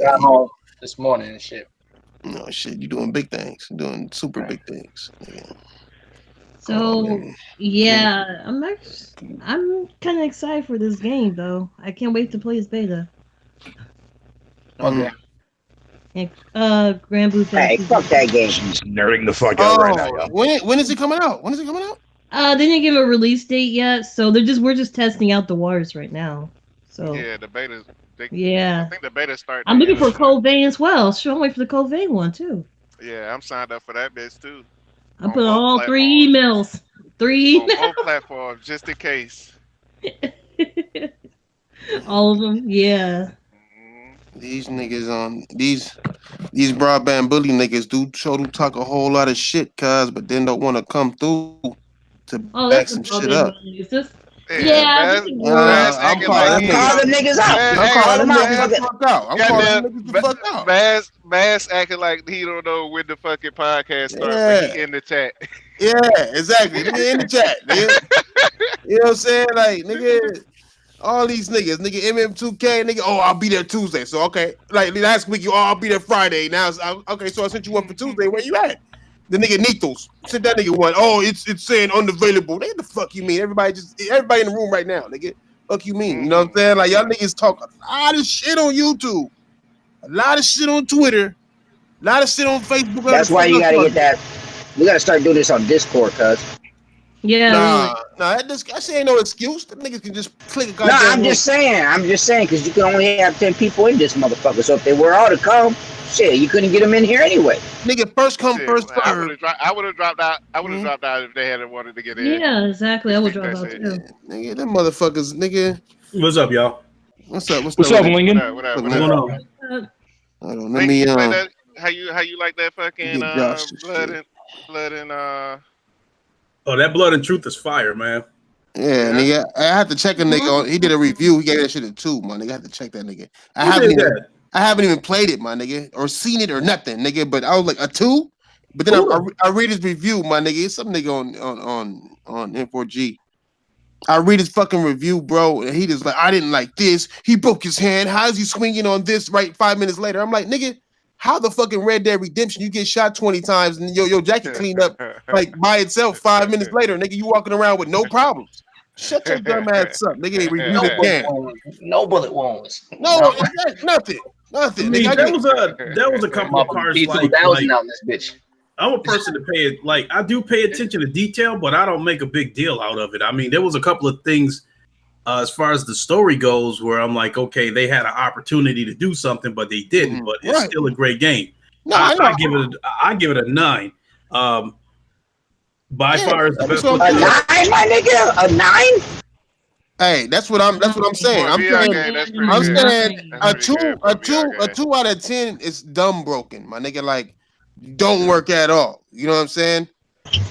Got home this morning and shit. No shit, you doing big things. You doing super big things. Yeah. So yeah, I'm kind of excited for this game though. I can't wait to play its beta. Okay. And Grand Blue Hey, Fantasy. fuck that game. She's nerding the fuck out right now, y'all. When is it coming out? When is it coming out? They didn't give a release date yet, so we're just testing out the waters right now. So Yeah, the beta. yeah, I think the beta started. I'm looking for Cold Vein as well. Sure, I'm waiting for the Cold Vein one too. Yeah, I'm signed up for that bitch too. I put all three emails. On both platforms, just in case. All of them, yeah. These niggas on these broadband bully niggas do talk a whole lot of shit, but then don't want to come through to back some shit up. Yeah, I'm calling the niggas out. I'm calling them niggas the fuck out. I'm calling them niggas the fuck out. Bass acting like he don't know when the fucking podcast starts, but he in the chat. Yeah, exactly. Nigga in the chat, nigga. You know what I'm saying? Like, nigga, all these niggas, nigga, MM2K, nigga, oh, I'll be there Tuesday. So, okay. Like, last week, I'll be there Friday. Now, okay, so I sent you one for Tuesday. Where you at? The nigga Nitos. Sent that nigga one. Oh, it's saying unavailable. Nigga, the fuck you mean? Everybody in the room right now, nigga. Fuck you mean? You know what I'm saying? Like, y'all niggas talk a lot of shit on YouTube. A lot of shit on Twitter. A lot of shit on Facebook. That's why you gotta get that. We gotta start doing this on Discord, cuz. Yeah. Nah, that shit ain't no excuse. The niggas can just click a goddamn. No, I'm just saying, because you can only have 10 people in this motherfucker. So if they were all to come, shit, you couldn't get them in here anyway. Nigga, first come, first serve. I would have dropped out. I would have dropped out if they hadn't wanted to get in. Yeah, exactly. I would drop out too. Nigga, them motherfuckers, nigga. What's up, y'all? What's up, Lincoln? What up? What's going on? Hold on, let me how you like that fucking blood and Oh, that Blood and Truth is fire, man. Yeah, nigga. I had to check a nigga. He did a review. He gave that shit a 2, my nigga. I had to check that nigga. I haven't even played it, my nigga, or seen it or nothing, nigga. But I was like a 2. But then I read his review, my nigga. It's some nigga on N4G. I read his fucking review, bro, and he just like, I didn't like this. He broke his hand. How is he swinging on this right 5 minutes later? I'm like, nigga, how the fucking Red Dead Redemption, you get shot 20 times and your jacket cleaned up like by itself 5 minutes later, nigga, you walking around with no problems. Shut your dumb ass up, nigga. Review the game. No bullet wounds. No, nothing. I mean, there was a couple of parts like out in this bitch. I'm a person to pay it. Like, I do pay attention to detail, but I don't make a big deal out of it. I mean, there was a couple of things as far as the story goes where I'm like, okay, they had an opportunity to do something, but they didn't. But it's still a great game. No, I give it a 9. By far, it's the best. A 9, my nigga. A 9. Hey, that's what I'm saying. I'm saying a 2 out of 10 is dumb broken, my nigga. Like, don't work at all. You know what I'm saying?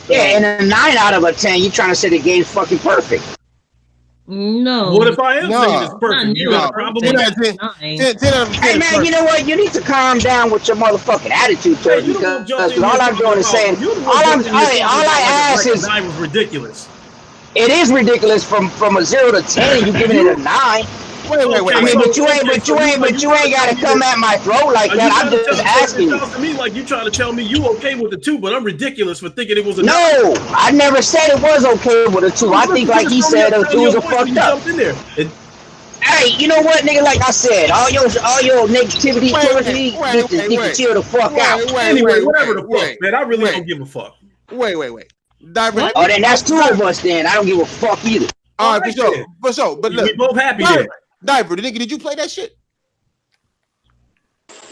Yeah, and a 9 out of a 10, you trying to say the game's fucking perfect. No. What if I am saying it's perfect? You got a problem with that? 10 out of 10. Hey, man, you know what? You need to calm down with your motherfucking attitude towards me, because all I'm doing is saying, all I ask is, 9 was ridiculous. It is ridiculous from a 0 to 10. You giving it a 9. Wait. I mean, but you ain't got to come at my throat like that. I'm just asking you. To me like you trying to tell me you okay with the 2, but I'm ridiculous for thinking it was a 9. No, I never said it was okay with a 2. I think, like he said, the 2s are fucked up. Hey, you know what, nigga? Like I said, all your negativity towards me, you can chill the fuck out. Anyway, whatever the fuck, man. I really don't give a fuck. Wait. Diver, oh, then that's 2 of us. Then I don't give a fuck either. All right, for sure. But look, we both happy there. Diver, did you play that shit?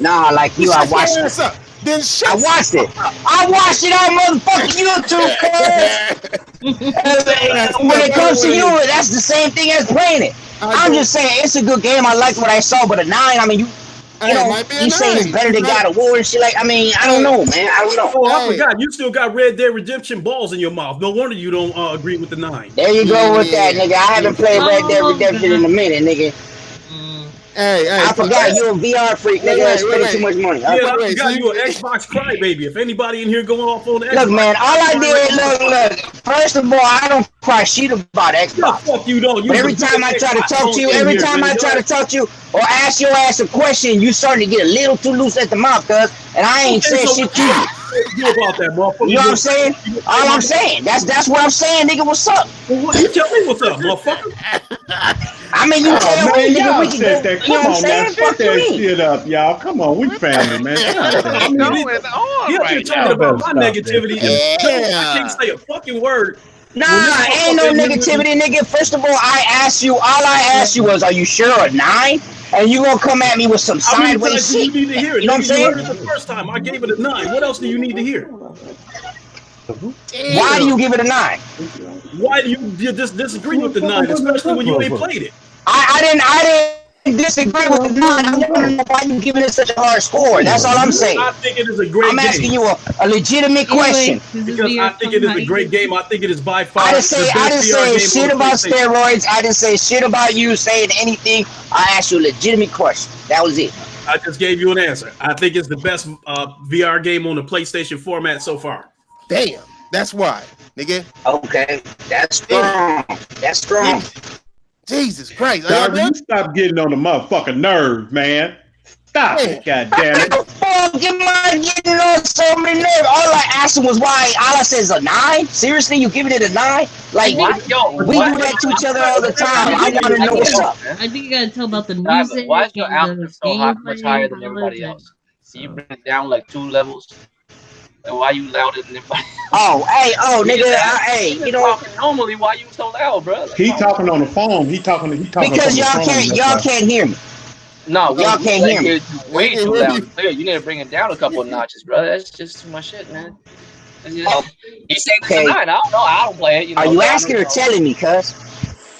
Nah, like you, I watched it. Then I watched it. I watched it on motherfucking YouTube. When it comes to you, that's the same thing as playing it. I'm just saying it's a good game. I liked what I saw, but a 9. I mean, you saying it's better than God of War and shit. Like, I mean, I don't know, man. I don't know. Oh, I forgot. You still got Red Dead Redemption balls in your mouth. No wonder you don't agree with the 9. There you go with that, nigga. I haven't played Red Dead Redemption in a minute, nigga. Hey, I forgot you a VR freak, nigga. Spending too much money. Yeah, I forgot you an Xbox crybaby. If anybody in here going off on the Xbox. Look, man, all I did, look. First of all, I don't cry shit about Xbox. Fuck you don't. But every time I try to talk to you, or ask your ass a question, you starting to get a little too loose at the mouth, cuz. And I ain't saying shit to you. You about that, motherfucker. You know what I'm saying? All I'm saying. That's what I'm saying, nigga. What's up? Well, you tell me what's up, motherfucker. I mean, you tell me, nigga, we can go. That. You know what I'm saying? Shut Fuck that you. shit up, y'all. Come on, we family, man. What's going on right talking now? about my negativity. Yeah. I can't say a fucking word. Nah, ain't no negativity, nigga. First of all, all I asked you was, are you sure or 9? And you gonna come at me with some sideways shit. You need to hear it. You know what I'm saying? You heard it the first time. I gave it a 9. What else do you need to hear? Why do you give it a 9? Why do you just disagree with the 9, especially when you ain't played it? I didn't disagree with the 9. I want to know why you giving it such a hard score. That's all I'm saying. I think it is a great game. I'm asking you a legitimate question. Because I think it is a great game. I think it is by far. I didn't say shit about steroids. I didn't say shit about you saying anything. I asked you a legitimate question. That was it. I just gave you an answer. I think it's the best VR game on the PlayStation format so far. Damn, that's why, nigga. Okay, that's strong. That's strong. Jesus Christ. Dog, you stop getting on the motherfucking nerves, man. Stop it, goddamn it. Getting on so many nerves. All I asked him was why. All I said is a 9. Seriously, you giving it a 9? Like we do that to each other all the time. I want to know what's up. I think you gotta tell about the music. Why is your output so gameplay, much higher than everybody else? So you bring it down like 2 levels. And why you louder than everybody? Nigga, hey, you know. Normally, why you so loud, bro? Like, He talking on the phone. He talking. Because y'all can't hear me. No, y'all can't hear me. Way too loud. Clear. You need to bring it down a couple of notches, bro. That's just too much shit, man. He's saying it's a 9. I don't know. I don't play it. You know, are you asking or telling me, cuz?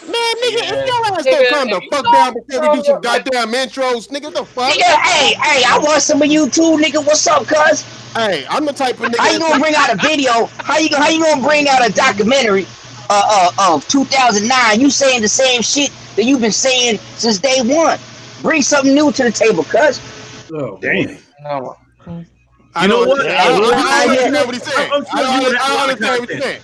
Man, nigga, if y'all ass don't calm the fuck down before we do some goddamn intros, nigga, the fuck? Nigga, hey, I want some of you too, nigga. What's up, cuz? Hey, I'm the type of nigga. How you gonna bring out a video? How you gonna bring out a documentary of 2009? You saying the same shit that you've been saying since day one. Bring something new to the table, cuz. Oh, damn. No. I know what? I I understand what he's saying. I understand what you're saying.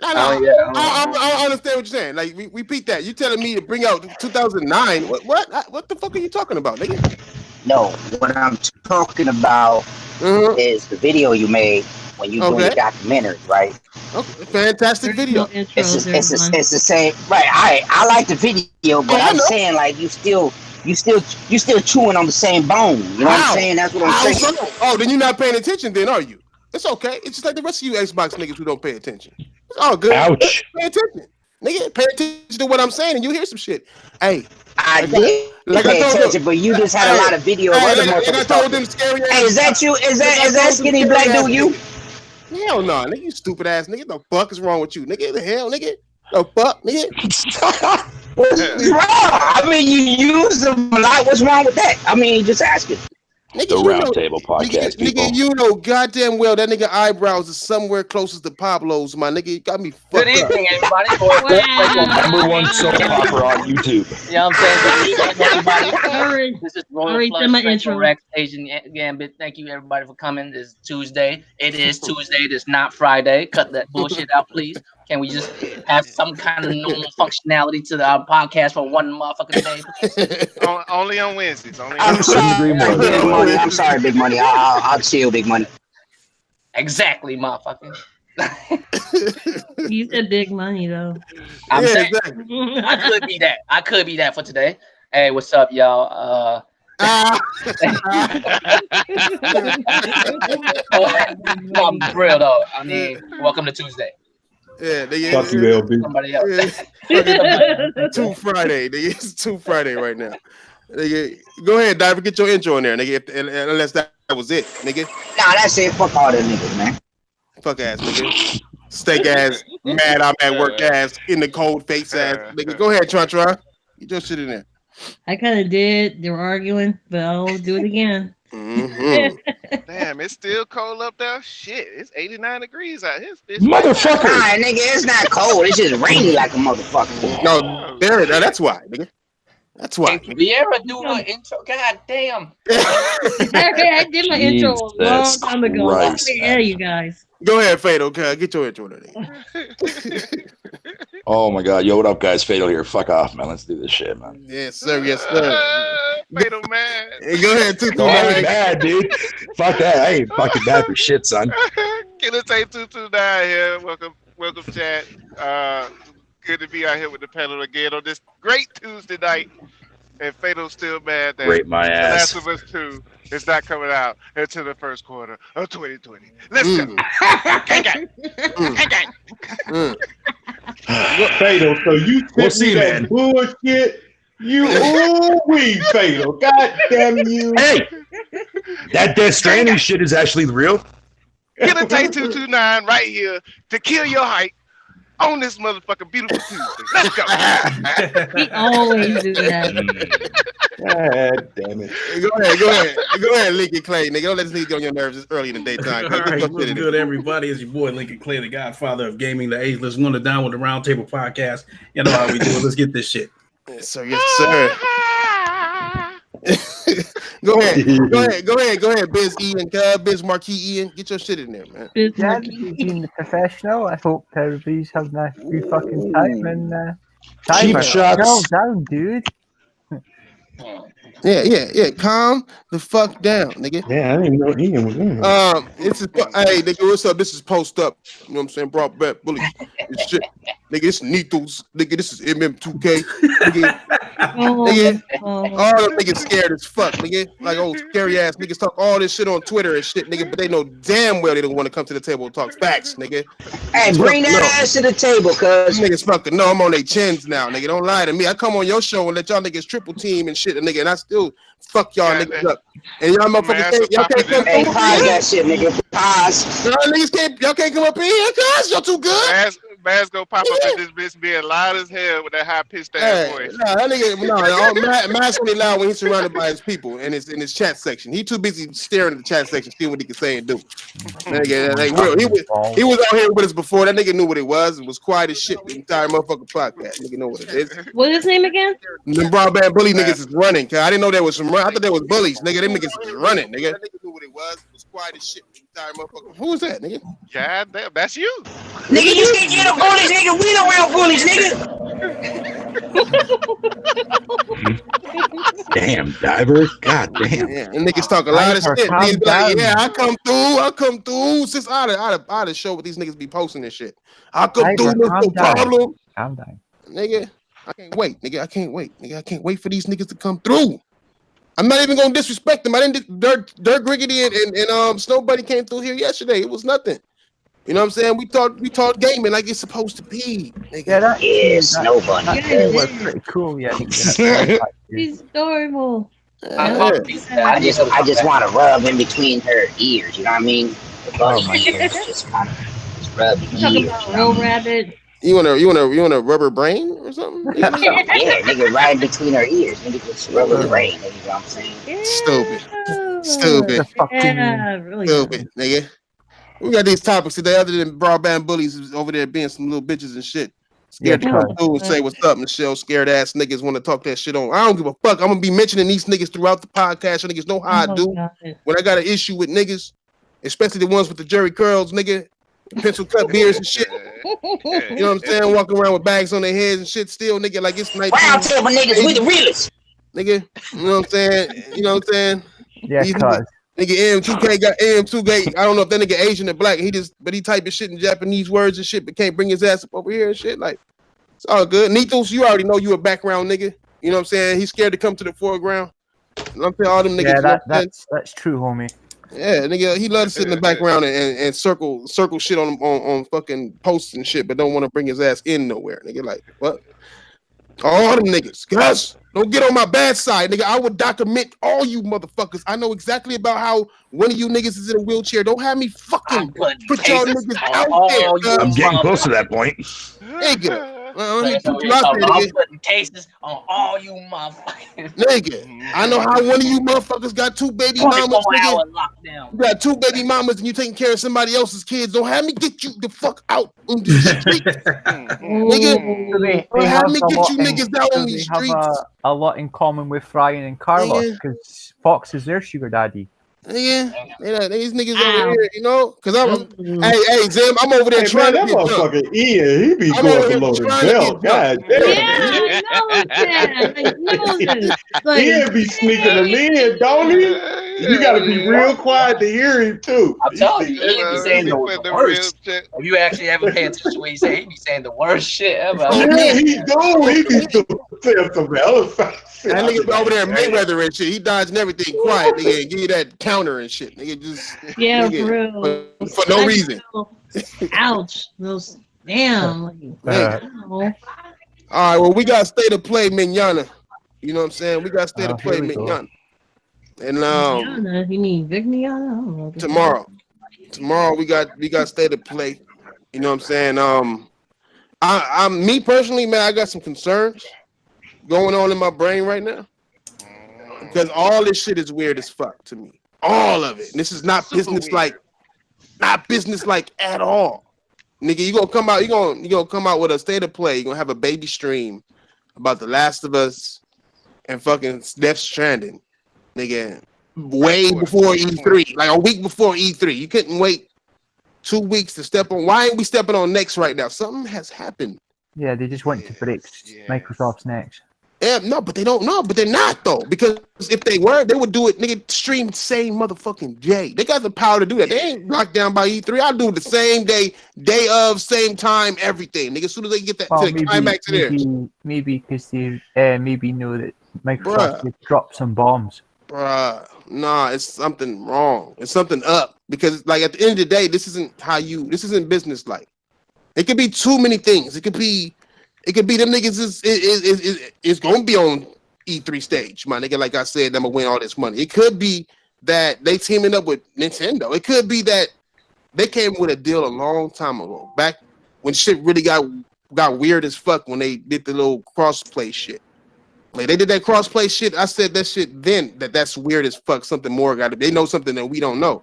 I understand what you're saying. Like, repeat that. You telling me to bring out 2009? What the fuck are you talking about, nigga? No, what I'm talking about is the video you made when you doing the documentary, right? Okay, fantastic video. It's the same, right? I like the video, but I'm saying like you still chewing on the same bone. You know what I'm saying? That's what I'm saying. Oh, then you're not paying attention, then, are you? It's okay. It's just like the rest of you Xbox niggas who don't pay attention. It's all good. Ouch. Pay attention. Nigga, pay attention to what I'm saying and you hear some shit. Hey. I did pay attention, but you just had a lot of video of other motherfuckers. And I told them scary ass. Hey, is that you? Is that skinny black dude you? Hell no, nigga, you stupid ass nigga. The fuck is wrong with you? Nigga, the hell, nigga? The fuck, nigga? What's wrong? I mean, you use them a lot. What's wrong with that? I mean, just asking. Nigga, the Roundtable Podcast, nigga, you know goddamn well that nigga eyebrows is somewhere closest to Pablo's. My nigga, you got me fucked Good evening, everybody. Number one soap opera on YouTube. Yeah, I'm saying good evening, everybody. Sorry. This is Royal Flush, intro. Rex, Asian Gambit. Thank you, everybody, for coming. This is Tuesday. It is Tuesday. It's not Friday. Cut that bullshit out, please. Can we just have some kind of normal functionality to our podcast for one motherfucking day? Only on Wednesdays. I'm sorry, Big Money. I'm sorry, Big Money. I'll chill, Big Money. Exactly, motherfucker. You said Big Money though. I'm saying, exactly. I could be that. I could be that for today. Hey, what's up, y'all? I'm real though. I mean, welcome to Tuesday. Yeah, nigga. Fuck you, LB. Somebody else. Two Friday, nigga. It's 2 Friday right now. Nigga, go ahead, Diver. Get your intro in there, nigga. Unless that was it, nigga. Nah, that's it. Fuck all them niggas, man. Fuck ass, nigga. Steak ass, mad I'm at work ass, in the cold face ass, nigga. Go ahead, Tron. Get your shit in there. I kind of did. They were arguing, but I'll do it again. Mm-hmm. Damn, it's still cold up there. Shit, it's 89 degrees out here. Motherfucker! Nah, nigga, it's not cold. It's just rainy like a motherfucker. No, that's why, nigga. That's why. Hey, we ever do an intro? God damn. I did my intro a long Jesus time ago. Christ. Yeah, you guys. Go ahead, Fado. Okay, get your intro in there. Oh my god. Yo, what up, guys? Fatal here. Fuck off, man. Let's do this shit, man. Yes, sir. Yes, sir. Fatal man. Hey, go ahead, No, I ain't 229. bad, dude. Fuck that. I ain't fucking bad for shit, son. Killer Take 229 here. Welcome, chat. Good to be out here with the panel again on this great Tuesday night. And Fatal's still mad that Rape my The ass. Last of Us 2 is not coming out until the first quarter of 2020. Let's go. Gang. Fatal, so you We'll sent see, me that man. bullshit. You Fatal. God damn you. Hey, that Death Stranding shit is actually real. Killer Take 229 right here to kill your hype on this motherfucking beautiful Tuesday. Let's go. He always do that. God damn it. Go ahead, Lincoln Clay, nigga. Don't let this nigga get on your nerves. It's early in the daytime. All right, what's good, everybody? It's your boy Lincoln Clay, the Godfather of Gaming, the Ageless. We're going to down with the Roundtable Podcast. You know how we do it. Let's get this shit. Yes, sir. Yes, sir. Go ahead, Biz Ian, Biz Marquis Ian. Get your shit in there, man. Biz Yeah, Marquis. being the professional, I hope everybody's having a good fucking time and Cheap Timer, shots. calm down, dude. Yeah. Calm the fuck down, nigga. Yeah, I didn't even know Ian was in here. Hey, nigga, what's up? This is Post Up. You know what I'm saying? Brought back bullies. This shit. Nigga, this is Neethos. Nigga, this is MM2K. Nigga, all them niggas scared as fuck, nigga. Like old scary ass niggas talk all this shit on Twitter and shit, nigga, but they know damn well they don't want to come to the table and talk facts, nigga. Hey, bring that ass to the table, cuz. Niggas fucking know I'm on their chins now, nigga. Don't lie to me. I come on your show and let y'all niggas triple team and shit, nigga, and I still fuck y'all niggas up. And y'all motherfuckers y'all can't come Hey, pause that shit, nigga. Pause. y'all can't come up in here, cuz y'all too good. Man's gonna pop up in this bitch being loud as hell with that high pitched ass voice. Nah, that nigga, Matt's only loud when he's surrounded by his people and it's in his chat section. He too busy staring at the chat section, seeing what he can say and do. Nigga, he was out here with us before. That nigga knew what it was and was quiet as shit the entire motherfucking podcast. Nigga know what it is. What's his name again? Them broadband bully niggas is running. Cause I didn't know there was some. I thought there was bullies, nigga. Them niggas is running, nigga. That nigga knew what it was. Was quiet as shit the entire motherfucker. Who was that, nigga? God damn, that's you. Nigga, you think you're the bullies, nigga? We the real bullies, nigga. Damn, Diver. God damn. Yeah, and niggas talk a lot of shit. Niggas be like, yeah, I come through. Since I'd have show what these niggas be posting and shit. I come through, no problem. Calm down. Nigga, I can't wait. Nigga, I can't wait. Nigga, I can't wait for these niggas to come through. I'm not even gonna disrespect them. I didn't. Dirt Griggity and Snow Buddy came through here yesterday. It was nothing. You know what I'm saying? We taught gaming like it's supposed to be. Nigga. Yeah, Snow Bunny. That was pretty cool. Yeah. He's adorable. I just want to rub in between her ears. You know what I mean? The bunny my ears, just kind of rub the Talking ears. about real rabbit. You want a rubber brain or something? Yeah, nigga, right in between her ears. Nigga, just rub her brain. Nigga, you know what I'm saying? Stupid. Yeah, really. Stupid, nigga. We got these topics today, other than broadband bullies over there being some little bitches and shit. Scared to come through and say what's up, Michelle. Scared ass niggas want to talk that shit on. I don't give a fuck. I'm gonna be mentioning these niggas throughout the podcast. So niggas know how I do. When I got an issue with niggas, especially the ones with the Jerry curls, nigga, pencil cut beards and shit. You know what I'm saying? Walking around with bags on their heads and shit. Still, nigga, like it's 19. Round table niggas, we the realest. Nigga, you know what I'm saying? You know what I'm saying? Yeah, cuz. Nigga AM2K got AM2K. I don't know if that nigga Asian or black. But he typing shit in Japanese words and shit, but can't bring his ass up over here and shit. Like, it's all good. Nethos, you already know you a background nigga. You know what I'm saying? He's scared to come to the foreground. You know what I'm saying? All them niggas. Yeah, that's true, homie. Yeah, nigga, he loves to sit in the background and circle shit on fucking posts and shit, but don't want to bring his ass in nowhere. Nigga, like, what? All them niggas, guys, don't get on my bad side, nigga. I would document all you motherfuckers. I know exactly about how one of you niggas is in a wheelchair. Don't have me fucking put y'all niggas out there. I'm getting close to that point. Nigga. Let me put you I'm out there, nigga. putting cases on all you motherfuckers. Nigga, I know how one of you motherfuckers got two baby mamas, nigga. You got two baby mamas and you taking care of somebody else's kids. Don't have me get you the fuck out on the streets. Nigga, don't have me get you niggas out on these streets. Have a lot in common with Ryan and Carlos because Fox is their sugar daddy. Yeah, these niggas over Ow. here, you know, because Ooh. hey, Zim, I'm over there Hey man, trying to that get done. motherfucker Ian, he be I'm going over here below the trying to get belt. done. God Yeah, damn. I know that. I know this. Like, Ian be sneaking them in, don't damn. he? You got to be real quiet to hear him too. I'm telling you, That he be man, saying he the put the real worst. shit. If you actually ever pay attention to what he say, he be saying the worst shit ever. Oh, Yeah, man. he do. He be saying some elephant shit. That I be nigga over like, there damn. Mayweather and shit. He dodging everything quiet, nigga, and give you that counter and shit. Nigga just Yeah, for nigga real. for no I reason. feel, ouch. Those, damn. Like, Nigga. ow. All right, well, we got state of play, Mignana. You know what I'm saying? We got state of Here play, we go. Mignana. And Vignana, you mean Vignana? I don't know. tomorrow we got state of play. You know what I'm saying? I'm me personally, man, I got some concerns going on in my brain right now. Because all this shit is weird as fuck to me. All of it. And this is not Super business weird. not business like at all. Nigga, you gonna come out with a state of play. You're gonna have a baby stream about The Last of Us and fucking Death Stranding. Nigga, way before E3, like a week before E3. You couldn't wait 2 weeks to step on. Why ain't we stepping on next right now? Something has happened. Yeah, they just want to break Microsoft's necks. Yeah, no, but they don't know, but they're not though. Because if they were, they would do it, nigga, stream same motherfucking day. They got the power to do that. They ain't locked down by E3. I'll do it the same day of, same time, everything. Nigga, as soon as they get that to the climax of there. Maybe because they maybe know that Microsoft Bruh. would drop some bombs. Bruh, nah, it's something wrong. It's something up. Because like at the end of the day, this isn't business like. It could be too many things. It could be them niggas is gonna be on E3 stage, my nigga. Like I said, I'm gonna win all this money. It could be that they teaming up with Nintendo. It could be that they came with a deal a long time ago, back when shit really got weird as fuck when they did the little crossplay shit. Like they did that crossplay shit. I said that shit then that's weird as fuck. Something more got to. They know something that we don't know.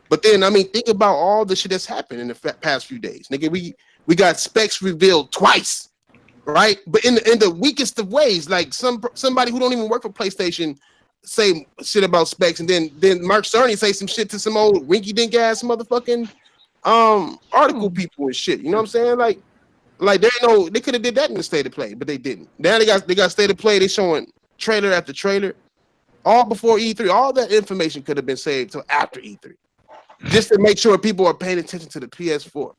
But then I mean, think about all the shit that's happened in the past few days, nigga. We got specs revealed twice. Right, but in the weakest of ways, like somebody who don't even work for PlayStation say shit about specs, and then Mark Cerny say some shit to some old rinky dink ass motherfucking article people and shit. You know what I'm saying? Like they could have did that in the state of play, but they didn't. Now they got state of play. They showing trailer after trailer, all before E3. All that information could have been saved till after E3, just to make sure people are paying attention to the PS4.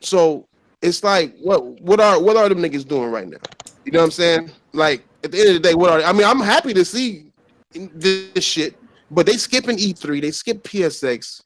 So. It's like what are them niggas doing right now? You know what I'm saying? Like at the end of the day, I'm happy to see this shit, but they skipping E3, they skip PSX.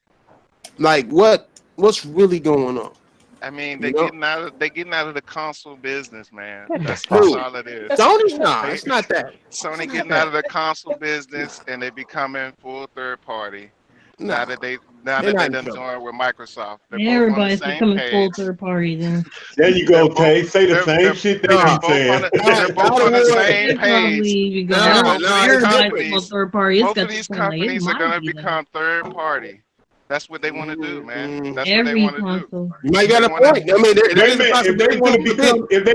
Like what's really going on? I mean, they getting out of the console business, man. That's Dude, all it is. Sony, nah, it's not that. Sony getting out of the console business and they becoming full third party. Now that they done joined with Microsoft, Everybody's becoming full third party then. There you go, Tay. Say the same shit they be saying. They're both on the same page. Both of these companies are gonna become third party. That's what they want to do, man. That's what they want to do. You might got a point. I mean, if they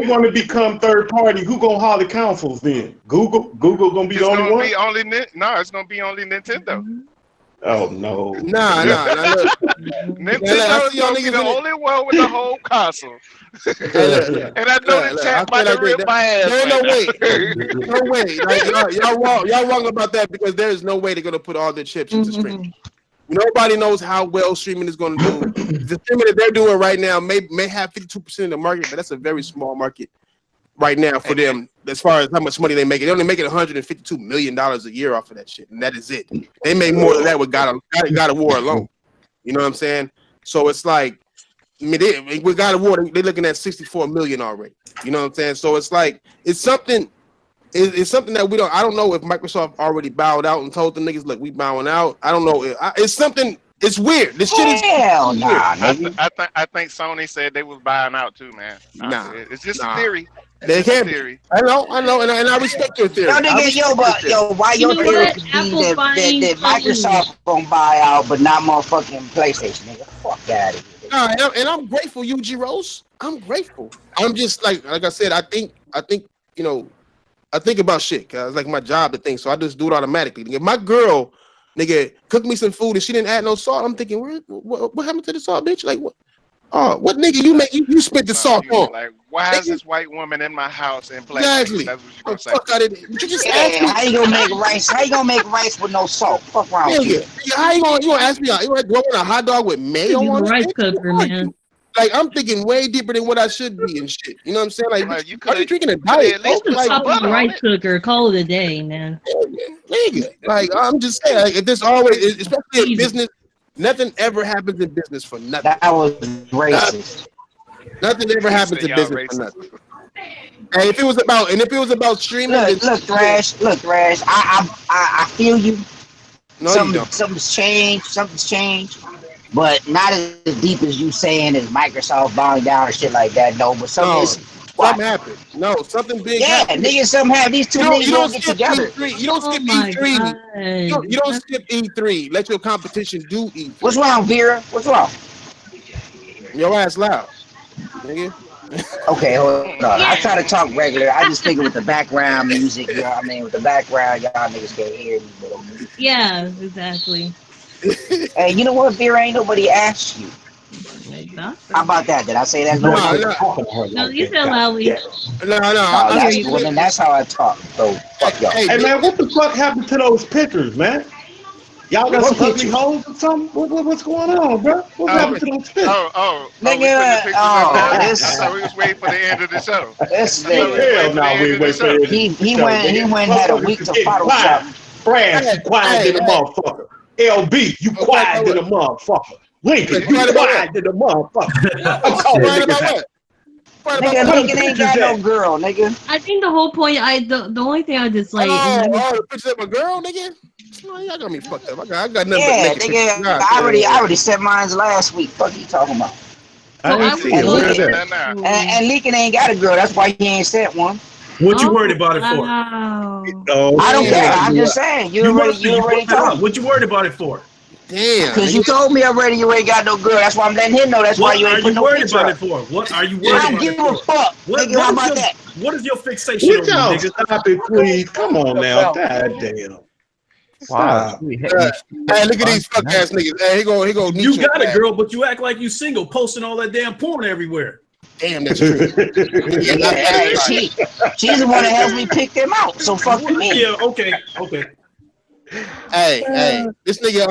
want to become third party, who gonna haul the consoles then? Google gonna be the only one. No, it's gonna be only Nintendo. Oh no! Nah. Nintendo's gonna be the only one with the whole console. And I know the chat about to rip my ass. There's no way. Like, y'all wrong about that because there is no way they're gonna put all their chips into streaming. Nobody knows how well streaming is gonna do. The streaming that they're doing right now may have 52% of the market, but that's a very small market right now for them. As far as how much money they make, they only making $152 million a year off of that shit, and that is it. They make more than that with God of War alone. You know what I'm saying? So it's like, I mean, with God of War, they're looking at 64 million already. You know what I'm saying? So it's like it's something that we don't. I don't know if Microsoft already bowed out and told the niggas, look, we bowing out. I don't know. It's something. It's weird. This shit is hell nah. I think Sony said they was buying out too, man. Nah, it's just a theory. They can't. I know, and I respect your theory. Why your theory could be that Microsoft gonna buy out, but not motherfucking PlayStation, nigga? Fuck that. And I'm grateful, UG Rose. I'm grateful. I'm just like I said. I think I think about shit. Cause it's like my job to think, so I just do it automatically. If my girl nigga, cook me some food and she didn't add no salt. I'm thinking, what happened to the salt, bitch? Like what? Oh, what nigga you spit the salt on? Like, why is this white woman in my house in blackface? Exactly. That's what you gonna say. Fuck out of it. But you just asked me. How you gonna make rice? How you gonna make rice with no salt? Fuck wrong with you? How you gonna ask me? You want a hot dog with mayo on it? Rice cooker, man. Like I'm thinking way deeper than what I should be and shit. You know what I'm saying? Like, you are you drinking a diet? At least Just pop in the rice cooker. Call it a day, man. Nigga, like I'm just saying, like, if there's always, especially in business, nothing ever happens in business for nothing. That was racist. Nothing ever happens in business for nothing. Hey, if it was about streaming, look, Thrash. I feel you. No, you don't. Something's changed. But not as deep as you saying is Microsoft bowing down or shit like that. No, but something happened. No, something big. Yeah, happened. Niggas, something happened. These two niggas don't get together. E3. You don't skip E3. You don't skip E3. Let your competition do E3. What's wrong, Vera? What's wrong? Your ass loud, nigga. Okay, hold on. I try to talk regular. I just figure with the background music, you know what I mean? With the background, y'all niggas can't hear me. Yeah, exactly. Hey, you know what, Vera? Ain't nobody asked you. How about that? Did I say that? No, you said loudly. No, then that's how I talk. So fuck y'all. Hey man, what the fuck happened to those pictures, man? Y'all got some ugly hoes or something? What's going on, bro? What happened to those pictures? Nigga, I thought we was waiting for the end of the show. Hell no, we wait for it. He went and had a week to Photoshop. France, you quiet than a motherfucker. LB, you quiet than a motherfucker. Lincoln, you quiet than a motherfucker. I'm talking about what? Nigga ain't got no girl, nigga. I think the whole point, the only thing I dislike. The picture of a girl, nigga. Y'all got me fucked up. I got nothing. Yeah, nigga. I already sent mine last week. Fuck you talking about? I didn't see it. And Lincoln ain't got a girl. That's why he ain't sent one. What you worried about it for? I don't care. I'm just saying. You already told me. What you worried about it for? Damn. Because you told me already you ain't got no girl. That's why I'm letting him know. That's why you ain't put no picture up. What are you worried about it for? What are you worried about? I don't give a fuck. Nigga, how about that? What is your fixation on me, nigga? Stop it, please. Come on now. God damn. Wow. Hey, look at these fuck ass niggas. Hey, he go. You got a girl, but you act like you single, posting all that damn porn everywhere. Damn, that's true. She's the one that helps me pick them out. So fuck me. Yeah, okay. Hey, this nigga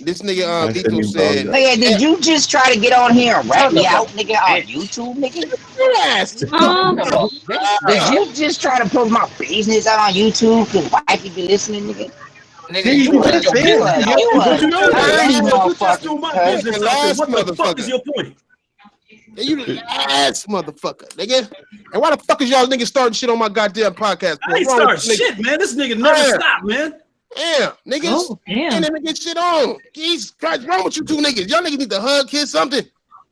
Vito said, nigga, did you just try to get on here and rap me out, nigga, on YouTube, nigga? Did you just try to put my business out on YouTube because wifey be listening, nigga? Nigga, you a dirty motherfucker. What the fuck is your point? You the ass motherfucker, nigga. And why the fuck is y'all niggas starting shit on my goddamn podcast? I ain't starting shit, man. This nigga never stop, man. Damn, niggas. And then get shit on. Jesus Christ, wrong with you two niggas? Y'all niggas need to hug, kiss something.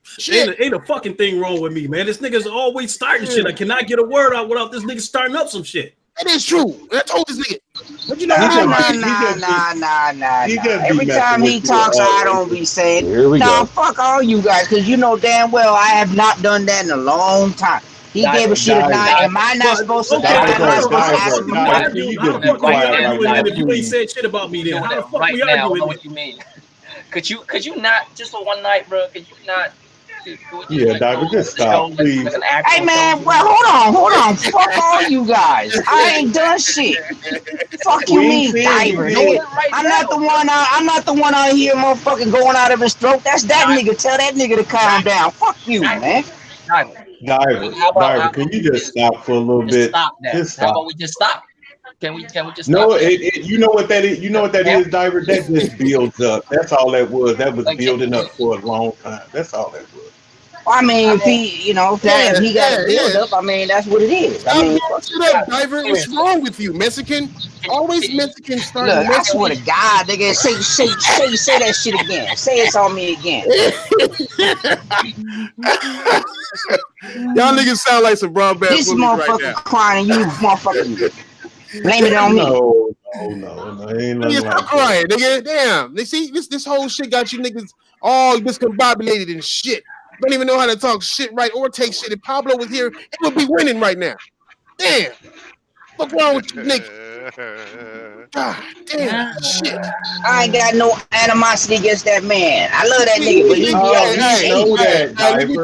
Shit. Ain't a fucking thing wrong with me, man. This nigga's always starting shit. I cannot get a word out without this nigga starting up some shit. That is true. I told this nigga. But you know, nah. Every time he talks, I don't be saying, nah, fuck all you guys, because you know damn well I have not done that in a long time. He gave a shit a 9. Am I not supposed to ask him? How the fuck are you arguing if you ain't said shit about me then? How the fuck we arguing? What you mean? Could you not, just for one night, bro, could you not? Yeah, Diver, just stop, please. Hey man, well, hold on. Fuck all you guys. I ain't done shit. Fuck you mean, Diver? I'm not the one out here, motherfucking going out of his throat. That's that nigga. Tell that nigga to calm down. Fuck you, man. Diver, can you just stop for a little bit? Just stop. How about we just stop? Can we just no? You know what that is. You know what that is, Diver. That just builds up. That's all that was. That was building up for a long time. That's all that was. I mean, if he, if he got a build up, I mean, that's what it is. I mean, Diver, what's wrong with you, Mexican? Always Mexican start. Look, I swear to God, nigga, say that shit again. Say it's on me again. Y'all niggas sound like some brown bad this motherfucker right crying, and you motherfucker blame it on me. No, ain't nothing stop crying, nigga. Damn, they see this whole shit got you niggas all discombobulated and shit. Don't even know how to talk shit right or take shit. If Pablo was here, he would be winning right now. Damn. What's wrong with you, nigga? God damn, shit. I ain't got no animosity against that man. I love that nigga, but he know that, Diver. He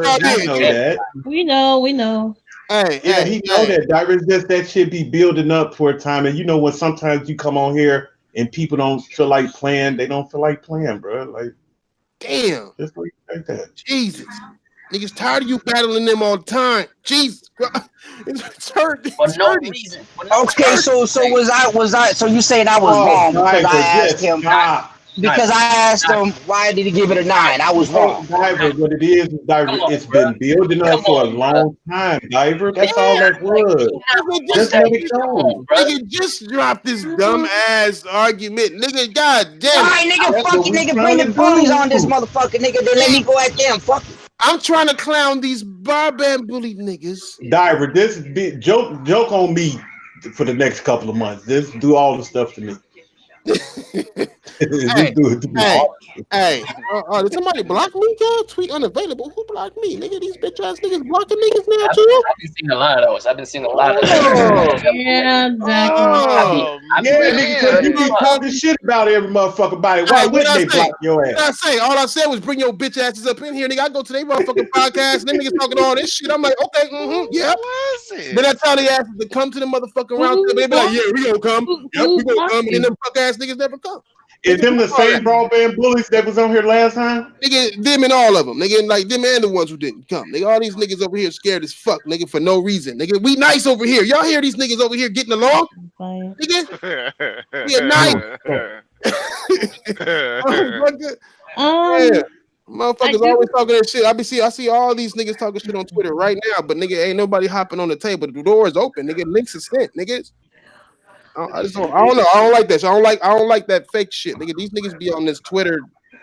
know that. We know. Yeah, he know that, Diver. It's just that shit be building up for a time, and you know when sometimes you come on here and people don't feel like playing, they don't feel like playing, bro. Like, damn, just like that. Jesus, niggas tired of you battling them all the time. Jesus, it's hurt. For no reason. Okay, so was I? So you saying I was wrong because I asked him? Because I asked him why did he give it a 9? I was wrong. Diver, what it is, Diver, it's been building up for a long time, Diver. That's all that was. Just let it go. Nigga, just drop this dumb ass argument, nigga. God damn. All right, nigga, fuck you, nigga. Bring the bullies on this motherfucker, nigga. Then let me go at them. Fuck you. I'm trying to clown these barband bullied niggas. Diver, this joke on me for the next couple of months. Just do all the stuff to me. Hey, did somebody block me, girl? Tweet unavailable. Who blocked me? Nigga, these bitch ass niggas blocking niggas now too. I've been seeing a lot of those. I've been seeing a lot of those. Yeah, exactly. Nigga, because you be talking shit about every motherfucking body. Why wouldn't they block your ass? What I say? All I said was bring your bitch asses up in here, nigga. I go to their motherfucking podcast and them niggas talking all this shit. I'm like, okay, yeah. Then I tell the asses to come to the motherfucking round table. They be like, yeah, we gonna come. Yep, we gonna come. And then them fuck ass niggas never come. Is them the same broadband bullies that was on here last time? Nigga, them and all of them. Nigga, like them and the ones who didn't come. Nigga, all these niggas over here scared as fuck, nigga, for no reason. Nigga, we nice over here. Y'all hear these niggas over here getting along? Nigga, we are nice. Motherfuckers always talking that shit. I see all these niggas talking shit on Twitter right now, but nigga, ain't nobody hopping on the table. The door is open, nigga. Links are sent, niggas. I don't know. I don't like that. I don't like that fake shit, nigga. These niggas be on this Twitter.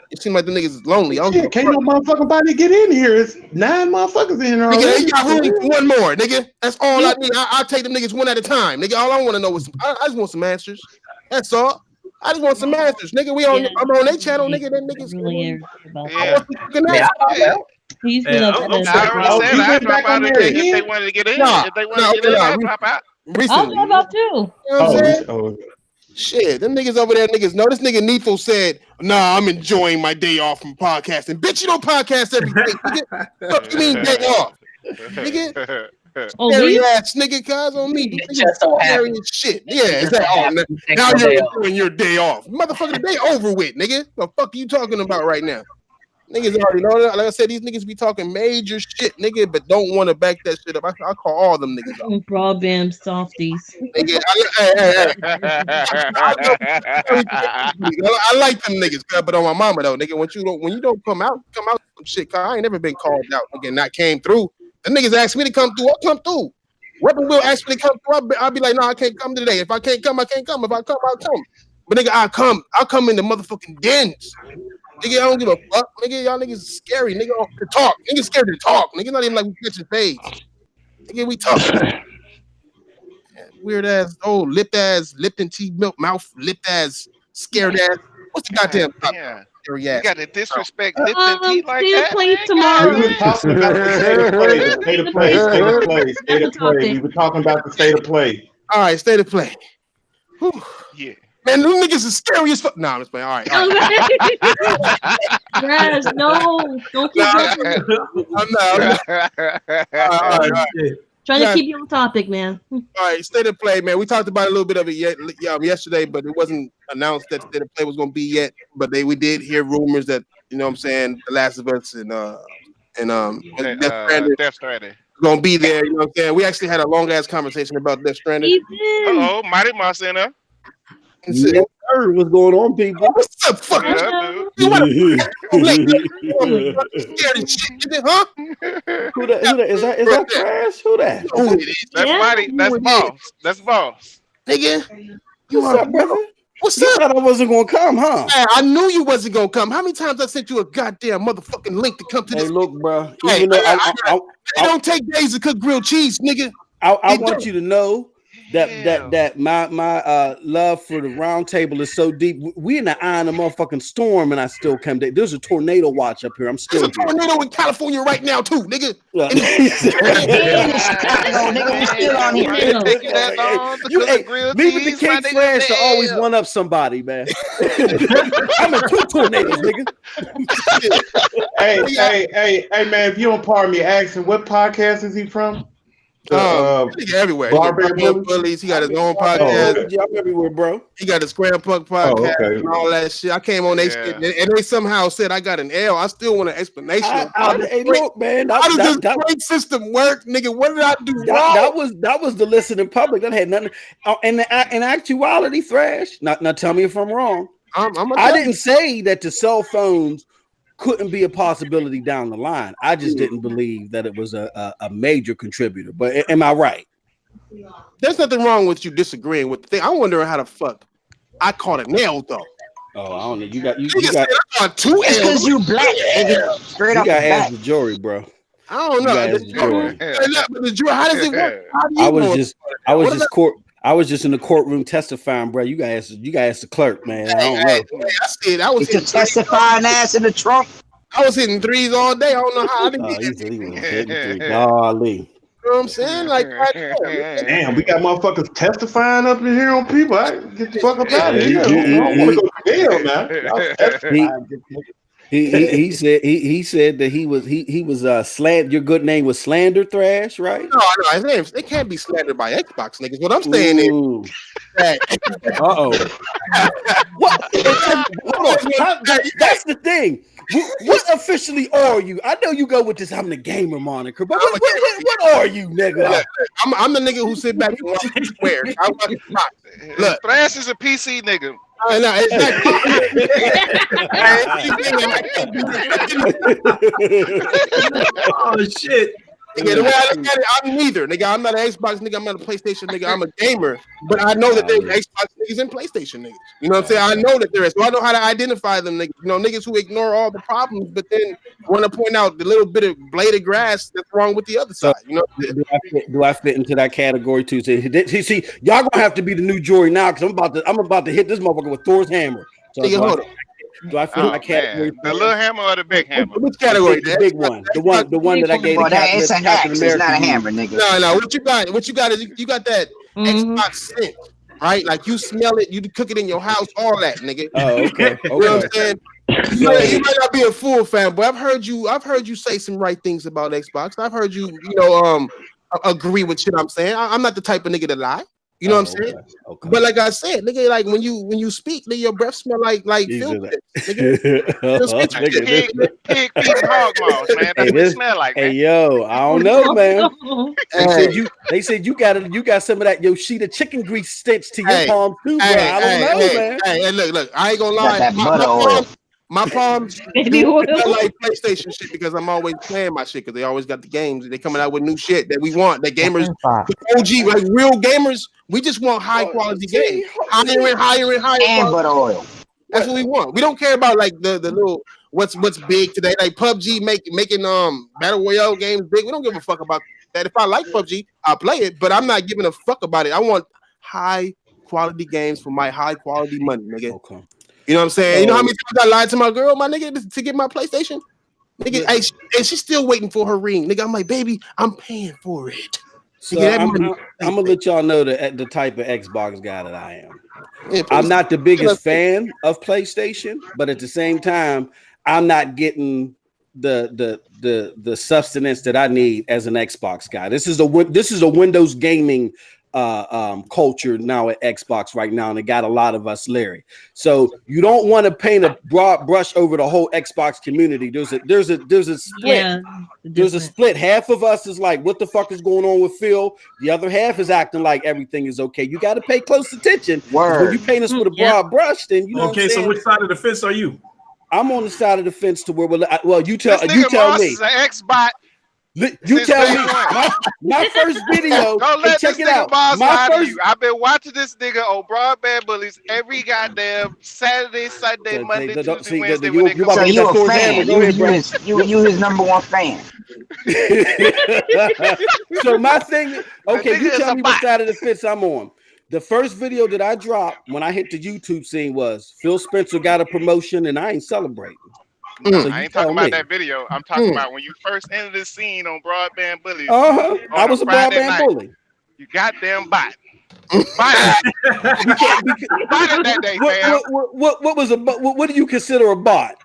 It seems like the niggas is lonely. Can't no motherfucking body get in here. It's 9 motherfuckers in here. Nigga, they got room for one more, nigga. That's all I need. I'll take them niggas one at a time, nigga. All I want to know is I just want some answers. That's all. I just want some answers, nigga. I'm on their channel, nigga. Them niggas. He's been up there. I drop out if they wanted to get in. If they wanted to get in, I drop out. Recently. I'll drop out too. You know what I'm saying? Shit, them niggas over there, niggas know. This nigga Neefel said, nah, I'm enjoying my day off from podcasting. Bitch, you don't podcast every day, nigga. Fuck you mean day off? Nigga. Scary ass nigga, cuz on me. Scary as shit. Yeah, exactly. Now you're enjoying your day off. Motherfucker, the day over with, nigga. The fuck are you talking about right now? Niggas already know that. Like I said, these niggas be talking major shit, nigga, but don't want to back that shit up. I call all them niggas out. Broadband softies. Nigga, I like them niggas, but on my mama though, nigga, when you don't come out some shit. Cause I ain't never been called out, nigga, not came through. The niggas asked me to come through. I'll come through. Weapon will ask me to come through. I'll be like, no, I can't come today. If I can't come, I can't come. If I come, I'll come. But nigga, I'll come in the motherfucking dens. Nigga, I don't give a fuck. Nigga, y'all niggas scary. Nigga, to talk. Niggas scared to talk. Nigga, not even like we catching fades. Nigga, we talking. Weird ass, lipped ass, Lipton tea milk mouth, lipped ass, scared ass. What's the goddamn top? Yeah. Scary You ass. got to disrespect Lipton tea like that. Play tomorrow. We were talking about the state of play. We were talking about the state of play. All right, state of play. Whew. Yeah. Man, them niggas is scary as fuck. Nah, I'm just playing. All right. Yes, no. Don't keep I'm not. All right. Trying to keep you on topic, man. All right, state of play, man. We talked about a little bit of it yesterday, but it wasn't announced that state of play was going to be yet. But we did hear rumors that, you know what I'm saying, The Last of Us and Death Stranding going to be there. You know what I'm saying? We actually had a long-ass conversation about Death Stranding. Uh-oh, Mighty Mouse in there. Yes, sir. What's going on, people? What's up, fuck? Huh? Who that? Is that trash? Who that? Oh, it is. That's Mighty. That's Boss. That's Boss. Nigga. What's up, brother? What's you up? thought I wasn't gonna come, huh? Man, I knew you wasn't gonna come. How many times I sent you a goddamn motherfucking link to come to this? Hey, look, bro. Hey, it don't take days to cook grilled cheese, nigga. I want you to know that my love for the round table is so deep. We in the eye of the motherfucking storm, and I still come down. There's a tornado watch up here. I'm still There's a tornado in California right now too, nigga. In Chicago, nigga, we still on here. Leave it to King Flash to always one up somebody, man. I'm in 2 tornadoes, nigga. hey, man, if you don't pardon me asking, what podcast is he from? Everywhere. Bullies. He got his own podcast. Yeah, I'm everywhere, bro. He got his Scram Punk podcast and all that shit. I came on shit, and they somehow said I got an L. I still want an explanation. Hey, look, man. How does this point system work, nigga? What did I do wrong? That was the listening public. That had nothing. In actuality, Thrash. Now tell me if I'm wrong. I didn't say that the cell phones couldn't be a possibility down the line. I just didn't believe that it was a major contributor. But am I right? There's nothing wrong with you disagreeing with the thing. I'm wondering how the fuck I caught a nail though. Oh, I don't know. You got I got 2 L's. It's because you black, nigga. Straight up. You got to ask the jury, bro. I don't know. The jury. How does it work? I was just in the courtroom testifying, bro. You guys the clerk, man. I don't know. I was testifying ass in the trunk. I was hitting 3s all day. I don't know how I didn't get it. You know what I'm saying? Like, damn, we got motherfuckers testifying up in here on people. Get the fuck up out of here. I don't want to go to jail, man. He said that he was slander. Your good name was Slander Thrash, right? No, his name, it can't be slandered by Xbox niggas. What I'm saying is that what? Hold on. That's the thing. What officially are you? I know you go with this I'm the gamer moniker, but what are you, nigga? I'm the nigga who sit back and watch the squares. I watch the look, Thrash is a PC nigga. No, oh shit. Nigga, the way I look at it, I'm neither. Nigga, I'm not an Xbox nigga. I'm not a PlayStation nigga. I'm a gamer, but I know that there's Xbox niggas and PlayStation niggas. You know what I'm saying? I know that there is. So I know how to identify them niggas. You know, niggas who ignore all the problems, but then want to point out the little bit of blade of grass that's wrong with the other side. You know, do I fit into that category too? See, y'all gonna have to be the new jury now because I'm about to hit this motherfucker with Thor's hammer. So hold on. Do I fit in that category? The little hammer or the big hammer? Which category? The big one. The one that I gave. It's a axe. It's not a hammer, nigga. No. What you got is you got that Xbox scent, right? Like you smell it, you cook it in your house, all that, nigga. Oh, okay. You know what I'm saying? You might not be a full fan, but I've heard you say some right things about Xbox. I've heard you agree with shit I'm saying. I'm not the type of nigga to lie. You know what I'm saying? Okay. But like I said, nigga, like when you speak, nigga, your breath smell like filth. Pig feet and hog maws, man. That's what it smell like. Hey, yo, I don't know, man. They said you got some of that Yoshida chicken grease stench to your palm too, bro. I don't know, man. Hey, look, I ain't gonna lie. My palms smell like PlayStation shit because I'm always playing my shit because they always got the games. They coming out with new shit that we want. That gamers, OG, like real gamers, we just want high quality games. Higher and and butter oil. That's what we want. We don't care about like the little what's big today. Like PUBG making battle royale games big. We don't give a fuck about that. If I like PUBG, I'll play it, but I'm not giving a fuck about it. I want high quality games for my high quality money, nigga. Okay. You know what I'm saying? You know how many times I lied to my girl, my nigga, to get my PlayStation? Nigga, hey, and she's still waiting for her ring. Nigga, I'm like, baby, I'm paying for it. So I'm gonna let y'all know the type of Xbox guy that I am. Yeah, I'm not the biggest fan of PlayStation, but at the same time, I'm not getting the sustenance that I need as an Xbox guy. This is a Windows gaming culture now at Xbox right now, and it got a lot of us leery. So you don't want to paint a broad brush over the whole Xbox community. There's a split. Yeah, there's a split. Half of us is like, what the fuck is going on with Phil? The other half is acting like everything is okay. You got to pay close attention. When you paint us with a broad brush, then you know. Okay, so which side of the fence are you? I'm on the side of the fence to where you tell me. Is an Xbox You tell me my first video. Don't let check this it nigga out. boss My lie to first. you. I've been watching this nigga on Broadband Bullies every goddamn Saturday, Sunday, Monday, Tuesday, Wednesday when they come So on. you a fan? You his number one fan. So my thing. Okay, you nigga is tell a me what bot. side of the fence I'm on. The first video that I dropped when I hit the YouTube scene was Phil Spencer got a promotion and I ain't celebrating. No, So I you ain't talking tell about me. that video. I'm talking about when you first entered the scene on Broadband Bullies. I was a Friday broadband night. bully. You goddamn bot. Bot. You can't. You bought it that day, fam. What was a what do you consider a bot?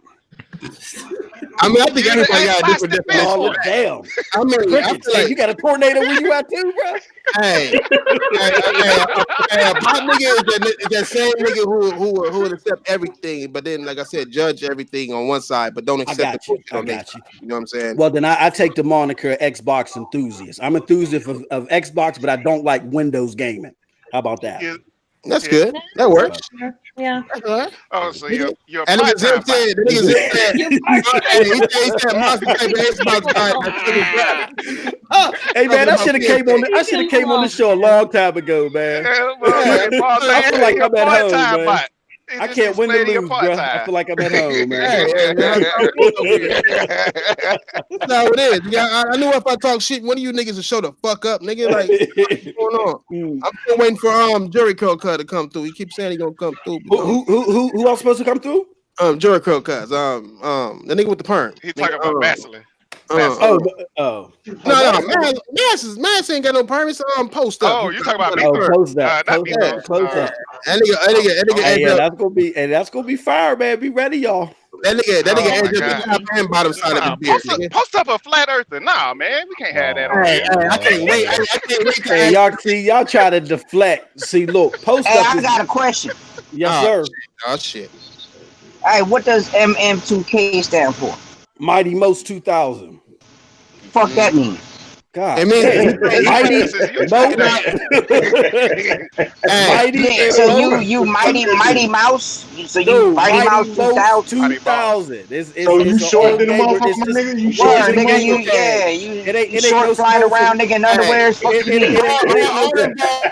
I mean, I think everybody got a different definition. Oh, damn. I mean, crickets. Hey, you got a tornado where you at too, bro? Hey, a pop nigga is that same nigga who would accept everything, but then, like I said, judge everything on one side, but don't accept the bullshit on the other. You know what I'm saying? Well, then I take the moniker Xbox enthusiast. I'm enthusiast of Xbox, but I don't like Windows gaming. How about that? That's good. That works. Yeah. Oh, so you're a and part time bot. he said monster type of Xbox guy. Hey man, I should have came on. I should have came on the show a long time ago, man. I feel like I'm at home, man. I can't win or lose, bro. I feel like I'm at home, man. That's how it is. Yeah, I knew if I talk shit, one of you niggas would show the fuck up, nigga. Like, what's going on? I'm still waiting for Jericho Cut to come through. He keeps saying he gonna come through. Who else supposed to come through? Jericho Cut. The nigga with the perm. He talking about Vaseline. No, Mass ain't got no permits. Post up. Oh, you talking about me? Post up. That's gonna be fire, man. Be ready, y'all. That nigga ended up the top and bottom side of his beard. Post up a flat earther. Nah, man, we can't have that on here. I can't wait. I can't wait. Hey, y'all try to deflect. See, look, post up. I got a question. Yes, sir. Oh shit. Hey, what does MM2K stand for? Mighty Most 2000. Fuck that mean? God, it means Mighty. So you Mighty Mouse. So you Mighty Mouse 2000. So you short than the motherfucker, my nigga. You short than the motherfucker. You short flying around, nigga, in underwear.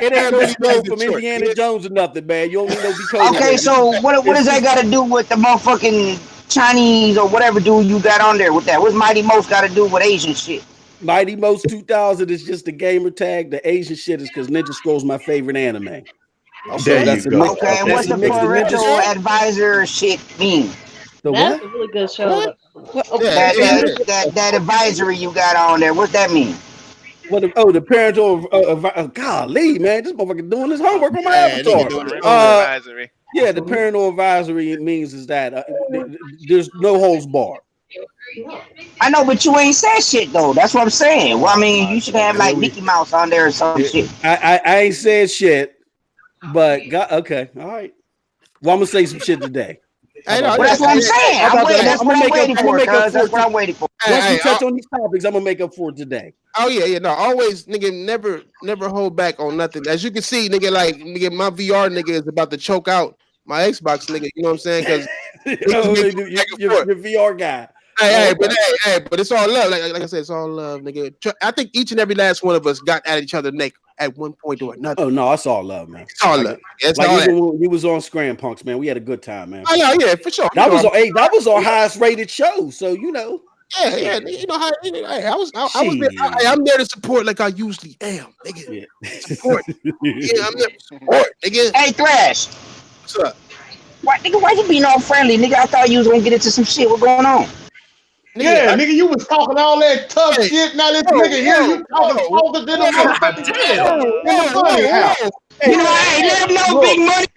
It ain't no snow from Indiana Jones or nothing, man. You don't need no decode. Okay, so what does that got to do with the motherfucking Chinese or whatever dude you got on there with that? What's Mighty Most got to do with Asian shit? Mighty Most 2000 is just the gamer tag. The Asian shit is because Ninja Scroll's my favorite anime. There you go. Okay, and what's the parental advisor shit mean? That's a really good show. That advisory you got on there, what's that mean? The parental golly, man, this motherfucker doing his homework on my avatar. Yeah, the parental advisory means is that there's no holds barred. I know, but you ain't said shit though. That's what I'm saying. Well, I mean, you should have like Mickey Mouse on there or some shit. I ain't said shit, but okay, all right. Well, I'm gonna say some shit today. Well, that's what I'm saying. That's what I'm waiting for. That's what I'm waiting for. Once we touch on these topics, I'm gonna make up for it today. Oh yeah, no, always, nigga, never hold back on nothing. As you can see, nigga, like, nigga, my VR nigga is about to choke out my Xbox nigga. You know what I'm saying? Because you're VR guy. But it's all love. Like I said, it's all love, nigga. I think each and every last one of us got at each other's neck at one point or another. Oh no, it's all love, man. It's all love. It's like all even when we was on Scram Punks, man, we had a good time, man. Oh yeah, for sure. That was our highest rated show, so you know. Yeah, you know how I'm there to support like I usually am, nigga. Yeah. Support. Yeah, I'm there to support, nigga. Hey, Thrash. What's up? Why you being all friendly, nigga? I thought you was gonna get into some shit. What going on? Yeah, nigga, you was talking all that tough shit. Now this nigga here, you talking stronger than a motherfucking tail in the funny house. You know, I ain't let him know big money.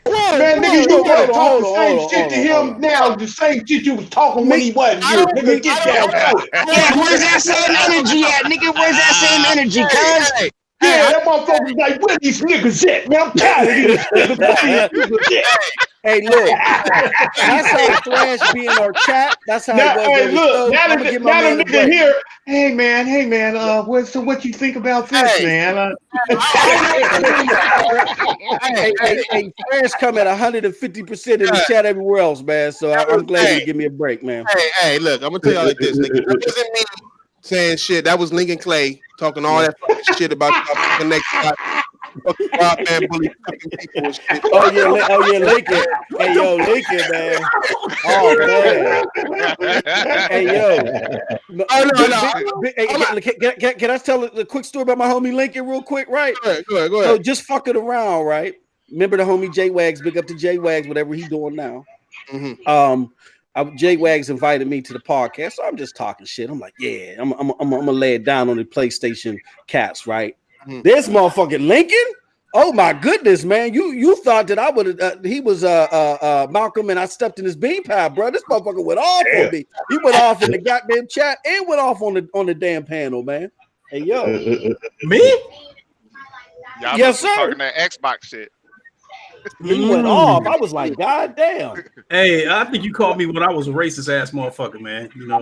Man, nigga, you gotta talk the same shit to him now. The same shit you was talking when he wasn't here. Nigga, get down to it. Yeah, where's that same energy at, nigga? Where's that same energy, cuz? Yeah, that motherfucker's like, where these niggas at? Man, I'm tired of these niggas. Hey, look, that's how Thrash be in our chat. That's how now, it was. Hey, look, now the nigga here, hey man, what you think about this, man? Hey, Thrash come at 150% in the chat everywhere else, man. So I'm glad you give me a break, man. Hey, look, I'm gonna tell y'all like this, nigga. That doesn't mean saying shit. That was Lincoln Clay talking all that fucking shit about fucking next fucking broadband bully fucking people and shit. Oh yeah, Lincoln. Hey yo, Lincoln, man. Oh man. Hey yo. Can I tell a quick story about my homie Lincoln real quick? Right. Go ahead. So just fucking around, right? Remember the homie J Wags? Big up to J Wags, whatever he doing now. J Wags invited me to the podcast, so I'm just talking shit. I'm like, yeah, I'm gonna lay it down on the PlayStation cats, right? This motherfucking Lincoln. Oh my goodness, man! You thought that I would he was Malcolm and I stepped in his bean pie, bro. This motherfucker went off on me. He went off in the goddamn chat and went off on the damn panel, man. Hey yo, me? Y'all yes, sir. Talking that Xbox shit. He went off. I was like, God damn. Hey, I think you called me when I was a racist ass motherfucker, man. You know,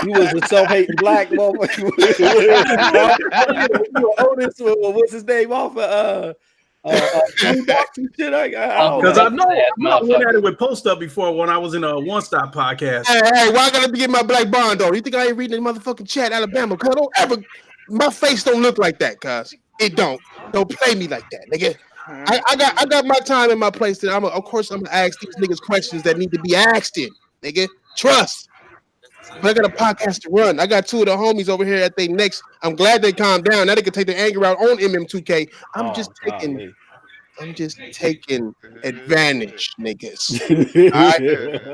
you was a self-hating black motherfucker. What's his name off of because I know I went at it with Post Up before when I was in a One Stop podcast. Hey, why I gotta get my black bond though? You think I ain't reading the motherfucking chat, Alabama? Cause my face don't look like that, cuz it don't play me like that, nigga. I got my time in my place that of course I'm gonna ask these niggas questions that need to be asked in, nigga. Trust. But I got a podcast to run. I got two of the homies over here at they next. I'm glad they calmed down. Now they can take their anger out on MM2K. I'm just taking advantage, niggas. All right?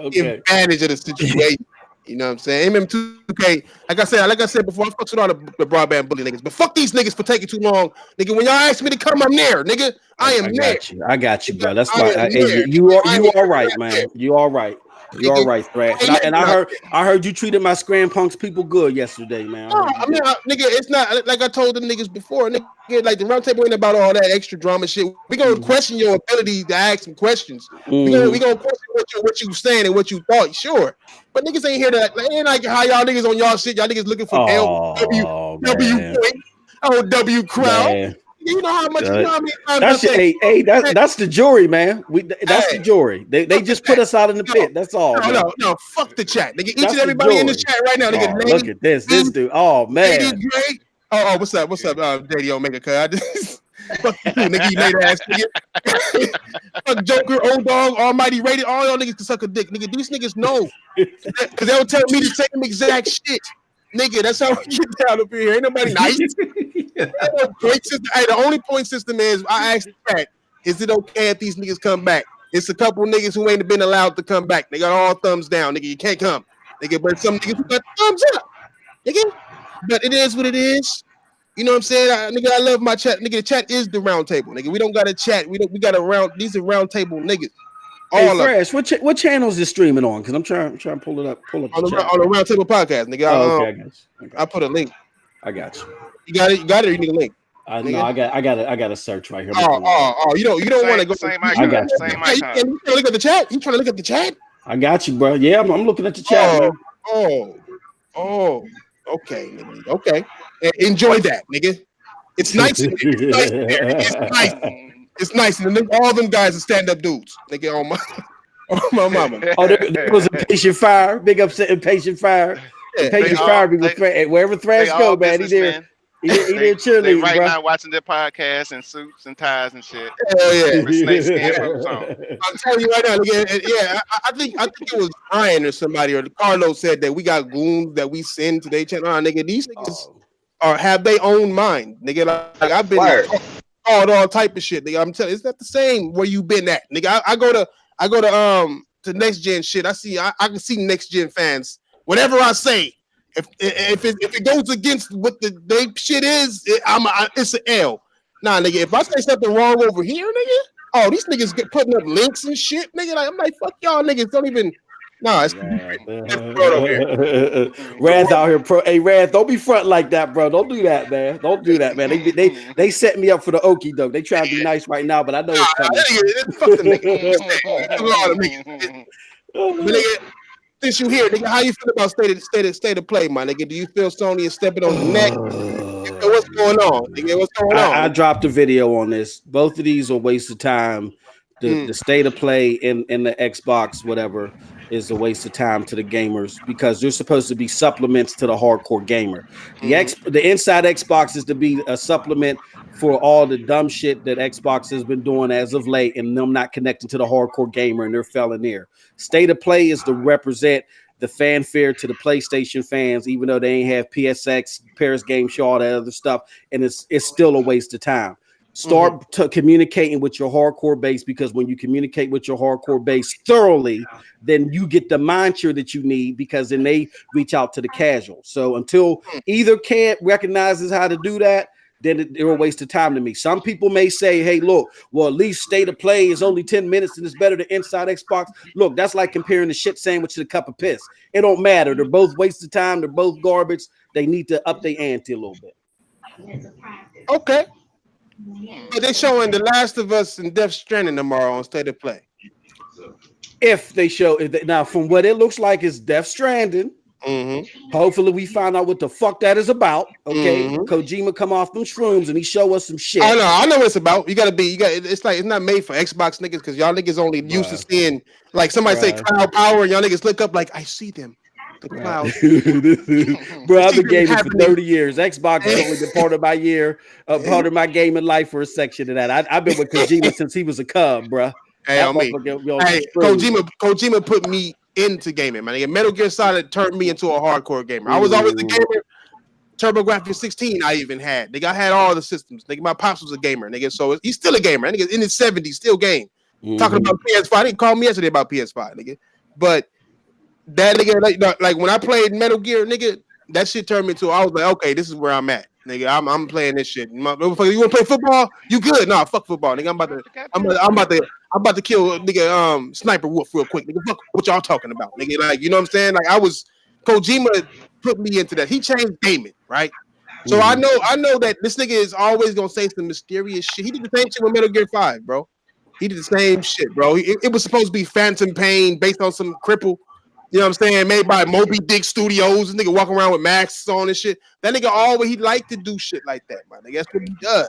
Okay. Advantage of the situation. You know what I'm saying? MM2K, like I said before, I fucks with all the broadband bully niggas. But fuck these niggas for taking too long. Nigga, when y'all ask me to come, I'm there, nigga. I there. I got you, bro. That's why you are right, man. You all right. You're all right, Thrash. And I heard you treated my Scram Punks people good yesterday, man. I mean, nigga, it's not like I told the niggas before. Nigga, like the round table ain't about all that extra drama shit. We gonna question your ability to ask some questions. We gonna question what you saying and what you thought. Sure, but niggas ain't here to ain't like how y'all niggas on y'all shit. Y'all niggas looking for W crowd. Man. You know how much that's the jury, man. That's the jury. They just put us out in the pit. That's all. No, fuck the chat. Nigga, each and everybody in the chat right now. Nigga, look at this dude. Oh man. What's up, Daddy Omega? Cuz I just fuck you, nigga, you made ass nigga. Fuck Joker, Old Dog, Almighty Rated. All y'all niggas can suck a dick, nigga. These niggas know, cause they'll tell me the same exact shit. Nigga, that's how we get down up here. Ain't nobody nice. The only point system is I asked the chat, is it okay if these niggas come back? It's a couple niggas who ain't been allowed to come back. They got all thumbs down, nigga. You can't come. Nigga, but some niggas got thumbs up. Nigga. But it is what it is. You know what I'm saying? Nigga, I love my chat. Nigga, the chat is the round table. Nigga, we don't got a chat. We got a round. These are round table niggas. Hey, Fresh, what channel is this streaming on? Because I'm trying to pull it up. On the Round Table Podcast, nigga. Okay, I put a link. I got you. You got it. You got it. Or you need a link. No, I got a search right here. You don't want to go. Same icon. You trying to look at the chat? You trying to look at the chat? I got you, bro. Yeah, I'm looking at the chat. Okay, nigga. Okay, enjoy that, nigga. It's nice. It's nice. It's nice, and then all them guys are stand-up dudes. Nigga, on my mama. There was a Patient Fire. Big upset and Patient Fire. Yeah, Patient Fire be with wherever Thrash go, man. He there. He there cheerleading, they right bro. now watching their podcast in suits and ties and shit. Hell yeah. With snakeskin boots on. I'm telling you right now, nigga. Yeah, I think it was Brian or somebody or Carlos said that we got goons that we send to their channel. Nigga, these niggas have their own mind. Nigga, like I've been all type of shit, nigga. I'm telling you, it's not the same where you been at, nigga. I go to next gen shit. I can see next gen fans. Whatever I say, if it goes against what they shit is, it's an L. Nah, nigga. If I say something wrong over here, nigga, these niggas get putting up links and shit, nigga. Like, I'm like, fuck y'all niggas. Don't even. Nah, it's Rath out here, Hey, Rath, don't be front like that, bro. Don't do that, man. Don't do that, man. They set me up for the okie doke. They try to be nice right now, but I know it's coming. Nigga, since you here, nigga, how you feel about state of play, my nigga? Do you feel Sony is stepping on the neck? What's going on, nigga? What's going on? I dropped a video on this. Both of these are a waste of time. The state of play in the Xbox, whatever. is a waste of time to the gamers because they're supposed to be supplements to the hardcore gamer. The inside Xbox is to be a supplement for all the dumb shit that Xbox has been doing as of late, and them not connecting to the hardcore gamer, and they're failing there. State of play is to represent the fanfare to the PlayStation fans, even though they ain't have PSX, Paris Game Show, all that other stuff, and it's still a waste of time. Start communicating with your hardcore base, because when you communicate with your hardcore base thoroughly, then you get the mindshare that you need, because then they reach out to the casual. So until either can't recognizes how to do that, then they're a waste of time to me. Some people may say, hey, look, well, at least State of Play is only 10 minutes and it's better than Inside Xbox. Look, that's like comparing the shit sandwich to the cup of piss. It don't matter. They're both waste of time. They're both garbage. They need to up their ante a little bit. Okay. But they're showing The Last of Us and Death Stranding tomorrow on State of Play. If they show now, from what it looks like, is Death Stranding. Hopefully we find out what the fuck that is about. Okay, Kojima come off them shrooms and he show us some shit. I know what it's about. It's like it's not made for Xbox niggas, because y'all niggas only used to seeing like somebody say cloud power and y'all niggas look up like I see them. The clouds. Bro, I've been gaming for 30 years. Xbox has only been part of my year, part of my gaming life for a section of that. I've been with Kojima since he was a cub, bro. Kojima put me into gaming, man. Metal Gear Solid turned me into a hardcore gamer. I was always a gamer. TurboGrafx 16 I even had. I had all the systems. My pops was a gamer, nigga. So he's still a gamer. Nigga, in his 70s, still game. Talking about PS5. He called me yesterday about PS5, nigga. But that nigga, like when I played Metal Gear, nigga, that shit turned me into. I was like, okay, this is where I'm at, nigga. I'm playing this shit. You want to play football? You good? Nah, fuck football, nigga. I'm about to kill nigga Sniper Wolf real quick, nigga. Fuck what y'all talking about, nigga. Like, you know what I'm saying? Like, Kojima put me into that. He changed gaming, right? So I know that this nigga is always gonna say some mysterious shit. He did the same shit with Metal Gear 5, bro. He did the same shit, bro. It was supposed to be Phantom Pain based on some cripple. You know what I'm saying? Made by Moby Dick Studios. This nigga walking around with masks on and shit. That nigga he like to do shit like that, man. That's what he does.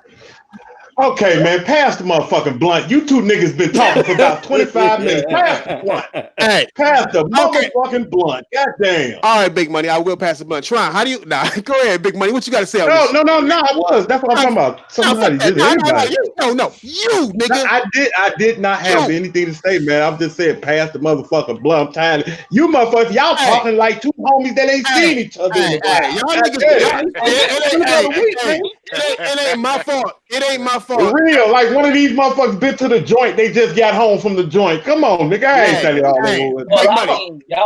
Okay, man, pass the motherfucking blunt. You two niggas been talking for about 25 minutes. Pass the blunt. Hey, pass the motherfucking blunt. Goddamn. All right, Big Money. I will pass the blunt. Tron, how do you? Nah, go ahead, Big Money. What you got to say? No. I was. That's what I'm talking about. Somebody did anybody. No, you nigga. I did not have anything to say, man. I'm just saying, pass the motherfucking blunt. I'm tired. You motherfuckers, y'all talking like two homies that ain't seen each other. It ain't my fault. It ain't my fault. For real, like one of these motherfuckers been to the joint. They just got home from the joint. Come on, nigga. I ain't telling y'all.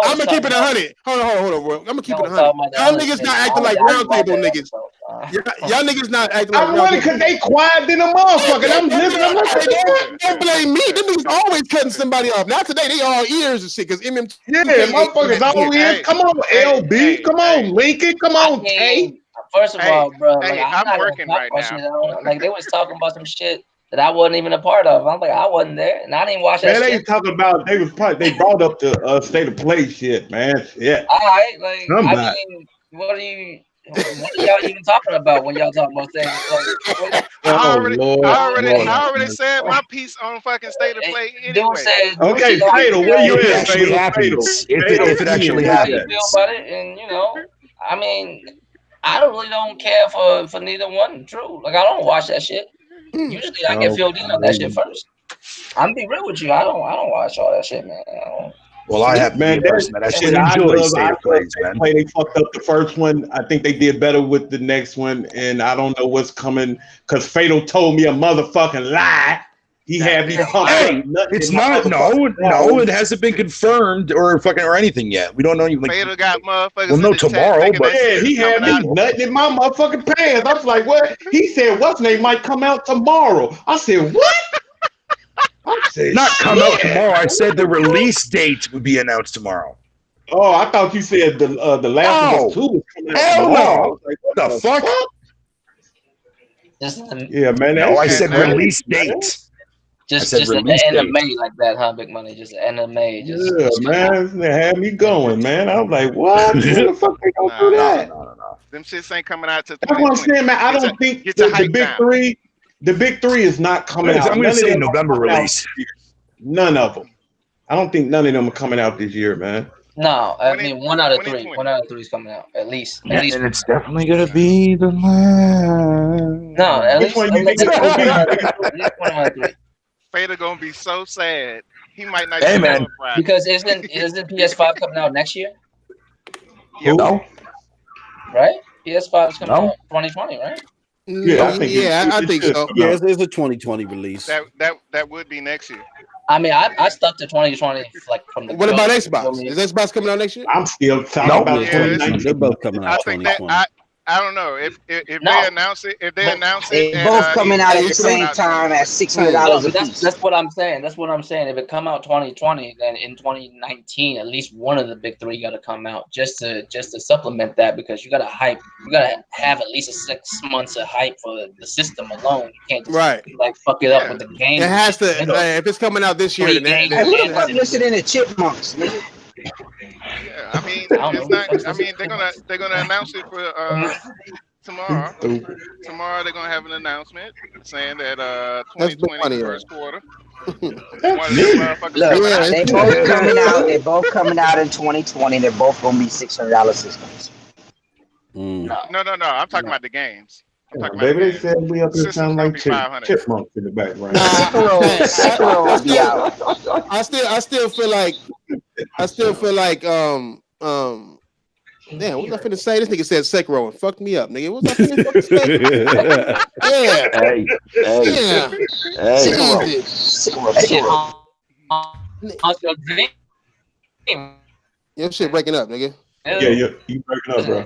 I'm gonna keep it 100. Hold on, bro. I'm gonna keep it 100. Y'all niggas not acting like round table niggas. Y'all niggas not acting like. I'm running because they quiet than a motherfucker. I'm listening. Don't blame me. Them niggas always cutting somebody off. Not today. They all ears and shit. Because MM. Yeah, motherfuckers all ears. Come on, LB. Come on, Lincoln. Come on, Tay. First of all, bro, I'm working right now. Like they was talking about some shit that I wasn't even a part of. I'm like, I wasn't there, and I didn't even watch that. Man, shit. They talking about they brought up the State of Play shit, man. Yeah. All right, like I mean, what are y'all even talking about when y'all talking about things? Like, I already said my piece on fucking State of Play anyway. Okay, Fatal, where you at? If it actually happens. How you feel about it? And I mean, I really don't care for neither one. True, like I don't watch that shit. Usually, I get filled in on that shit first. I'm gonna be real with you. I don't watch all that shit, man. Well, I have man. I should enjoy State of Plays, man. They fucked up the first one. I think they did better with the next one, and I don't know what's coming because Fatal told me a motherfucking lie. He had me pumped up. It's not. No, it hasn't been confirmed or anything yet. We don't know anything. Fatal got motherfuckers. Well, no, tomorrow, but yeah, he had me nutting in my motherfucking pants. I was like, "What?" He said, "What's name might come out tomorrow." I said, "What?" I said, "Not come out tomorrow." I said the release date would be announced tomorrow. Oh, I thought you said the Last of Us 2 was coming out tomorrow. I was like, what the fuck? Yeah, man. No, I said release date. Just at the end of May like that, huh? Big Money. Just at the end of May. Man. They had me going, man. I was like, what? What the fuck they gonna do that? No. Them shits ain't coming out to. That's what I'm saying, man. I don't think the big three is not coming out. I'm gonna say November release. None of them. I don't think none of them are coming out this year, man. No, I mean 1 out of 3. 1 out of 3 is coming out at least. At least. And it's definitely gonna be the last. No, at Which least. one you think it's gonna be? At least 1 out of 3. Fader gonna be so sad. He might not. Hey, man. Because isn't PS5 coming out next year? Yep. No. Right? PS5 is coming No. out 2020, right? Yeah, I think so. Yeah, it's a 2020 release. That would be next year. I mean, I stuck to 2020 like from the. What about Xbox? Is Xbox coming out next year? I'm still talking Nope. about Yeah, 2019. They're both coming out I think that 2020. I don't know if No. they announce it. If they announce it, They both coming out at the it's same coming out- time at $600 No, a but piece. that's what I'm saying. That's what I'm saying. If it come out 2020, then in 2019, at least one of the big 3 got to come out just to supplement that, because you got to hype. You got to have at least 6 months of hype for the system alone. You can't just like fuck it up with the game. It has to. If it's coming out this year, then Hey, who the fuck listening to Chipmunks, nigga? Yeah, I mean, it's not. I mean, they're gonna announce it for tomorrow. Tomorrow they're gonna have an announcement saying that 2020 first quarter. One of them motherfuckers Look, coming out. they both coming out. They're both coming out in 2020. They're both gonna be $600 systems. No. I'm talking about the games. I'm talking about Baby, the they games. said we up here System's sound gonna like be 500. chipmunks in the background. Sekiro will be out. I still feel like damn, what was I finna say? This nigga said Sekiro and fucked me up, nigga. What was I finna fucking say? Sekiro. Your shit breaking up, nigga. Yeah, you breaking up, bro.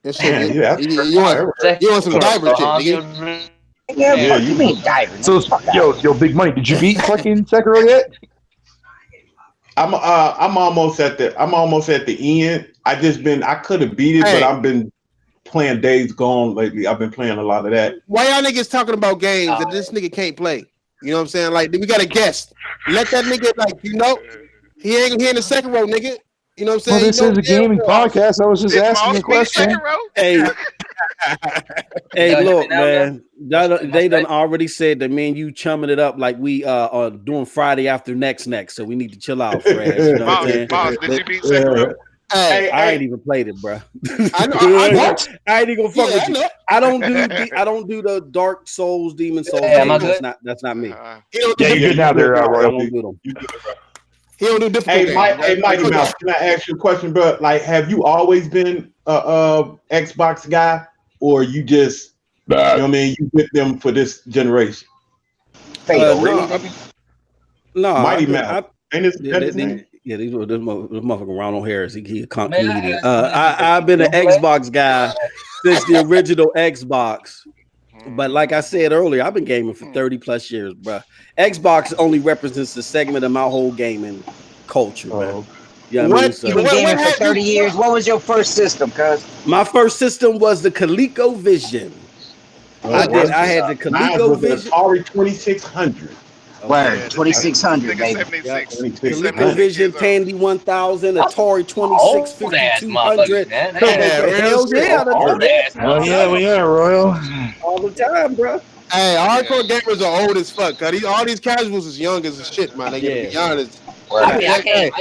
Your shit, Yeah, you want some diver shit, nigga. Yeah, you mean diver? So, yo, Big Money, did you beat fucking Sekiro yet? I'm almost at the end. I could have beat it, but I've been playing Days Gone lately. I've been playing a lot of that. Why y'all niggas talking about games that this nigga can't play? You know what I'm saying? Like, we got a guest. Let that nigga, like, he ain't here in the second row, nigga. You know what I'm saying? Well, this is a gaming podcast. I was just asking a question. Hey, look, man. They done already said that me and you chumming it up like we are doing Friday after next. So we need to chill out, Fred. You know what I'm saying? Boss, did you beat Sekiro? I ain't even played it, bro. I ain't even gonna fuck with you. I don't do the Dark Souls, Demon Souls. That's not me. Yeah, you good now there, Royal. He don't do difficult games. Hey, Mighty Mouse, can I ask you a question, bro? Like, have you always been a Xbox guy, or you just, you know what I mean, you with them for this generation? No, Mighty Mouse. Ain't this name? Yeah, this motherfucker Ronald Harris. He a comedian. I've been an Xbox guy since the original Xbox. But like I said earlier, I've been gaming for 30 plus years, bro. Xbox only represents a segment of my whole gaming culture, man. You know what I mean? You been gaming for 30 years. What was your first system, cuz? My first system was the ColecoVision. I had the ColecoVision. Atari 2600. Word, 2600, baby. ColecoVision, Tandy 1000, Atari 2650, 200. Hell yeah, we are, Royal. All the time, bro. Hey, hardcore gamers are old as fuck. Cause all these casuals is young as shit, man. They gotta be honest. I mean, I can't.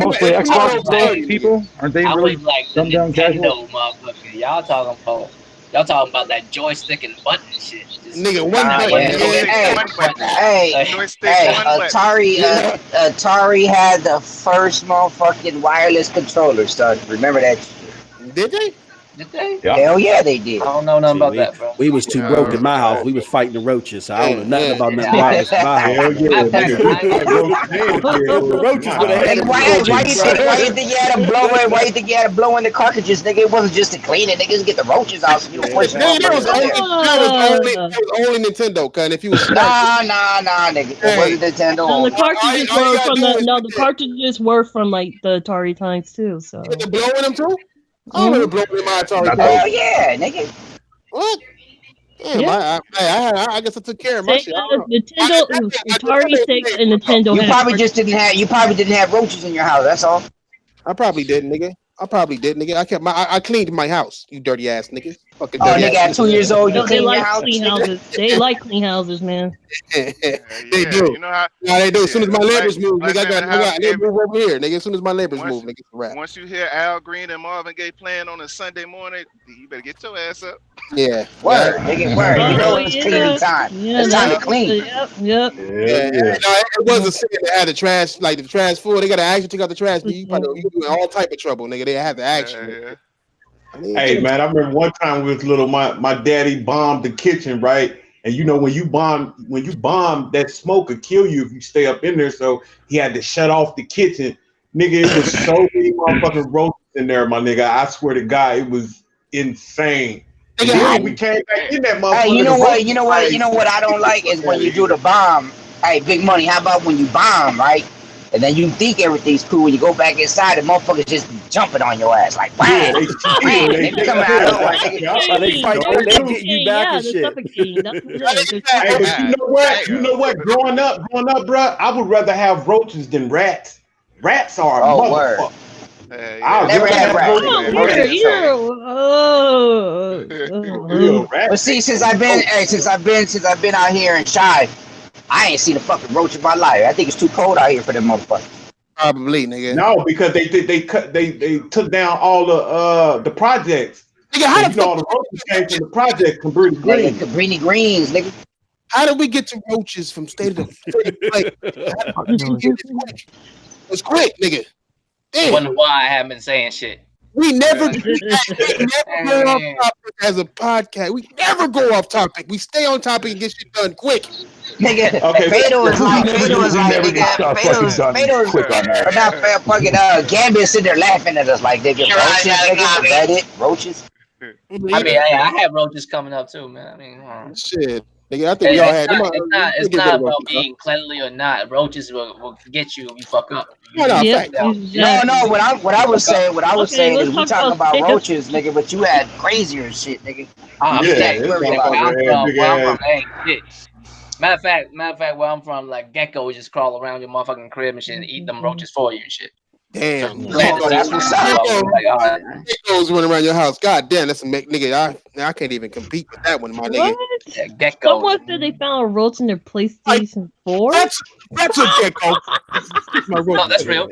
Mostly Xbox people, aren't they really like dumbed down casual? Motherfucker. Y'all talking about that joystick and button shit. Nigga, one button. Hey, Atari had the first motherfucking wireless controller, son. Remember that? Did they? Did they? Yeah. Hell yeah, they did. I don't know nothing about that, bro. We was too broke in my house. We was fighting the roaches, so I don't know nothing about nothing wireless in my house. Roaches would have had Why you think you had to blow in? Why you think you had to blow in the cartridges, nigga? It wasn't just to clean it, niggas. Get the roaches out. So you that was only Nintendo, cuz if you was nah, nigga. It wasn't Nintendo. No, the cartridges were from like the Atari times too. So you had to blow in them too? I don't remember blowing in my Atari. Hell yeah, nigga. What? Damn, I guess I took care of my shit. Nintendo, Atari 6 and Nintendo. You probably didn't have roaches in your house. That's all. I probably did, nigga. I cleaned my house. You dirty ass niggas. Fucking Oh, nigga, at 2 years old, you clean your house. Clean houses. They like clean houses, man. They do. You know how? Yeah, they do. As soon as my neighbors move, Black nigga, I man got they move over here, nigga. As soon as my neighbors move, nigga, it's a wrap. Once you hear Al Green and Marvin Gaye playing on a Sunday morning, you better get your ass up. Yeah. Word, nigga, word. You know it's cleaning time. It's time to clean. Yep. Yeah. No, it was a city that had the trash, like the trash full. They got to actually take out the trash. You probably you in all type of trouble, nigga. They have to action. Hey man, I remember one time we was little. My daddy bombed the kitchen, right? And you know when you bomb, that smoke could kill you if you stay up in there. So he had to shut off the kitchen. Nigga, it was so many motherfucking roaches in there, my nigga. I swear to God, it was insane. And then we came back in that motherfucker. Hey, you know what I don't like is when you do the bomb. Hey, Big Money, how about when you bomb, right? And then you think everything's cool. When you go back inside, the motherfuckers just jumping on your ass like, bang, bang. They come out. They get you back and shit. Hey, but you know what? You know what? Growing up, bro, I would rather have roaches than rats. Rats are a motherfucker. I never had rats. But see, since I've been out here in Chi, I ain't seen a fucking roach in my life. I think it's too cold out here for them motherfuckers. Probably, nigga. No, because they took down all the projects. Nigga, how the fuck all the roaches came from the project from Cabrini Greens? Cabrini Greens, nigga. How did we get to roaches from state of the It's quick, nigga. I wonder why I haven't been saying shit. We never go off topic as a podcast. We never go off topic. We stay on topic and get shit done quick. Nigga, Fado is like, Gambit sitting there laughing at us like, nigga, roaches. I mean, I have roaches coming up too, man. I mean, shit. Nigga, I think we all had. It's not about being cleanly or not. Roaches will get you if you fuck up. No. What I was saying is we talking about roaches, nigga, but you had crazier shit, nigga. Matter of fact, where I'm from, like geckos just crawl around your motherfucking crib and shit and eat them roaches for you and shit. Damn, that's what's up. Geckos running around your house. God damn, that's a nigga. I can't even compete with that one, my nigga. Yeah, gecko. Someone said they found a roach in their PlayStation 4. That's a gecko. No, that's real.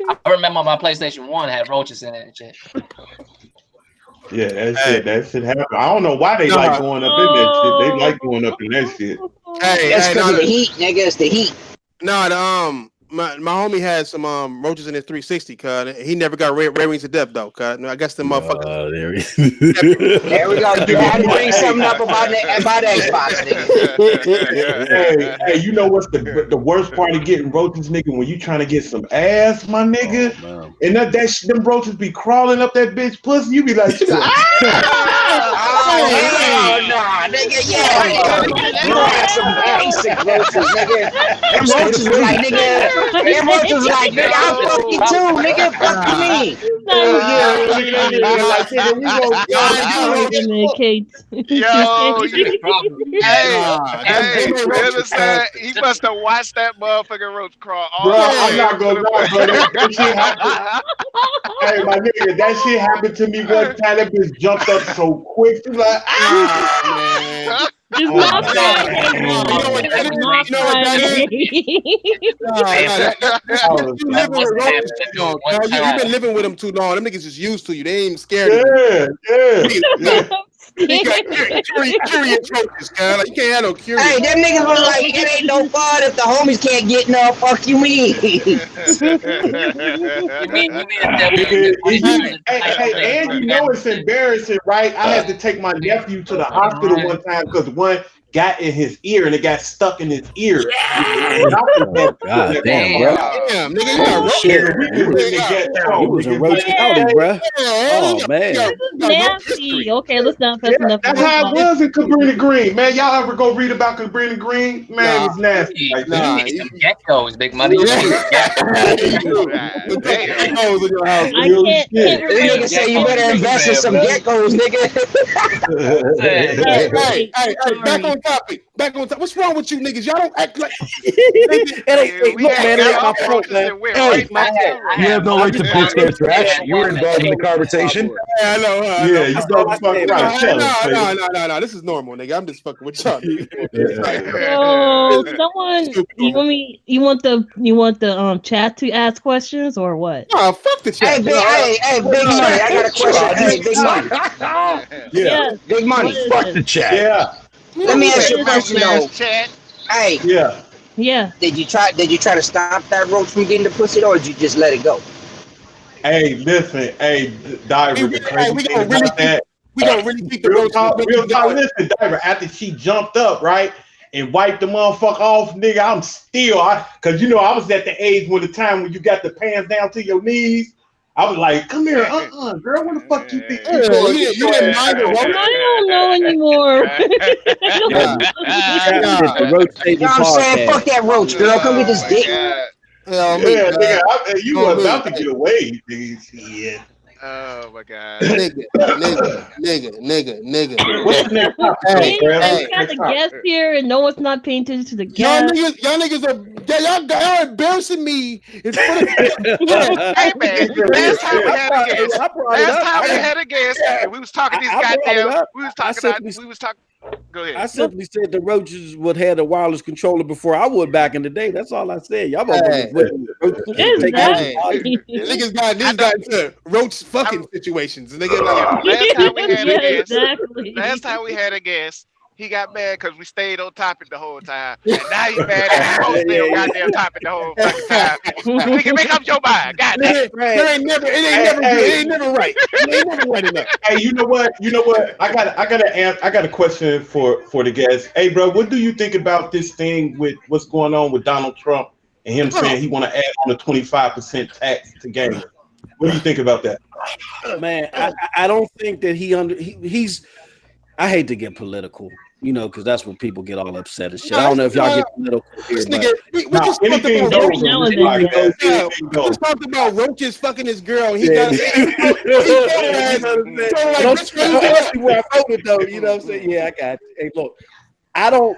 I remember my PlayStation 1 had roaches in it and shit. Yeah, that shit happened. I don't know why they like going up in that shit. They like going up in that shit. That's because of the heat, nigga. It's the heat. No, my homie had some roaches in his 360, cuz he never got red rings to death though, cuz I guess the motherfuckers. There we go. You had to bring something up about Xbox, nigga. Hey, you know what's the worst part of getting roaches, nigga? When you trying to get some ass, my nigga, and them roaches be crawling up that bitch pussy, you be like, nah, nigga, you had some basic roaches, nigga. Them roaches was like, nigga, I'll fuck you too, nigga. Fuck you mean? He must have watched that motherfucking roach crawl. I'm not gonna lie, brother. Hey, my nigga, that shit happened to me one time. That bitch jumped up so quick. She's like, man. It's not fair. You've been living with them too long. Them niggas just used to you. They ain't even scared of you. You got curious roaches, guy. Like, you can't have no curious. Hey, them niggas was like, it ain't no fun if the homies can't get no. Fuck you mean? Hey, and you know it's embarrassing, right? I had to take my nephew to the hospital one time because one got in his ear and it got stuck in his ear. God damn, bro. Damn, nigga, you got shit. He was in Roach County, bro. Oh, man. Nasty. Okay, let's not pass enough. That's how it was in Cabrini Green. Man, y'all ever go read about Cabrini Green? Man, it was nasty. Like, some geckos, big money. I can't nigga say you better invest in some geckos, nigga. Hey, back on topic. Back on topic. What's wrong with you niggas? Y'all don't act like. Look, man, it ain't my fault, man. Hey, you have no right to push that trash. You were involved in the conversation. I know. Yeah, you don't fuck around. No. This is normal, nigga. I'm just fucking with y'all. So, someone, you want the chat to ask questions or what? Oh, fuck the chat. Hey, Big Money. I got a question. Hey, Big Money. Yeah, Big Money. Fuck the chat. Yeah. Let me ask you a question, though. Hey. Yeah. Did you try to stop that roach from getting the pussy, or did you just let it go? Hey, listen. Hey, Diver. The crazy thing about that. We gonna really keep the real roach. talk. Listen, Diver. After she jumped up, right, and wiped the motherfucker off, nigga, I'm still, cause you know I was at the age when the time when you got the pants down to your knees. I was like, come here, girl, what the fuck you think? You didn't mind the roach? I don't know anymore. You know what I'm saying? Fuck that roach, girl. Come get this dick. Nigga, you were about to get away, nigga. Oh my god. Nigga. What's the next topic? Hey, we got the guest here, and no one's not paying attention to the guest. Y'all niggas are embarrassing me in front of Hey man, last time we had a guest, and we was talking these goddamn. We was talking. Go ahead. I simply said the roaches would have a wireless controller before I would back in the day. That's all I said. Y'all niggas got into roach fucking situations. Last time we had a guest, he got mad because we stayed on topic the whole time. And now he's mad that we both stay on goddamn topic the whole fucking time. We can make up your mind. Goddamn. It ain't never right. It ain't never right enough. Hey, you know what? I got a question for the guests. Hey, bro, what do you think about this thing with what's going on with Donald Trump and him saying he want to add on a 25% tax to gaming? What do you think about that? Man, I don't think that he's. I hate to get political, because that's when people get all upset and shit. I don't know if y'all get political here. We just talked about roaches fucking his girl. He got where I voted though. You know what I'm saying? Yeah, I got you. Hey, look, I don't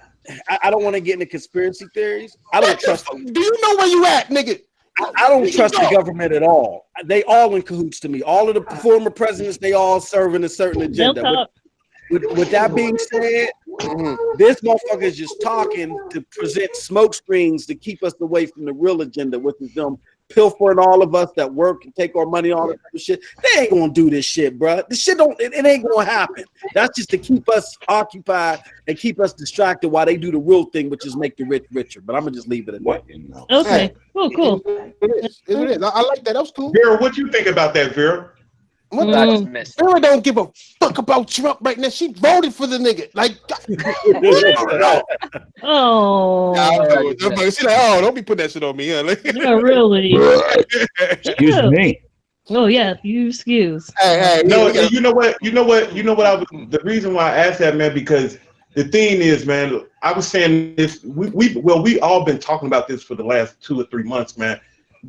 want to get into conspiracy theories. I don't trust them. Do you know where you at, nigga? I don't trust the government at all. They all in cahoots to me. All of the former presidents, they all serving a certain agenda. With that being said, this motherfucker is just talking to present smoke screens to keep us away from the real agenda, which is them pilfering all of us that work and take our money, all that type of shit. They ain't gonna do this shit, bro. This shit it ain't gonna happen. That's just to keep us occupied and keep us distracted while they do the real thing, which is make the rich richer. But I'm gonna just leave it at that. Okay, cool. It is. I like that. That was cool. Vera, what you think about that, Vera? Vera don't give a fuck about Trump right now. She voted for the nigga. Like, she's like, don't be putting that shit on me. Yeah, really. Excuse me. Oh yeah, you excuse. Hey, no, you know what? The reason why I asked that, man, because the thing is, man, I was saying this. We all been talking about this for the last 2 or 3 months, man.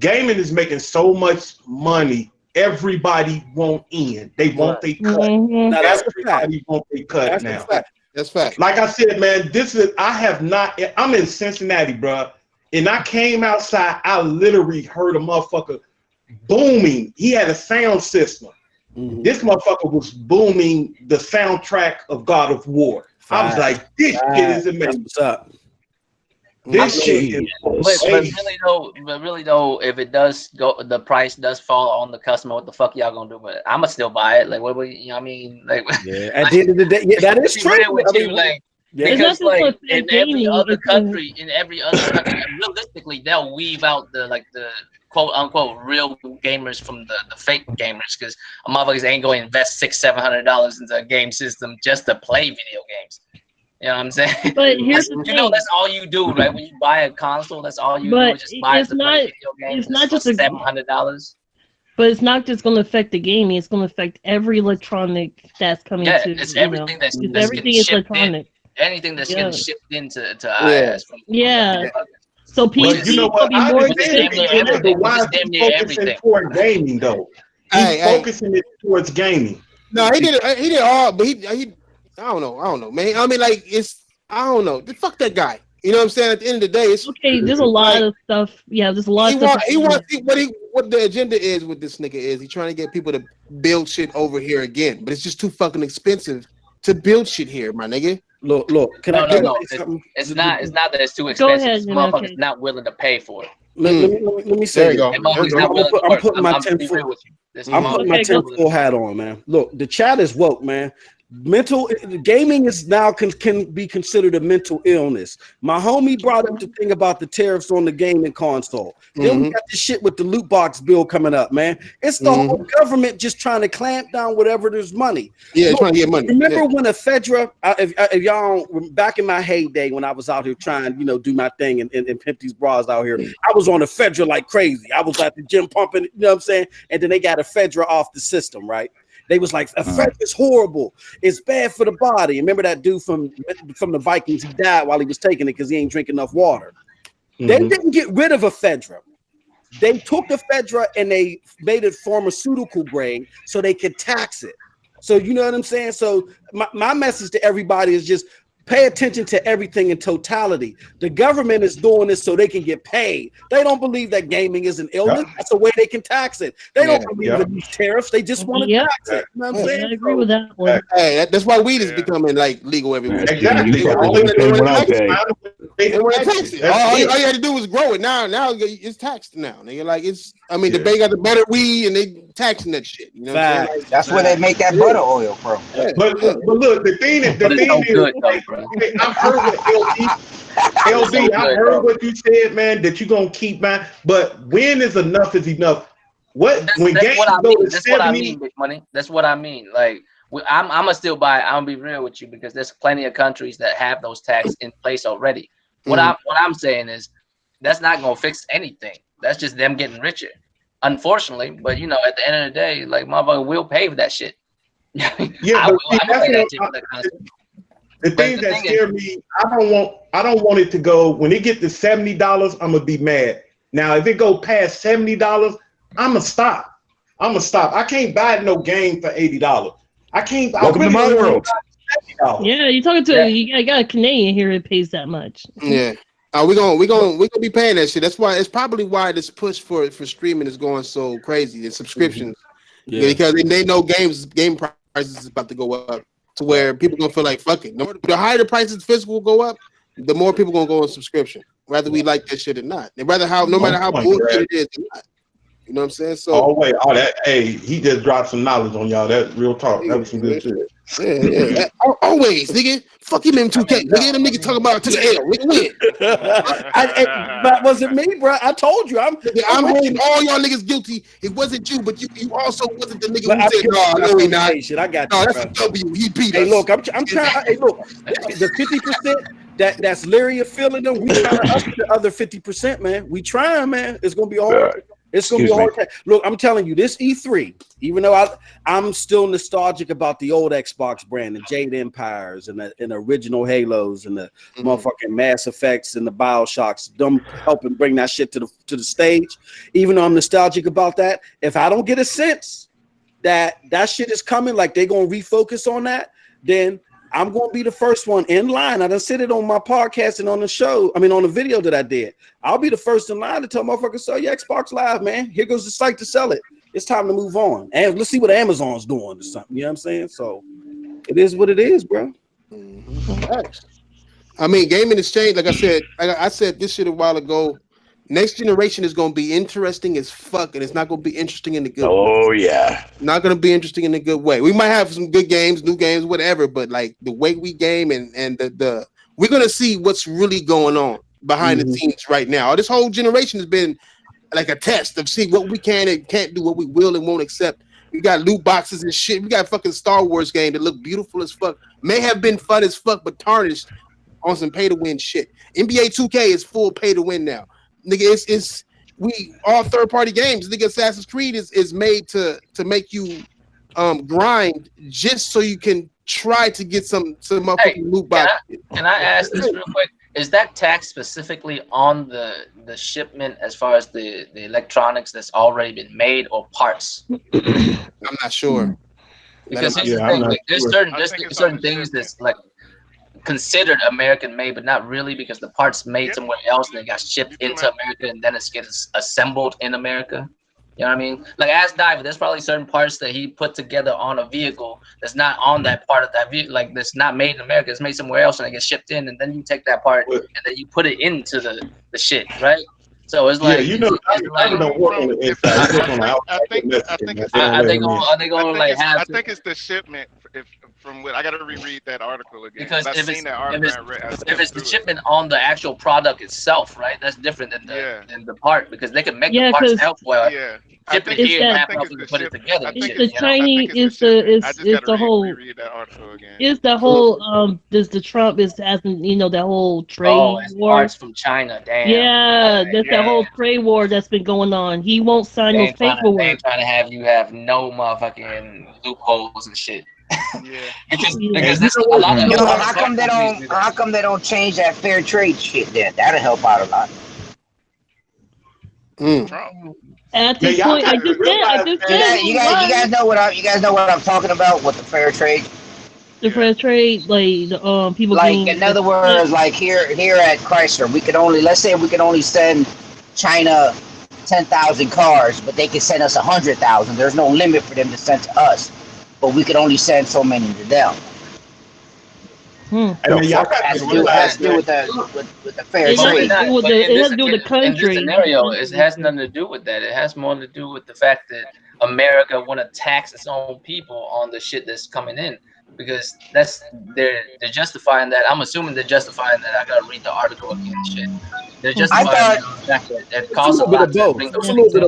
Gaming is making so much money. Everybody won't in. They want they cut. Everybody want they cut now. That's fact. Like I said, man, I'm in Cincinnati, bro. And I came outside, I literally heard a motherfucker booming. He had a sound system. This motherfucker was booming the soundtrack of God of War. I was like, this shit is amazing. What's up? This shit is but really though, if it does go, the price does fall on the customer. What the fuck y'all gonna do with it? I'ma still buy it. Like, what you know what I mean? Like, at the end of the day, that is true. Because like in every other country, realistically, they'll weave out the quote unquote real gamers from the fake gamers, because motherfuckers ain't going to invest $600-700 into a game system just to play video games. You know what I'm saying? But here's the thing. That's all you do, right? When you buy a console, that's all you do. Just buy it to play video games. It's not just $700. But it's not just going to affect the gaming. It's going to affect every electronic that's coming to. It's everything that's everything is electronic. Anything that's getting shipped into IS. So PC will be more expensive. Why is he focusing toward gaming though? He's focusing it towards gaming. No, he did all, but he I don't know, man. I mean, like, it's I don't know. Fuck that guy. You know what I'm saying? At the end of the day, it's okay. There's a lot of stuff. Yeah, there's a lot of stuff. What the agenda is with this nigga is he trying to get people to build shit over here again, but it's just too fucking expensive to build shit here, my nigga. Look. No. It's not that it's too expensive. This motherfucker's not willing to pay for it. Let me say, I'm putting my tinfoil hat on, man. Look, the chat is woke, man. Mental gaming is now can be considered a mental illness. My homie brought up the thing about the tariffs on the gaming console. Then we got the shit with the loot box bill coming up, man. It's the whole government just trying to clamp down whatever there's money. Yeah, trying to get money. Remember when a Fedra, if y'all back in my heyday when I was out here trying, do my thing and pimp these bras out here, I was on a Fedra like crazy. I was at the gym pumping, you know what I'm saying? And then they got a Fedra off the system, right? They was like, a Fedra is horrible. It's bad for the body. Remember that dude from the Vikings? He died while he was taking it because he ain't drinking enough water. They didn't get rid of a Fedra. They took the Fedra and they made it pharmaceutical grade so they could tax it. So you know what I'm saying? So my message to everybody is just pay attention to everything in totality. The government is doing this so they can get paid. They don't believe that gaming is an illness. That's a way they can tax it. They don't believe in these tariffs. They just want to tax it. You know what I'm saying? I agree with that one. Hey, that's why weed is becoming like legal everywhere. Exactly. All you had to do was grow it. Now it's taxed now. Nigga, like the bay got the better weed and they taxing that shit. You know what I'm saying? That's where they make that butter oil from. But look, the thing is, I've heard what LD, I heard what you said, man, that you're gonna keep man. But when is enough is enough? That's what I mean, big money. That's what I mean. Like I'm gonna still buy. I'm gonna be real with you because there's plenty of countries that have those taxes in place already. What I'm saying is that's not gonna fix anything. That's just them getting richer, unfortunately. But at the end of the day, like motherfucker will pay for that shit. The thing that scared me, I don't want it to go when it get to $70. I'm gonna be mad. Now, if it go past $70, I'm gonna stop. I can't buy no game for $80. I can't. Welcome to my world. Yeah, you're talking to you got a Canadian here that pays that much. Yeah. We're gonna be paying that shit. That's why it's probably why this push for streaming is going so crazy and subscriptions. Because they know game prices is about to go up to where people gonna feel like fuck it. The higher the prices physical go up, the more people gonna go on subscription, whether we like that shit or not. No matter how bullshit it is or not. You know what I'm saying? So he just dropped some knowledge on y'all. That's real talk. That was some good shit. Yeah. Always, nigga. Fuck him in 2K. Nigga, them niggas talking about to the L. Nigga, win. That wasn't me, bro. I told you. I'm holding all y'all niggas guilty. It wasn't you, but you also wasn't the nigga who said, no, he not. I got you. No, that's a W. He beat us. Hey, look, I'm trying. Hey, look, the 50% that's Lyria feeling them, we trying to up the other 50%, man. We trying, man. It's gonna be hard. It's gonna be hard. Look, I'm telling you, this E3, even though I'm still nostalgic about the old Xbox brand, the Jade Empires and the original Halos and the motherfucking Mass Effects and the BioShocks, them helping bring that shit to the stage. Even though I'm nostalgic about that, if I don't get a sense that shit is coming, like they're gonna refocus on that, then I'm going to be the first one in line. I done said it on my podcast and on the show. I mean, on the video that I did. I'll be the first in line to tell motherfuckers, sell your Xbox Live, man. Here goes the site to sell it. It's time to move on. And let's see what Amazon's doing or something. You know what I'm saying? So it is what it is, bro. I mean, gaming has changed. Like I said this shit a while ago. Next generation is going to be interesting as fuck, and it's not going to be interesting in the good way. Oh, yeah. Not going to be interesting in a good way. We might have some good games, new games, whatever, but like the way we game and the we're going to see what's really going on behind the scenes right now. This whole generation has been like a test of seeing what we can and can't do, what we will and won't accept. We got loot boxes and shit. We got fucking Star Wars game that look beautiful as fuck. May have been fun as fuck, but tarnished on some pay-to-win shit. NBA 2K is full pay-to-win now. Nigga, we all third-party games. Nigga, Assassin's Creed is made to make you grind just so you can try to get some motherfucking loot box. Can I ask this real quick? Is that tax specifically on the shipment as far as the electronics that's already been made or parts? I'm not sure. Because here's the thing, like, there's certain things that's like considered American made, but not really because the parts made somewhere else and it got shipped into America and then it gets assembled in America. You know what I mean? Like Ask Diver, there's probably certain parts that he put together on a vehicle that's not on that part of that vehicle, like that's not made in America. It's made somewhere else and it gets shipped in, and then you take that part and then you put it into the shit, right? So it's like, you know, I don't work on the inside. I think are they going like have? I think it's the shipment. From what I got to reread that article again Because I've seen that article. If it's the shipment on the actual product itself, right? That's different than the part, because they can make the parts elsewhere. Yeah. Ship it here, wrap it up, and put it together. It's the Chinese. It's the whole. Reread that article again. It's the whole. Does the Trump is asking that whole trade war? Parts from China. Damn. Yeah, that's the whole trade war that's been going on. He won't sign those paperwork. They ain't trying to have you have no motherfucking loopholes and shit. Yeah. because that's a lot of. How come they don't change that fair trade shit? Then that'll help out a lot. At this point, I just said. You guys know what I'm talking about with the fair trade. The fair trade, like the people. Like in other words, like here at Chrysler, we could only send China 10,000 cars, but they could send us 100,000. There's no limit for them to send to us, but we could only send so many to them. I mean, y'all has to do with the fair trade. It has to do with the country. In this scenario, it has nothing to do with that. It has more to do with the fact that America want to tax its own people on the shit that's coming in, because they're justifying that. I'm assuming they're justifying that. I gotta read the article again. Shit, they're justifying the fact that it costs a lot to bring those things in.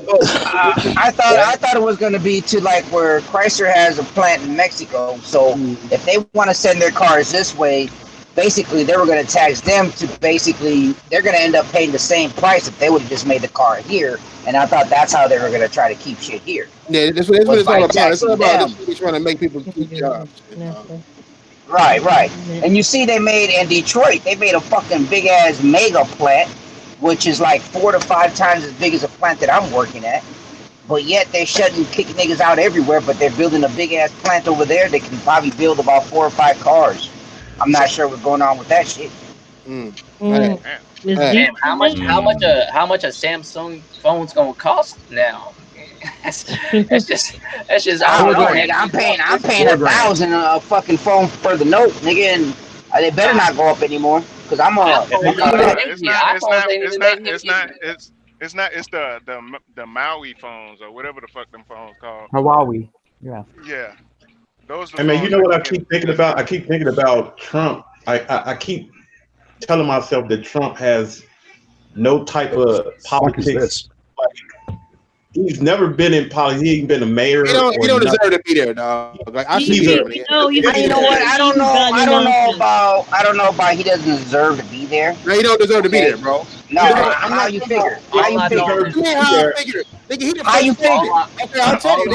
I thought it was going to be to like where Chrysler has a plant in Mexico. So if they want to send their cars this way, basically they were going to tax them to they're going to end up paying the same price if they would have just made the car here. And I thought that's how they were going to try to keep shit here. Yeah, that's what it's all about. It's all about trying to make people keep jobs. Right. And you see, in Detroit, they made a fucking big ass mega plant, which is like 4 to 5 times as big as a plant that I'm working at. But yet they're shutting, kicking niggas out everywhere. But they're building a big ass plant over there. They can probably build about 4 or 5 cars. I'm not sure what's going on with that shit. Damn, how much a Samsung phone's gonna cost now? That's just. I don't know, nigga. I'm paying $1,000 a fucking phone for the Note, nigga, and they better not go up anymore because I'm It's the Maui phones or whatever the fuck them phones called. Hawaii. Yeah. Yeah. Those. I mean, you know what I keep thinking about? I keep thinking about Trump. I keep telling myself that Trump has no type of politics. He's never been in politics. He ain't been a mayor. He don't deserve to be there, dog. Like I see him. You know what? I don't know about. He doesn't deserve to be there. No, he don't deserve to be there, bro. No, how you figure? How you figure? How you figure? Okay, I'll tell you.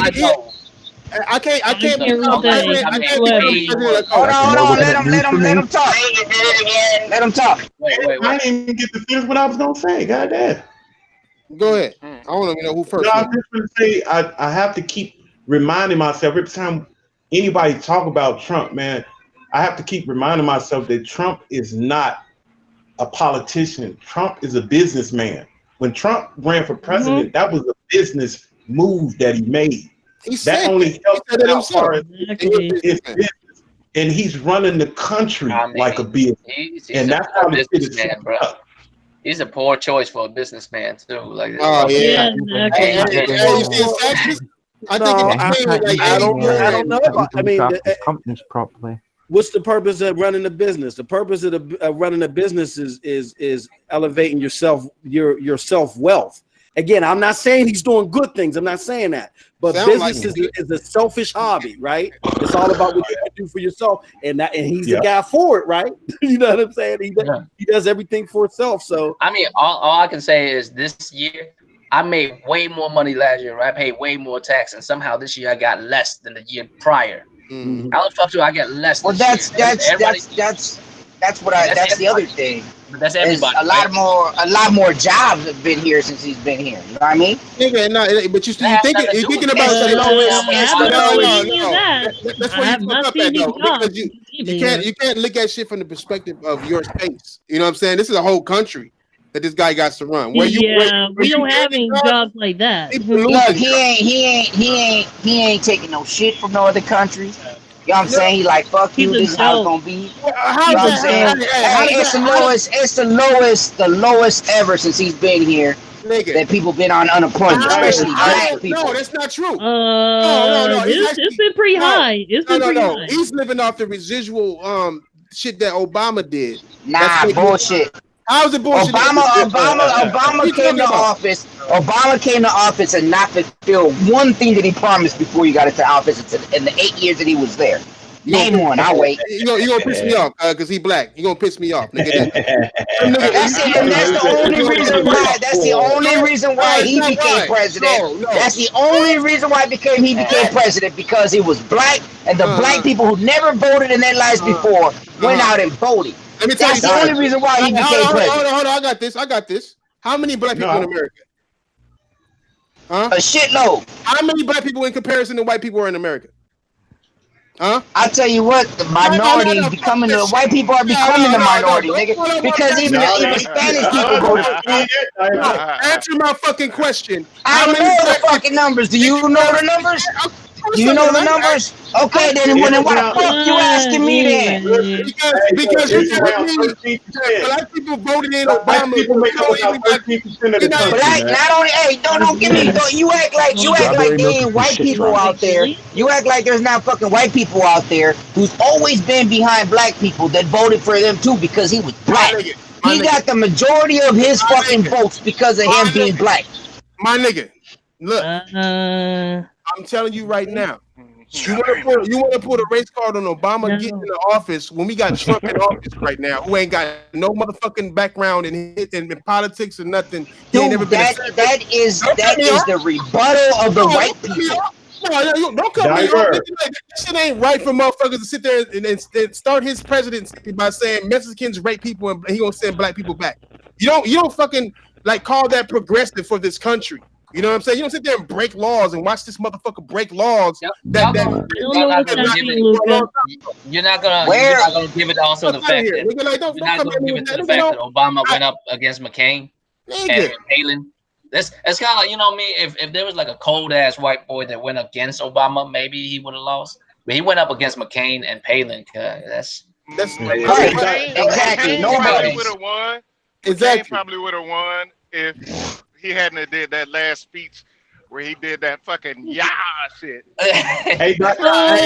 I can't become president. Hold on. Let him talk. Let him talk. Wait. I didn't even get to finish what I was gonna say. Goddamn. Go ahead. I want to know who first. No, I'm just gonna say I have to keep reminding myself every time anybody talk about Trump, man. I have to keep reminding myself that Trump is not a politician. Trump is a businessman. When Trump ran for president, that was a business move that he made. That only helped him out far as his business. And he's running the country like a business. And that's how the shit is set up. He's a poor choice for a businessman too. Like, oh yeah. I don't know. I mean, companies properly. What's the purpose of running a business? The purpose of running a business is elevating yourself, your self wealth. Again, I'm not saying he's doing good things. I'm not saying that. But business is a selfish hobby, right? It's all about what you can do for yourself, and he's the guy for it, right? You know what I'm saying? He does everything for himself. So I mean, all I can say is this year I made way more money last year. Right? I paid way more tax, and somehow this year I got less than the year prior. Mm-hmm. How the fuck do I get less? Well, that's the other thing. That's everybody. A lot more jobs have been here since he's been here. You know what I mean? Nigga, no, but you're thinking about the lowest. No. That's where you fuck up at though. You can't look at shit from the perspective of your space. You know what I'm saying? This is a whole country that this guy got to run. We don't have any jobs like that. Look, he ain't taking no shit from no other countries. You know what I'm saying? He like, fuck you, this is how it's gonna be. You know what I'm saying? It's the lowest ever since he's been here. Nigga. That people been on unemployment, especially black people. No, that's not true. No. It's been pretty high. It's been pretty high. He's living off the residual shit that Obama did. Nah, bullshit. How's it bullshit? Obama came to office. Obama came to office and not fulfilled one thing that he promised before he got into office in the 8 years that he was there. Name one. I'll wait. You gonna piss me off because he black. You gonna piss me off, nigga. That's the only reason why. That's the only reason why he became president. That's the only reason why he became president, because he was black, and the black people who never voted in their lives before went out and voted. Let me tell That's the only reason why he became president. Hold on. I got this. How many black people in America? Huh? A shitload. How many black people in comparison to white people are in America? Huh? I tell you what, the minority is becoming the white people are becoming the minority, nigga. Because even Spanish people vote. Answer my fucking question. I don't know the fucking numbers. Do you know the numbers? Do you know the numbers? Okay, then why the fuck you asking me then? Because you telling me black people voted in Obama. People make up about 13% of the country. Not only, hey, don't give me. You act like there ain't white people out there. You act like there's not fucking white people out there who's always been behind black people that voted for them too because he was black. He got the majority of his fucking votes because of him being black. My nigga, look. I'm telling you right now. You want to put a race card on Obama getting in the office when we got Trump in office right now, who ain't got no motherfucking background in politics or nothing. Dude, that is the rebuttal of the white people. No, don't come me off. This shit ain't right for motherfuckers to sit there and start his presidency by saying Mexicans rape people and he gonna send black people back. You don't fucking like call that progressive for this country. You know what I'm saying? You don't sit there and break laws and watch this motherfucker break laws. You're not gonna give it also the fact that Obama went up against McCain and Palin. It's kind of like, you know me, if there was like a cold ass white boy that went against Obama, maybe he would have lost. But he went up against McCain and Palin. That's exactly. Nobody would have won. Exactly. Probably would have won if he hadn't did that last speech where he did that fucking shit. Hey, we're gonna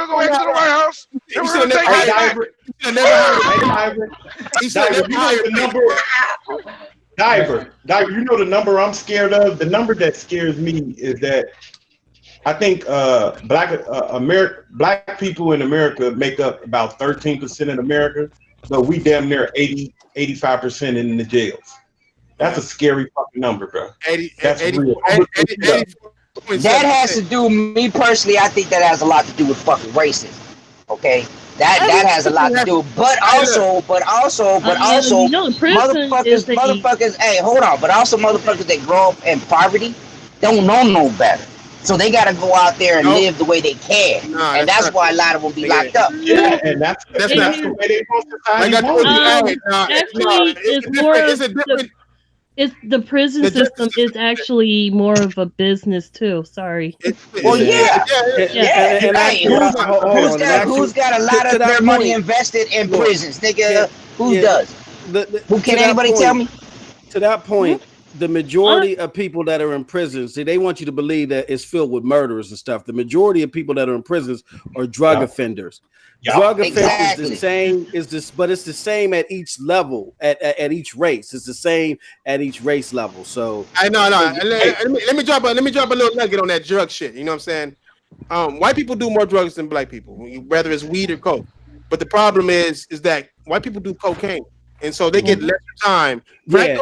go into the White House. Diver, you know the number I'm scared of? The number that scares me is that I think black people in America make up about 13% in America. So we damn near 85% in the jails. That's a scary fucking number, bro. That's real. That has to do, me personally, I think that has a lot to do with fucking racism. Okay? That has a lot to do. But also, motherfuckers, hey, hold on. But also motherfuckers that grow up in poverty don't know no better. So they got to go out there and live the way they can, and that's why a lot of them be locked up. Yeah, and that's not the way they want society. It's the prison system is actually more of a business too. Sorry. Who's got a lot of their money invested in prisons, nigga? Who does? Who can anybody tell me? To that point. The majority of people that are in prisons, see, they want you to believe that it's filled with murderers and stuff. The majority of people that are in prisons are drug offenders. Drug offenders is the same, but it's the same at each level, at each race. It's the same at each race level. So I know. Let me drop a little nugget on that drug shit. You know what I'm saying? White people do more drugs than black people, whether it's weed or coke. But the problem is that white people do cocaine. And so they get lesser time. Cocaine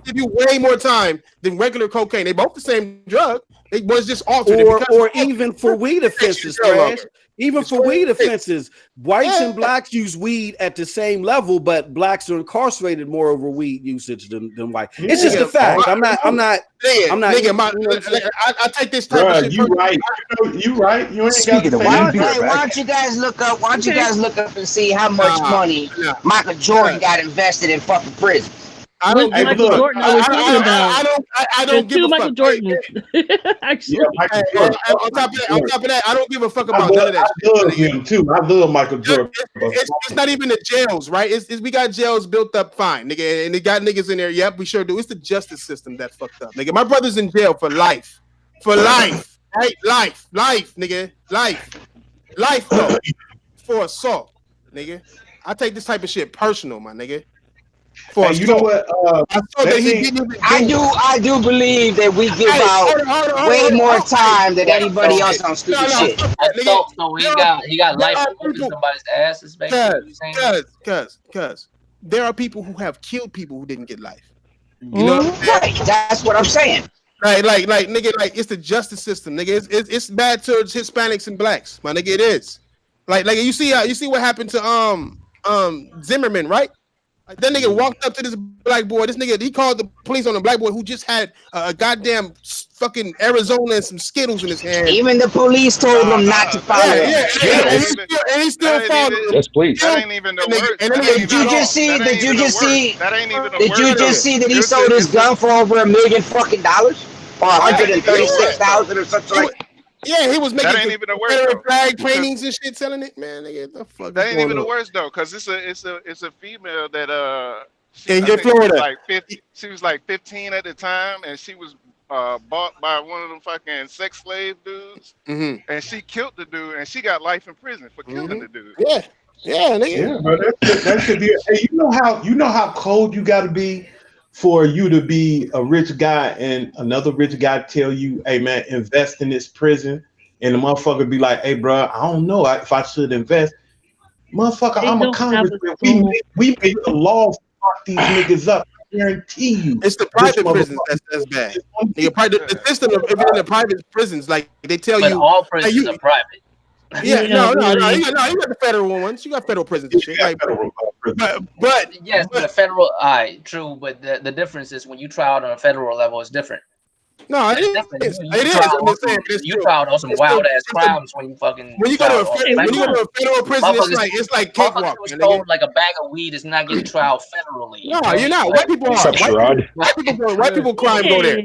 give you way more time than regular cocaine. They both the same drug, It was just altered. Or even for weed offenses, Trash. Even for weed offenses, whites and blacks use weed at the same level, but blacks are incarcerated more over weed usage than white. It's just a fact. I'm not. Nigga, I take this type of shit. You right. You right. You ain't Speaking got of why don't you guys look up? Why don't you guys look up and see how much money Michael Jordan got invested in fucking prison? I don't give Michael Jordan I was talking about. I don't give a Michael fuck. Jordan. Actually, on top of that, I don't give a fuck about none of that. I love him too. I love Michael Jordan. It's not even the jails, right? It's we got jails built up fine, nigga, and they got niggas in there. Yep, we sure do. It's the justice system that fucked up, nigga. My brother's in jail for life, right? Life, nigga, life though, for assault, nigga. I take this type of shit personal, my nigga. Hey, you know what? I do believe that we give out way more time than anybody else on stupid shit. So he got life in somebody's ass. Is basically Cuz there are people who have killed people who didn't get life. You know, right? That's what I'm saying. Right, like nigga, like it's the justice system, nigga. It's bad towards Hispanics and blacks, my nigga. It is. Like you see what happened to Zimmerman, right? Like that nigga walked up to this black boy. This nigga, he called the police on the black boy who just had a goddamn fucking Arizona and some Skittles in his hand. Even the police told him not to follow. And he still followed. Yes, please. That ain't even the worst. Did you just see that he sold his gun for over $1 million fucking dollars, or $136,000 or something like? Yeah, he was making that ain't even the worst flag paintings and shit, selling it. Man, nigga, the fuck. That ain't even the worst though, because it's a female that in Florida. She was like 15 at the time, and she was bought by one of them fucking sex slave dudes, and she killed the dude, and she got life in prison for killing the dude. Yeah, nigga. Yeah, bro, that should be. Hey, you know how cold you got to be for you to be a rich guy and another rich guy tell you, hey man, invest in this prison, and the motherfucker be like, hey bro, I don't know if I should invest. Motherfucker, I'm a congressman. We made the law to fuck these niggas up. I guarantee you. It's the private prisons that's bad. The system of if you're in the private prisons, like they tell you, all prisons are private. Yeah, no. You got the federal ones. You got federal prisons and shit. Like, but yes, but a federal, true. But the difference is when you try out on a federal level, it's different. No, it is. You tried on some wild ass crimes when you fucking. When you go to a federal prison, it's like cakewalk. Like a bag of weed is not getting tried federally. No, you're not. White people are. White people crime go there.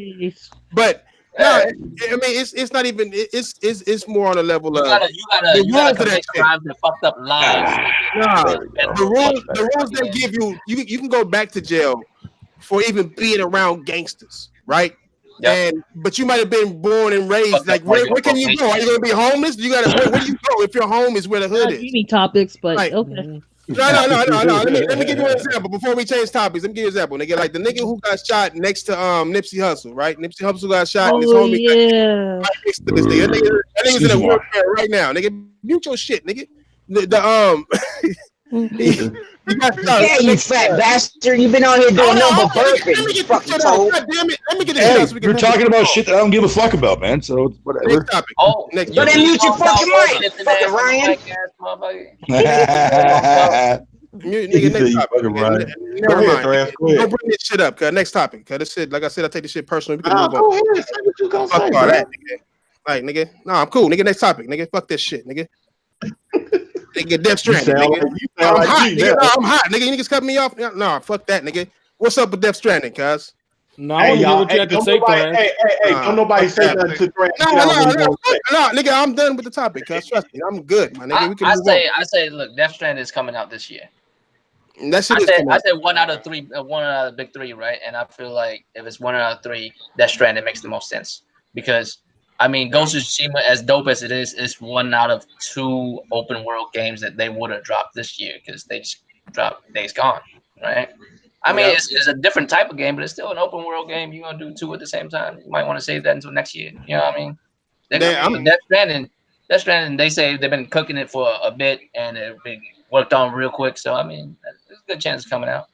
But no, I mean it's not even. It's more on a level of. You gotta commit crimes that fucked up lives. The rules they give you can go back to jail for even being around gangsters, right? Yep. But you might have been born and raised. Like, where can you go? Are you gonna be homeless? You gotta. Where do you go if your home is where the hood is? Easy topics, but okay. No. Let me give you an example before we change topics. Let me give you an example, nigga. Like the nigga who got shot next to Nipsey Hussle, right? Nipsey Hussle got shot. And his homie got right next to this nigga. That nigga's in a wheelchair right now, nigga. Mute your shit, nigga. Yeah, you fat bastard! You've been on here doing nothing but burping. You fucking toad. God damn it! Let me get this. Hey, you're talking about shit that I don't give a fuck about, man. So it's whatever. Next topic. Next. So then mute your fucking mic, fucking Ryan. Nigga, next topic. Never mind. Don't bring this shit up. Cause next topic. Cause this shit, like I said, I take this shit personally. We can move on. Go ahead. Say what you gonna say, all that, nigga. Like, nigga. No, I'm cool. Nigga, next topic. Nigga, fuck this shit, nigga. Nigga, Death Stranding, nigga. I'm hot, nigga. No, I'm hot, nigga. You niggas cut me off. No, fuck that, nigga. What's up with Death Stranding, cuz? No, I hear what you have to say, Clarence. Hey, don't nobody say nothing to Clarence. No, nigga, I'm done with the topic, cuz. Trust me, I'm good, my nigga. We can move on. I say, look, Death Stranding is coming out this year. That shit I said one out of the big three, right? And I feel like if it's one out of three, Death Stranding makes the most sense because. I mean, Ghost of Tsushima, as dope as it is one out of two open world games that they would have dropped this year because they just dropped Days Gone, right? I mean, it's a different type of game, but it's still an open world game. You're gonna do two at the same time. You might want to save that until next year. You know what I mean? Death Stranding. They say they've been cooking it for a bit and it's been worked on real quick. So I mean, there's a good chance it's coming out.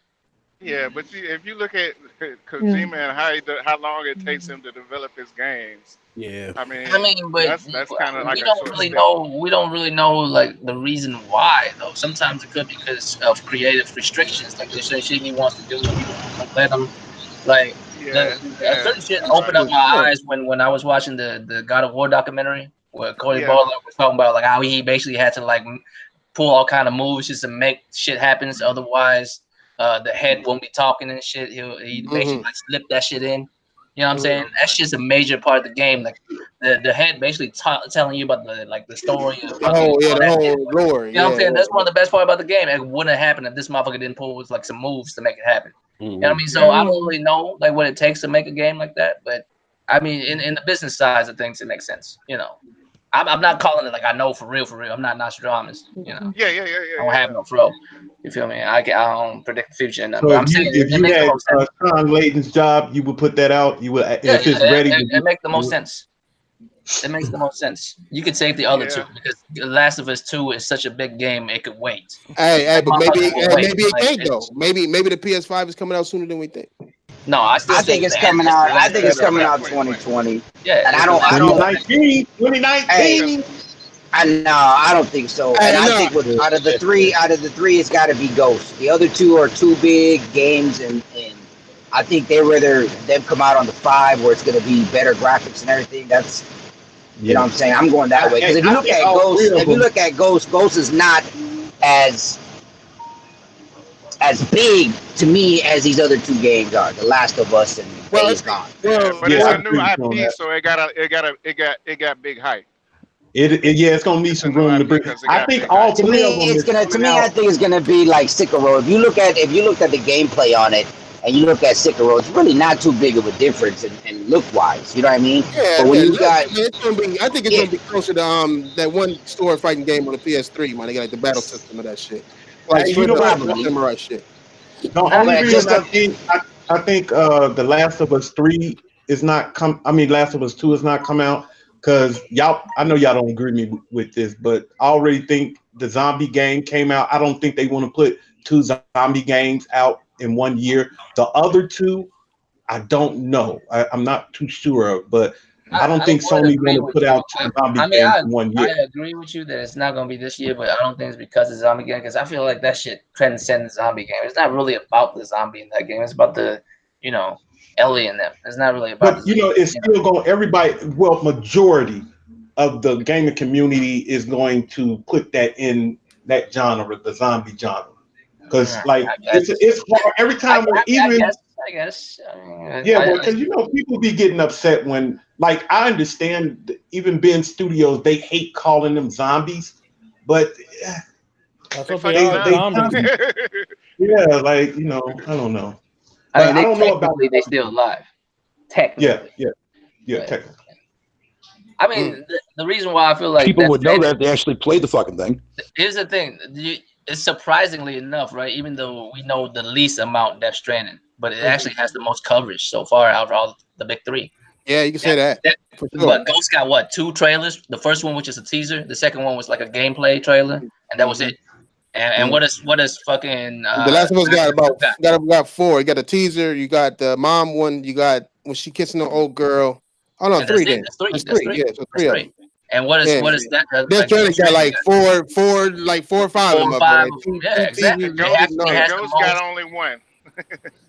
Yeah, but if you look at Yeah. Kojima and how long it takes him to develop his games, Yeah. I I mean mean, but that's kind of like we a don't short really step. know. We don't really know like the reason why though. Sometimes it could be because of creative restrictions. Like there's certain shit he wants to do and people won't let him. Like Yeah, a yeah, certain shit you're opened right. up my eyes when I was watching the God of War documentary where Cody Yeah, Bowler was talking about like how he basically had to like pull all kind of moves just to make shit happen. So otherwise, the head won't be talking and shit. He basically like slip that shit in. You know what I'm saying? That's okay. just a major part of the game. Like the head basically telling you about the story of fucking all the that shit. whole lore. You know what I'm Yeah, saying? That's one of the best part about the game. It wouldn't have happened if this motherfucker didn't pull like some moves to make it happen. You know what I mean? So Yeah, I don't really know like what it takes to make a game like that, but I mean in the business side of things it makes sense. You know. I'm not calling it like I know for real, for real. I'm not Nostradamus, you know. yeah, yeah, yeah, I yeah, don't have yeah. no fro. You feel me? I don't predict the future and nothing, So but if I'm saying if it you makes the had most sense. Sean Layden's job, you would put that out. You would Yeah, if it's ready to it be. makes the most sense. It makes the most sense. You could save the other two Yeah. because The Last of Us 2 is such a big game, it could wait. but Motherfuckers will wait. maybe it Like, can't though. Maybe the PS5 is coming out sooner than we think. no, I still I say think it's it's the end. coming It's out. the I last think year it's of next Coming coming out gen. out 2020. 2020, Yeah, and it's I the don't. I last year of don't. next gen. 2019. I no, I don't think so. And Hey, I no, think out of the three, it's got to be Ghost. The other two are too big games, and I think they rather them come out on the 5 where it's going to be better graphics and everything. That's you know Yeah, what I'm saying. I'm going that way because if you I look think at all three Ghost, of them. Ghost is not as big to me as these other two games are. The Last of Us and well, Days Gone. Yeah, but Yeah, it's I a new agree with you on IP, that. so it got big hype. Yeah, it's gonna need It's a some new room to IP breathe. because it I got think big all hype. To three of me, them it's is gonna. To coming me, I out. think it's gonna be like Sekiro. If you looked at the gameplay on it, and you look at Sekiro, it's really not too big of a difference and look wise. You know what I mean? yeah, But when yeah. you got It's gonna be. I think it's yeah, gonna be closer to that one sword fighting game on the PS3. Man, they got like the battle system of that shit, like Hey, you straight know up what? probably, samurai shit. The Not only but really. reason just I think The Last of Us 3 is not come. I mean, Last of Us 2 is not come out because y'all. I know y'all don't agree with me with this, but I already think the zombie game came out. I don't think they want to put two zombie games out in 1 year. The other two, I don't know. I'm not too sure of, but I don't I think would Sony agree want to with put you. out two zombie I mean, games in 1 year. I agree with you that it's not gonna be this year, but I don't think it's because of zombie game because I feel like that shit transcends the zombie game. It's not really about the zombie in that game. It's about the you know Ellie and them. It's not really about the But zombie. it's You know. still going. Everybody, well, majority of the gaming community is going to put that in that genre, the zombie genre, because like I guess. it's hard every time when I even guess. I guess. I mean, yeah, well, because people be getting upset when like I understand even being studios they hate calling them zombies, but That's They what they fucking are, they zombies. zombies. kind of yeah, like I don't know, I but mean, I they don't know about technically they still alive, yeah, technically. yeah, yeah, But technically. I mean, the reason why I feel like People that would know that they actually played the fucking thing. here's the thing. It's surprisingly enough, right? Even though we know the least amount Death Stranding, but it actually has the most coverage so far out of all the big three. Yeah, you can say that for sure. But Ghost got what? 2 trailers. The first one, which is a teaser. The second one was like a gameplay trailer, and that was it. And what is fucking The Last of Us Last got of Us 2 about got? got 4. You got the teaser. You got the mom one. You got when she kissing the old girl. Oh no, And that's 3 it. then. That's 3. That's That's 3. 3. Yeah, so That's 3 of 3. them. And Yeah. what is that? Death Like Stranding Death got Stranding like got four or five of 4 them or up there. 5 Like of them. two Yeah, exactly. and teasers. It Ghost actually and has the Ghost got most. only one.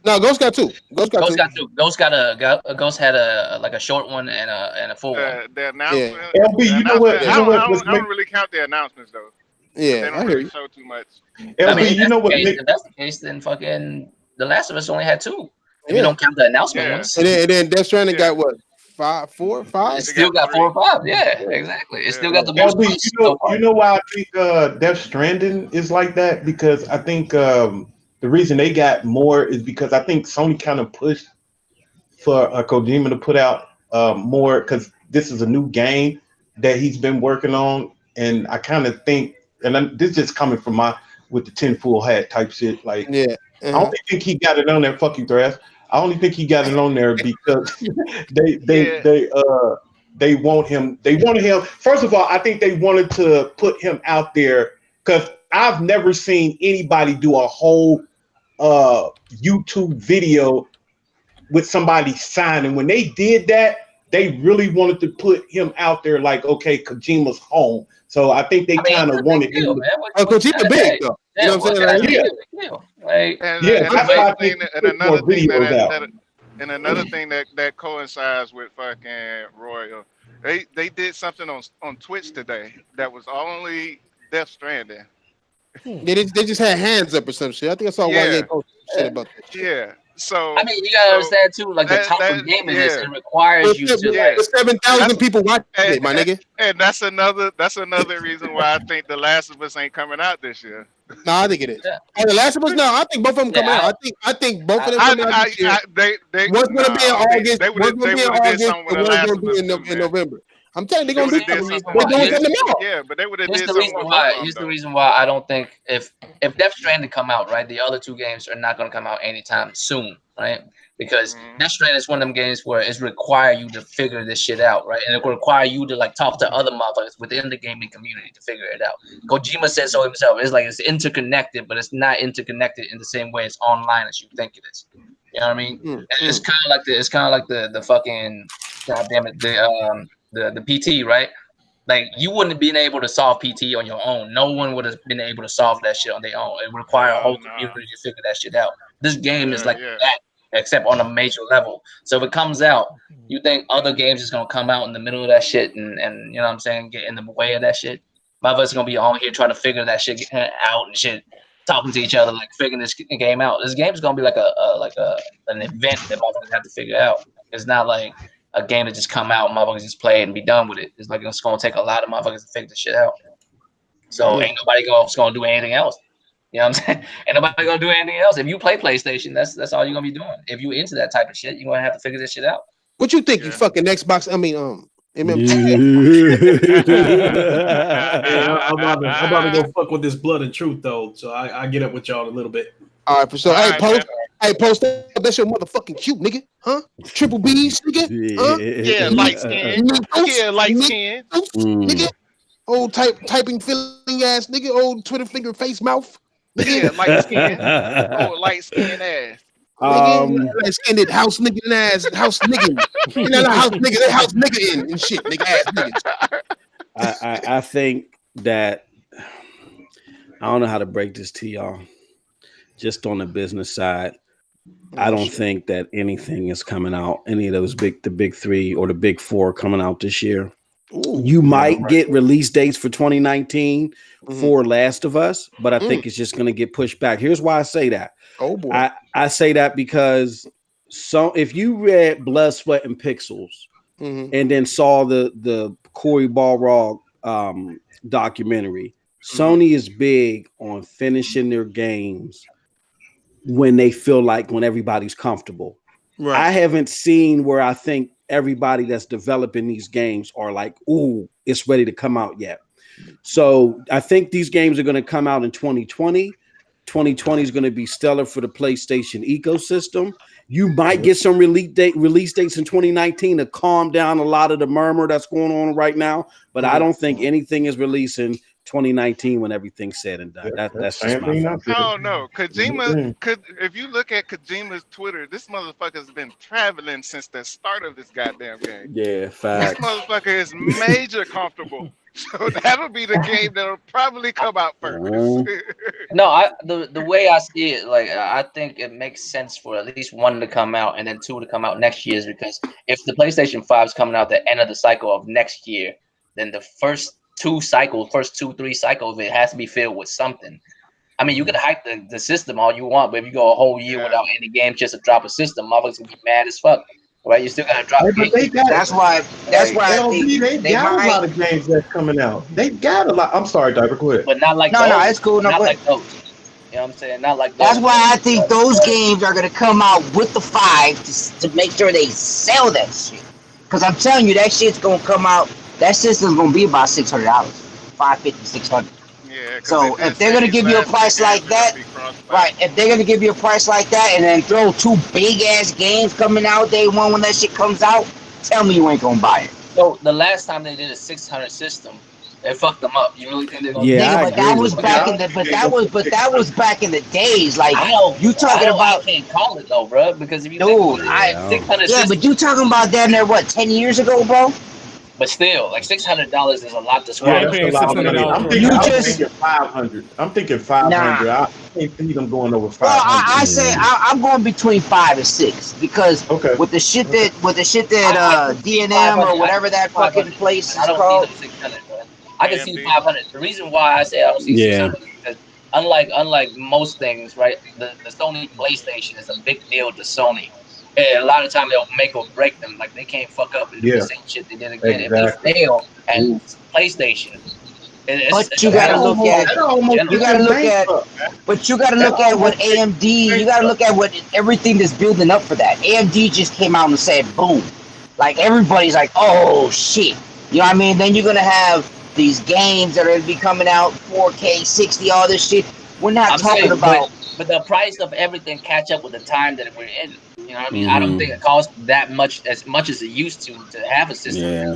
No, Ghost got 2. Ghost got Ghost 2. got 2. Ghost had a like a short one and a full one. The Yeah. announcement, LB, the you know announcement. what? Yeah. You know what was I make don't really count the announcements though, because they Yeah. don't I hear really you. show too much. I LB, mean, you know what make if that's the case, then fucking The Last of Us only had 2. If you Yeah. don't count the announcement Yeah, ones, And then Death Stranding yeah. got what? 5, 4, 5? it It still got got 4 3. or 5. Yeah, exactly. It still Yeah. got the most LB, buzz so you far. know why I think Death Stranding is like that? Because I think the reason they got more is because I think Sony kind of pushed for Kojima to put out more because this is a new game that he's been working on, and I kind of think, and this is just coming from my with the tinfoil hat type shit. Like, Yeah. I only think he got it on there. Fuck you, Thrash. I only think he got it on there because they they Yeah. they uh they want him. They wanted him. First of all, I think they wanted to put him out there because I've never seen anybody do a whole YouTube video with somebody signing. When they did that, they really wanted to put him out there like, okay, Kojima's home. So I think they kind of wanted him to. Kojima big though. You know what I'm saying? And another thing that coincides with fucking Royal, they did something on Twitch today that was only Death Stranding. They just had hands up or some shit. I think I saw one post shit about that shit. Yeah. So I mean, you gotta understand too, like the type of gaming is, it requires you to like 7,000 people watching it, my nigga. And that's another reason why I think The Last of Us ain't coming out this year. No, I think it is. The Last of Us, no, I think both of them coming out. I think both of them coming out this year. One's gonna be in August. One's gonna be in August, and one's gonna be in November. I'm telling you, they're gonna do something. Yeah, but they would have did something. Here's the reason why I don't think if Death Stranding come out, right, the other two games are not gonna come out anytime soon, right? Because Death Stranding is one of them games where it's require you to figure this shit out, right? And it will require you to like talk to other motherfuckers within the gaming community to figure it out. Kojima said so himself. It's like it's interconnected, but it's not interconnected in the same way it's online as you think it is. You know what I mean? And it's kind of like the fucking goddamn it, the PT, right? Like you wouldn't have been able to solve PT on your own. No one would have been able to solve that shit on their own. It would require a whole community to figure that shit out. This game is like that, except on a major level. So if it comes out, you think other games is gonna come out in the middle of that shit and you know what I'm saying, get in the way of that shit? My of us gonna be on here trying to figure that shit out and shit, talking to each other, like figuring this game out. This game is gonna be like an event that motherfuckers have to figure out. It's not like a game that just come out, motherfuckers just play it and be done with it. It's like it's gonna take a lot of motherfuckers to figure this shit out. So ain't nobody gonna do anything else. You know what I'm saying? Ain't nobody gonna do anything else. If you play PlayStation, that's all you're gonna be doing. If you into that type of shit, you're gonna have to figure this shit out. What you think? You fucking Xbox? I mean, I'm about to go fuck with this Blood and Truth though, so I get up with y'all in a little bit. All right, for sure. Hey, post that. That shit motherfucking cute, nigga. Huh? Triple B's, nigga. Huh? Yeah, light skin. Yeah, light skin. Nigga. Old typing feeling ass nigga. Old Twitter finger face mouth. Nigga. Yeah, light skin. Light skin ass. Light skinned house nigga and ass house nigga. You know the house nigga, they house nigga in and shit, nigga ass niggas. I think that I don't know how to break this to y'all. Just on the business side, I don't think that anything is coming out. Any of those the big three or the big four coming out this year. Ooh, you might get release dates for 2019 for Last of Us, but I think it's just going to get pushed back. Here's why I say that. Oh boy, I say that because if you read Blood, Sweat, and Pixels and then saw the Cory Balrog documentary, Sony is big on finishing their games when everybody's comfortable. Right. I haven't seen where I think everybody that's developing these games are like, ooh, it's ready to come out yet. So I think these games are going to come out in 2020. 2020 is going to be stellar for the PlayStation ecosystem. You might get some release dates in 2019 to calm down a lot of the murmur that's going on right now. But I don't think anything is releasing 2019 when everything's said and done. That's just my I don't know. Kojima if you look at Kojima's Twitter, this motherfucker's been traveling since the start of this goddamn game. Yeah, fact. This motherfucker is major comfortable. So that'll be the game that'll probably come out first. No, the way I see it, like I think it makes sense for at least one to come out and then two to come out next year, is because if the PlayStation 5 is coming out at the end of the cycle of next year, then the first 3 cycles, it has to be filled with something. I mean, you could hype the system all you want, but if you go a whole year without any games just to drop a system, motherfuckers gonna be mad as fuck. Right? You still gotta drop games. That's why I think they got a lot of games that's coming out. They got a lot. I'm sorry, Diaper, go ahead. But not like those. No, it's cool. Not like those. You know what I'm saying? Not like those. That's why I think those games are gonna come out with the 5 to make sure they sell that shit. Because I'm telling you, that shit's gonna come out. That system's gonna be about $600, $550, $600. Yeah. So if they're gonna give you a price like that, right? If they're gonna give you a price like that, and then throw 2 big ass games coming out day one when that shit comes out, tell me you ain't gonna buy it. So the last time they did a 600 system, They fucked them up. You really think they're gonna? Yeah, Nigga, but that was back in the that was back in the days. Like you talking about? I can't call it though, bro. Because if you Dude, think 600, yeah, but you talking about damn near what 10 years ago, bro? but still, like $600 is a lot to Yeah, swallow. paying $600 I'm for thinking, it. I'm thinking 500. I'm thinking 500. Nah. I can't see them going over 500. Well, I say I'm going between 5 and 6 because with the shit that D&M or whatever that fucking place is called. I don't see them 600, bro. I can see 500. The reason why I say I don't see 600 is because unlike most things, right? The Sony PlayStation is a big deal to Sony. And a lot of time they'll make or break them. Like they can't fuck up and do the same shit they did again. Exactly. If they fail at PlayStation, But you gotta look at what AMD. You gotta look at what everything that's building up for that. AMD just came out and said, "Boom!" Like everybody's like, "Oh shit!" You know what I mean? Then you're gonna have these games that are gonna be coming out 4K, 60, all this shit. We're not talking about. But the price of everything catch up with the time that we're in. You know what I mean? I don't think it costs that much as it used to have a system.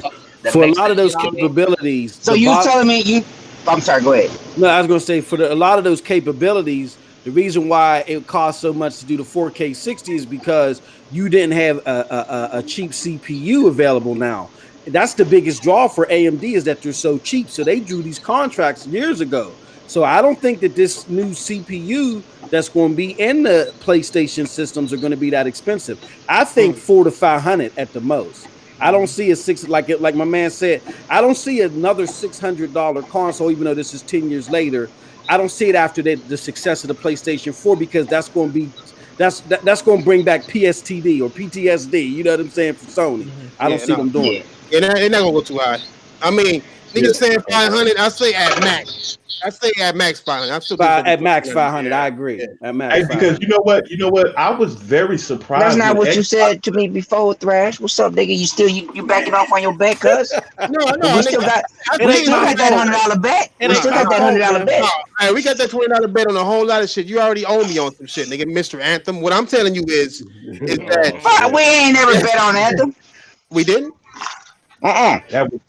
For a lot of those capabilities. So you telling me I'm sorry, go ahead. No, I was going to say for a lot of those capabilities, the reason why it costs so much to do the 4K 60 is because you didn't have a cheap CPU available now. That's the biggest draw for AMD is that they're so cheap. So they drew these contracts years ago. So I don't think that this new CPU that's going to be in the PlayStation systems are going to be that expensive. I think $400 to $500 at the most. I don't see a like my man said. I don't see another $600 console, even though this is 10 years later. I don't see it after the success of the PlayStation 4 because that's going to be that's going to bring back PSTD or PTSD. You know what I'm saying for Sony. I don't see them doing it. Yeah, they're not gonna go too high. I mean, niggas saying 500. I say at max. I say at max 500. I'm still at max 500. I agree. Yeah. At max. Hey, because you know what? I was very surprised. That's not what you said to me before, Thrash. What's up, nigga? You backing off on your bet, cuz? No. We still got that $100 bet. We still got that $100 bet. Hey, we got that $20 bet on a whole lot of shit. You already owe me on some shit, nigga. Mr. Anthem. What I'm telling you is that we ain't never bet on Anthem. We didn't. That was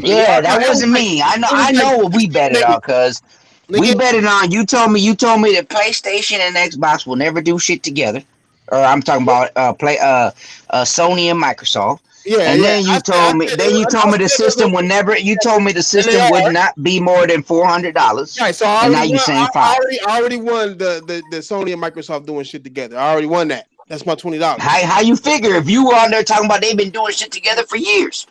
yeah, that wasn't me. I know what we betted on, cuz we betted on. You told me that PlayStation and Xbox will never do shit together. I'm talking about Sony and Microsoft. Yeah, and then you told me the system would never. You told me the system would not be more than $400. Right, so and now you saying $5. I already won the Sony and Microsoft doing shit together. I already won that. That's my $20. How you figure if you were on there talking about they've been doing shit together for years?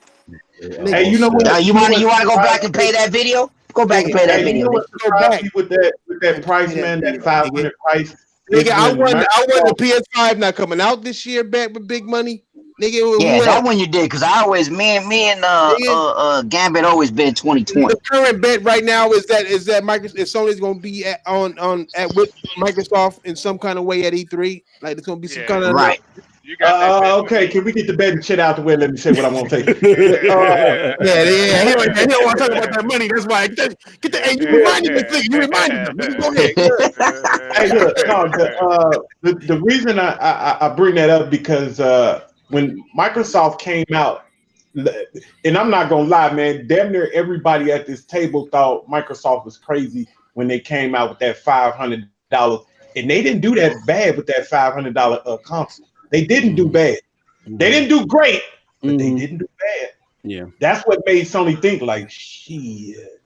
Hey, you know what? You want to go back and play that video? Go back and play that video. You know what surprised me with that price, man? That 500 price. Nigga, I won the PS5 not coming out this year back with big money. Nigga, that one you did because I always me and Gambit always been 2020. The current bet right now is that Sony's gonna be at with Microsoft in some kind of way at E3. Like it's gonna be some kind of right. You got okay, can we get the betting shit out the way? Let me say what I want to say. He don't want to talk about that money. That's why. Hey, you reminded me. You reminded me. Go ahead. Hey, look, the reason I bring that up because when Microsoft came out, and I'm not gonna lie, man, damn near everybody at this table thought Microsoft was crazy when they came out with that $500, and they didn't do that bad with that $500 console. They didn't do bad. They didn't do great, but they didn't do bad. Yeah, that's what made Sony think like, shit,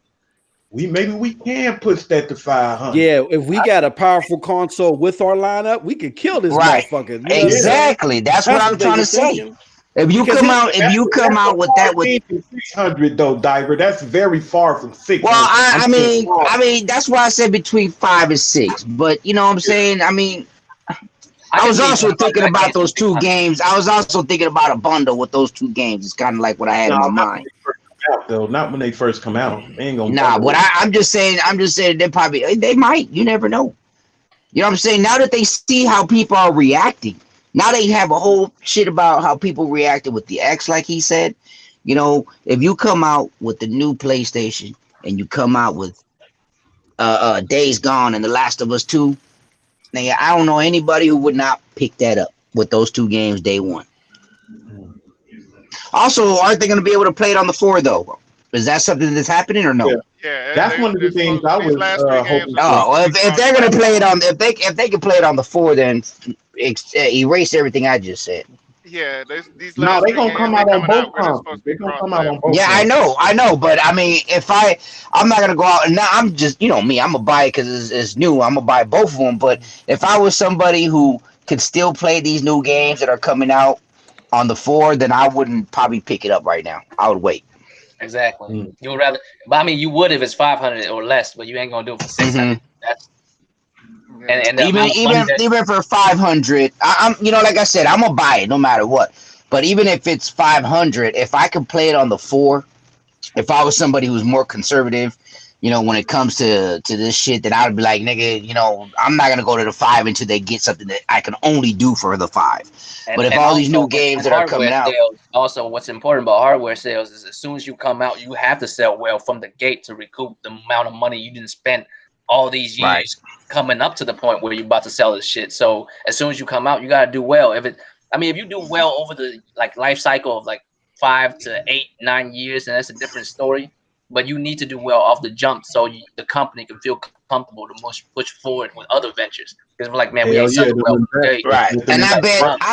maybe we can push that to 500. Yeah, if we got a powerful console with our lineup, we could kill this motherfucker. Exactly. That's what I'm trying to say. If you come out with that with 600 though, Diver, that's very far from 600. Well, I mean, that's why I said between 5 and 6. But you know what I'm saying? I mean, I was also thinking about those two games. I was also thinking about a bundle with those two games. It's kind of like what I had in my mind. Not when they first come out. They ain't gonna. Nah, but I'm just saying they might. You never know. You know what I'm saying? Now that they see how people are reacting, now they have a whole shit about how people reacted with the X, like he said. You know, if you come out with the new PlayStation and you come out with Days Gone and The Last of Us 2, now I don't know anybody who would not pick that up with those two games day one. Also, aren't they going to be able to play it on the 4 though? Is that something that's happening or no? Yeah, that's one of the things I was hoping. Oh, well, if they're gonna play it on, if they can play it on the 4, then erase everything I just said. Yeah, these No, last they 3 gonna games come they out on coming both out with is supposed consoles. to They be gonna cross come out on platform. both. Yeah, I know, but I mean, if I'm not gonna go out and now I'm just, me, I'm gonna buy it because it's new. I'm gonna buy both of them. But if I was somebody who could still play these new games that are coming out on the 4, then I wouldn't probably pick it up right now. I would wait. Exactly. You would rather, but I mean, you would if it's 500 or less, but you ain't gonna do it for 600. That's and the amount of money that Even for 500, I'm like I said, I'm gonna buy it no matter what. But even if it's 500, if I could play it on the 4, if I was somebody who's more conservative, when it comes to this shit, then I would be like, nigga, I'm not gonna go to the 5 until they get something that I can only do for the 5. But if all these new games that are coming out, also what's important about hardware sales is as soon as you come out, you have to sell well from the gate to recoup the amount of money you didn't spend all these years coming up to the point where you're about to sell this shit. So as soon as you come out, you gotta do well. If you do well over the life cycle of 5 to 8, 9 years, and that's a different story. But you need to do well off the jump so the company can feel comfortable to push forward with other ventures. Because we're like, man, we ain't selling well today. right? And I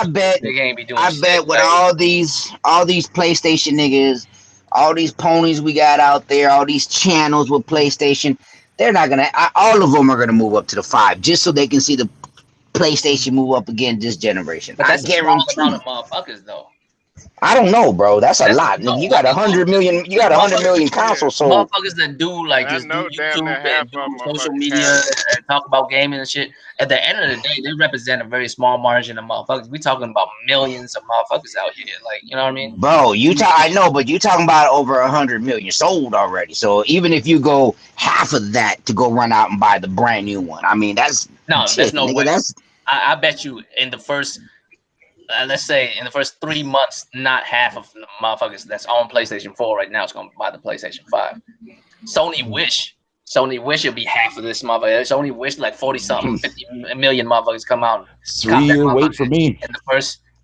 bet they ain't be doing I shit, bet with right? all these PlayStation niggas, all these ponies we got out there, all these channels with PlayStation, they're not gonna. All of them are gonna move up to the 5 just so they can see the PlayStation move up again this generation. But that's I guarantee. a small amount of motherfuckers, though. I don't know, bro. That's a lot. You got 100 million. You got 100 million consoles sold. Motherfuckers that do just do YouTube and do social media have and talk about gaming and shit. At the end of the day, they represent a very small margin of motherfuckers. We talking about millions of motherfuckers out here. You know what I mean? Bro, I know, but you talking about over 100 million sold already. So even if you go half of that to go run out and buy the brand new one, I mean that's there's no nigga, way. That's I bet you in the first. Let's say in the first 3 months, not half of the motherfuckers that's on PlayStation 4 right now is going to buy the PlayStation 5. Sony wish it'd be half of this motherfucker. Sony wish 40-something, 50 million motherfuckers come out. 3-year wait for me. In the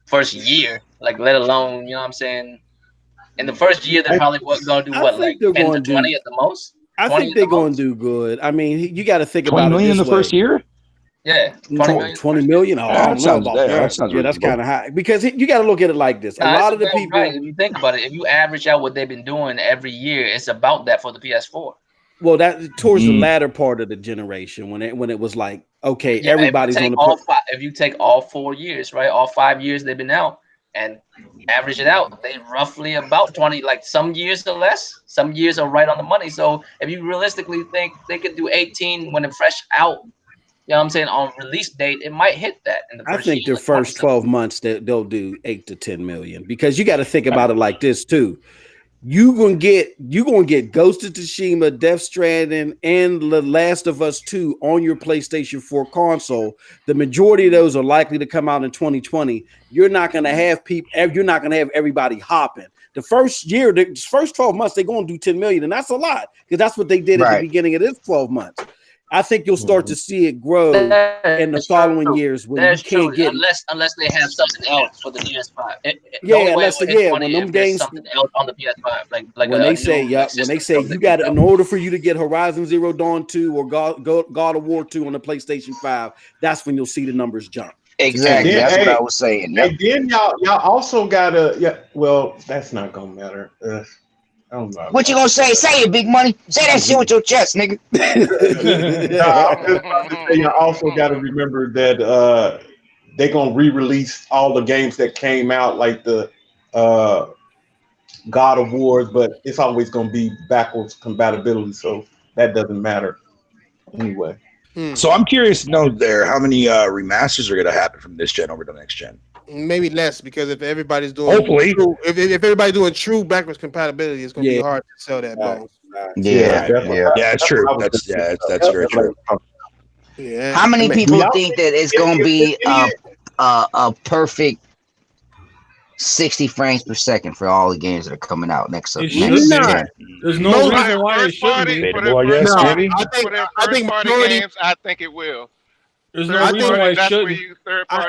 first year, let alone, you know what I'm saying? In the first year, they're probably going to do 10 to 20 at the most? I think they're going to do good. I mean, you got to think about it. 20 million in the first year? Yeah, 20 million. Oh, I don't know about that. That's kind of high because you got to look at it like this. A lot of the people, right. If you think about it, if you average out what they've been doing every year, it's about that for the PS4. Well, that towards the latter part of the generation when it was everybody's on the. If you take all 4 years, right, all 5 years they've been out and average it out, they roughly about 20. Some years are less, some years are right on the money. So if you realistically think they could do 18 when they're fresh out. You know what I'm saying? On release date, it might hit that in the first I think year, the first 12 months they'll do 8 to 10 million because you got to think about it like this too. You gonna get Ghost of Tsushima, Death Stranding, and The Last of Us 2 on your PlayStation 4 console. The majority of those are likely to come out in 2020. You're not gonna have everybody hopping. The first 12 months, they're gonna do 10 million, and that's a lot because that's what they did at the beginning of this 12 months. I think you'll start to see it grow in the following years when you can't get unless they have something else for the PS5. When them games something else on the PS5, when they say you got it in order for you to get Horizon Zero Dawn 2 or God of War 2 on the PlayStation 5, that's when you'll see the numbers jump. Exactly, that's what I was saying. And then y'all also gotta well, that's not gonna matter. I don't know. What you gonna say? Say it, Big Money. Say that shit with your chest, nigga. You also got to remember that they're gonna re-release all the games that came out, like the God of Wars, but it's always gonna be backwards compatibility, so that doesn't matter anyway. So I'm curious to know how many remasters are gonna happen from this gen over to the next gen. Maybe less because if everybody's doing if everybody's doing true backwards compatibility, it's gonna be hard to sell that bone. Yeah, it's true. That's very true. Yeah. How many people think that it's gonna be a perfect 60 frames per second for all the games that are coming out next There's gen? no reason why it shouldn't be. For the first party games, I think it will. There's no reason why it shouldn't.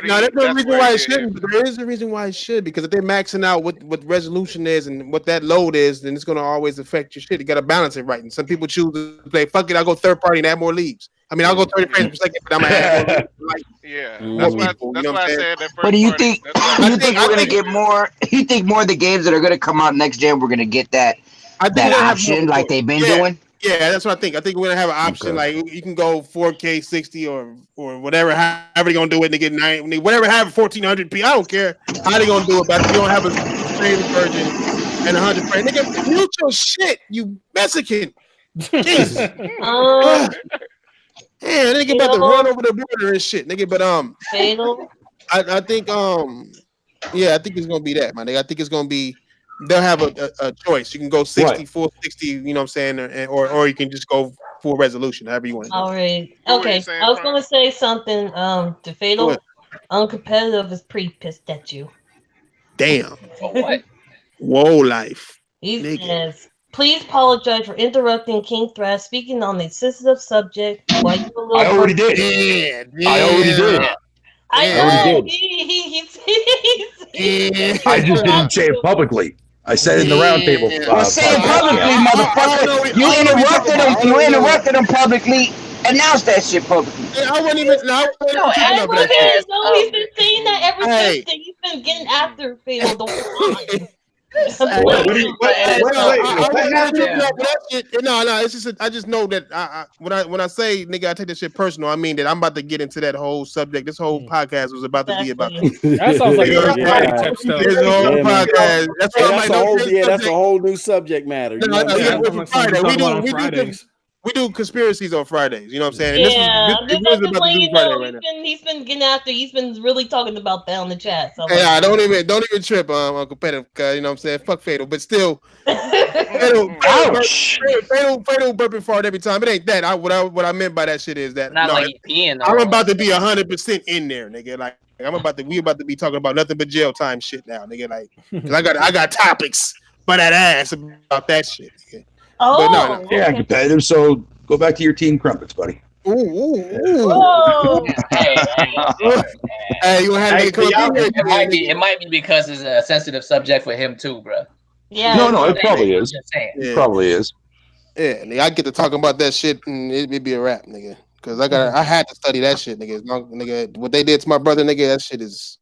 No, there's no reason why it shouldn't. But there is a reason why it should, because if they're maxing out what resolution is and what that load is, then it's going to always affect your shit. You got to balance it right. And some people choose to play, fuck it, I'll go third party and add more leaves. I mean, I'll go 30 frames per second, but I'm going to add more leaves. That's why I said that. But do you think we're gonna get more? You think more of the games that are gonna come out next gen, we're gonna get that option like they've been doing? Yeah, that's what I think. I think we're gonna have an option like you can go 4K 60 or whatever. However they gonna do it, they get 9, whatever. Have 1400p. I don't care how they gonna do it, but you don't have a streaming version and 100 frames. Nigga, mute your shit, you Mexican. Jesus. Yeah, nigga about to run over the border and shit, nigga. But Fatal. I think I think it's gonna be that, man. I think it's gonna be. They'll have a choice. You can go 60, 460, you know what I'm saying, or you can just go full resolution, however you want to do. All right. Okay. I was gonna say something. To Fatal, Uncompetitive is pretty pissed at you. Damn. What? Whoa, life. He says, "Please apologize for interrupting King Thrash speaking on a sensitive subject." While you were I already did. I already did. I know. I just didn't say it publicly. I said it in the roundtable. Well, say it publicly, motherfucker. You interrupted him publicly. Announce that shit publicly. I wouldn't even. No, he's been saying that ever since. He's been getting after Fatal the whole time. No, it's just I just know that when I say nigga, I take this shit personal. I mean that I'm about to get into that whole subject. This whole podcast was about to be about that. Sounds like type stuff. This whole podcast. That's a whole new subject matter. We do conspiracies on Fridays. You know what I'm saying? Yeah, he's been getting after. He's been really talking about that on the chat. So yeah, don't even trip on competitive. You know what I'm saying? Fuck Fatal, but still, Fatal burping fart every time. It ain't that. What I meant by that shit is that I'm about to be 100% in there, nigga. Like we about to be talking about nothing but jail time shit now, nigga. Like, 'cause I got topics by that ass about that shit, nigga. Oh, yeah, competitive. So go back to your team crumpets, buddy. Ooh. Hey, you had it might be because it's a sensitive subject for him too, bro. Yeah. No, it probably is. It probably is. Yeah, nigga, I get to talking about that shit and it'd be a wrap, nigga. Because I had to study that shit, nigga. Nigga, what they did to my brother, nigga, that shit is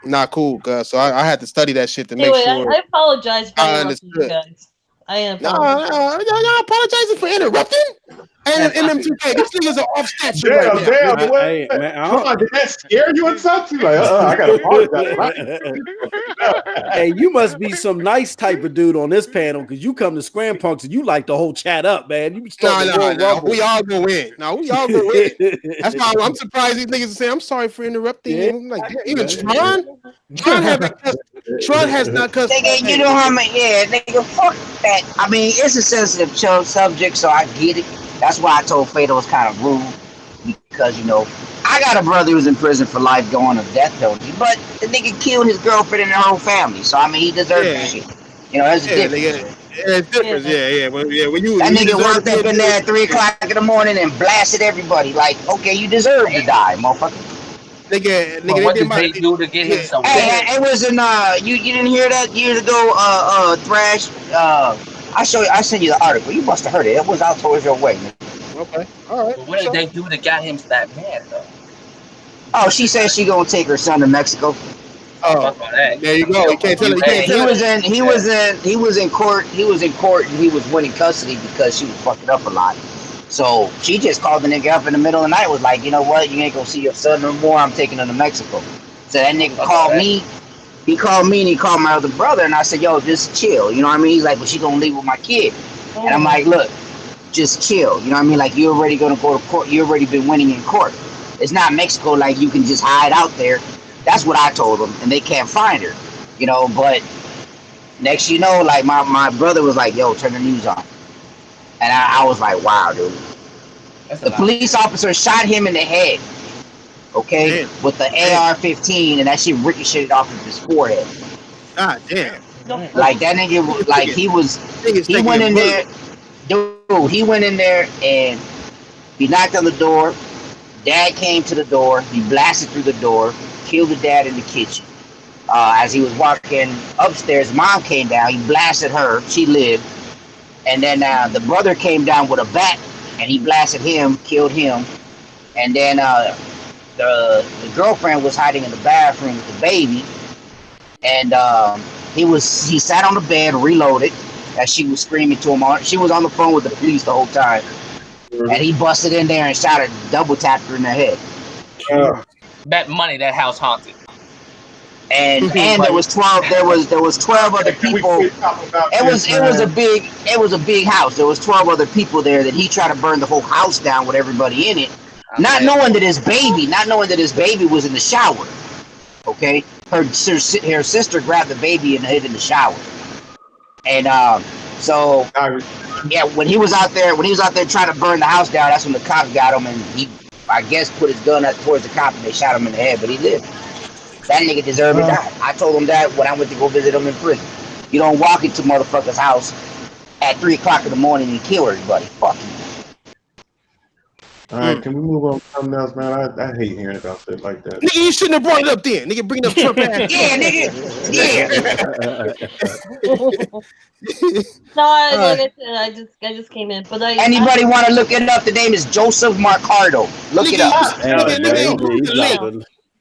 not cool, cuz. So I had to study that shit to make sure. I apologize for interrupting you guys. I am. Y'all apologizing for interrupting? And M2K, these niggas are off statue right now. Hey, man, come on, did that scare you or something? Like, I gotta apologize. Hey, you must be some nice type of dude on this panel because you come to Scram Punks and you like the whole chat up, man. You no, we all go in. We all go in. That's why I'm surprised these niggas say I'm sorry for interrupting. Yeah. Like, even Tron has not cussed. Nigga, you know how many? Yeah, nigga, fuck that. I mean, it's a sensitive subject, so I get it. That's why I told Fatal was kind of rude because, you know, I got a brother who's in prison for life going to death penalty, but the nigga killed his girlfriend and her whole family, so I mean, he deserves that shit. You know, that's a difference. It's different, yeah. When that nigga walked up in there at 3 o'clock in the morning and blasted everybody. Like, okay, you deserve to die, motherfucker. Nigga, what did they do to get him so bad? It was in you didn't hear that years ago? Thrash. I sent you the article. You must have heard it. It was out towards your way. Okay, all right. But what did they do that got him that mad though? Oh, she said she gonna take her son to Mexico. Oh, there you go. You can't tell her. He was in court. He was in court and he was winning custody because she was fucking up a lot. So she just called the nigga up in the middle of the night. Was like, you know what? You ain't gonna see your son no more. I'm taking him to Mexico. So that nigga called me. He called me and he called my other brother and I said, yo, just chill. You know what I mean? He's like, well, she gonna leave with my kid. And I'm like, look, just chill. You know what I mean? Like, you're already gonna go to court. You already been winning in court. It's not Mexico like you can just hide out there. That's what I told them. And they can't find her. You know, but next you know, like my brother was like, yo, turn the news on. And I was like, wow, dude. The police officer shot him in the head. Okay, damn. With the AR-15, and that shit ricocheted off of his forehead. God damn! Like that nigga, like he went in there, dude. He went in there and he knocked on the door. Dad came to the door. He blasted through the door, killed the dad in the kitchen. As he was walking upstairs, mom came down. He blasted her. She lived. And then the brother came down with a bat, and he blasted him, killed him. And then the girlfriend was hiding in the bathroom with the baby, and he sat on the bed, reloaded, as she was screaming to him. She was on the phone with the police the whole time, and he busted in there and shot her, double tapped her in the head. Bet money that house haunted. And there was 12 other people. It was a big house. There was 12 other people there that he tried to burn the whole house down with everybody in it, not knowing that his baby was in the shower. Okay, her sister grabbed the baby and hid in the shower. And when he was out there trying to burn the house down, that's when the cops got him, and he, I guess, put his gun up towards the cop and they shot him in the head, but he lived. That nigga deserved to die. I told him that when I went to go visit him in prison. You don't walk into motherfucker's house at 3 o'clock in the morning and kill everybody. Fuck you. All right, can we move on to something else, man? I hate hearing about shit like that. Nigga, you shouldn't have brought it up then. Nigga, bring it up Trump ass. Yeah, nigga. No, like I said, I just came in. But anybody want to look it up? The name is Joseph Marcardo. Look it up.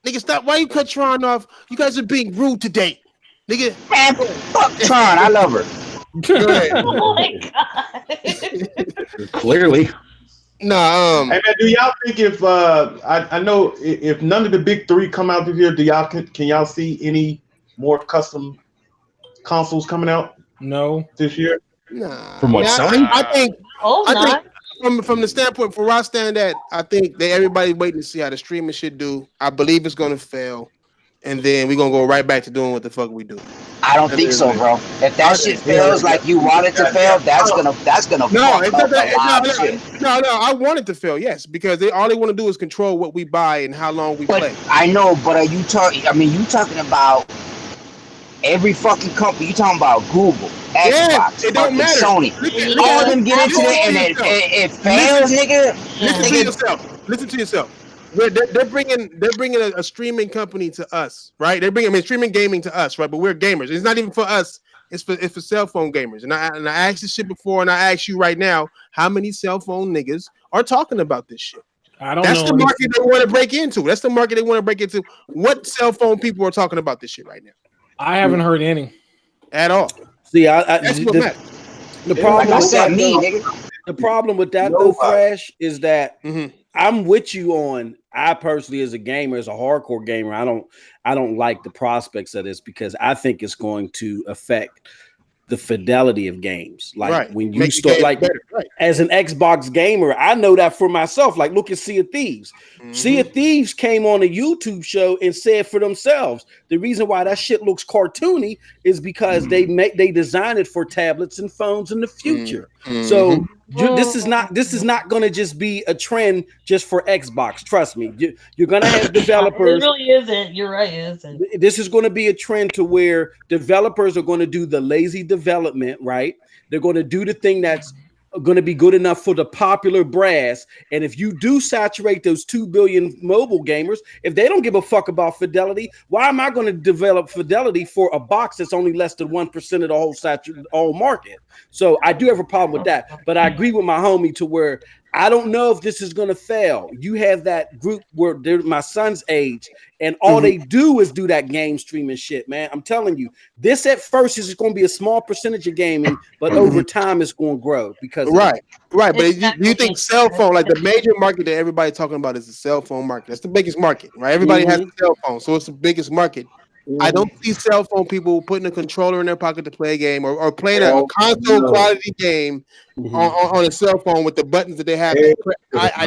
Nigga, stop. Why you cut Tron off? You guys are being rude today. Nigga. Man, fuck Tron. I love her. Oh my God. Clearly. Nah, Hey man, do y'all think if I know if none of the big three come out this year, can y'all see any more custom consoles coming out? No. This year? Nah. From what, Sony? I think from the standpoint for where I stand at, I think that everybody's waiting to see how the streaming shit do. I believe it's gonna fail, and then we're gonna go right back to doing what the fuck we do. I don't think so, bro. If that shit fails like you want it to fail, that's gonna No, fuck up a lot of shit. No, I want it to fail, yes, because all they want to do is control what we buy and how long we play. I know, but are you talking? I mean, you talking about every fucking company? You talking about Google, Xbox, it don't matter. Sony? All of them get into it, and it fails, nigga. Listen to yourself. They're bringing a streaming company to us, right? They're bringing streaming gaming to us, right? But we're gamers. It's not even for us. It's for cell phone gamers. And I asked this shit before, and I ask you right now, how many cell phone niggas are talking about this shit? That's the market they want to break into. That's the market they want to break into. What cell phone people are talking about this shit right now? I haven't heard any at all. See, the problem with that though, Flash, is that I'm with you on. I personally, as a gamer, as a hardcore gamer, I don't like the prospects of this because I think it's going to affect the fidelity of games. Like when you start, like as an Xbox gamer, I know that for myself. Like look at Sea of Thieves. Sea of Thieves came on a YouTube show and said for themselves, the reason why that shit looks cartoony is because they design it for tablets and phones in the future. So this is not going to just be a trend just for Xbox. Trust me, you're going to have developers. It really isn't. You're right. It isn't. This is going to be a trend to where developers are going to do the lazy development, right? They're going to do the thing that's going to be good enough for the popular brass. And if you do saturate those 2 billion mobile gamers, if they don't give a fuck about fidelity, why am I going to develop fidelity for a box that's only less than 1% of the whole market? So I do have a problem with that. But I agree with my homie to where I don't know if this is going to fail. You have that group where they're my son's age, and all they do is do that game streaming shit, man. I'm telling you, this at first is going to be a small percentage of gaming, but over time it's going to grow because right. But do you think cell phone, like the major market that everybody's talking about, is the cell phone market? That's the biggest market, right? Everybody has a cell phone, so it's the biggest market. I don't see cell phone people putting a controller in their pocket to play a game or playing a console quality game on a cell phone with the buttons that they have. I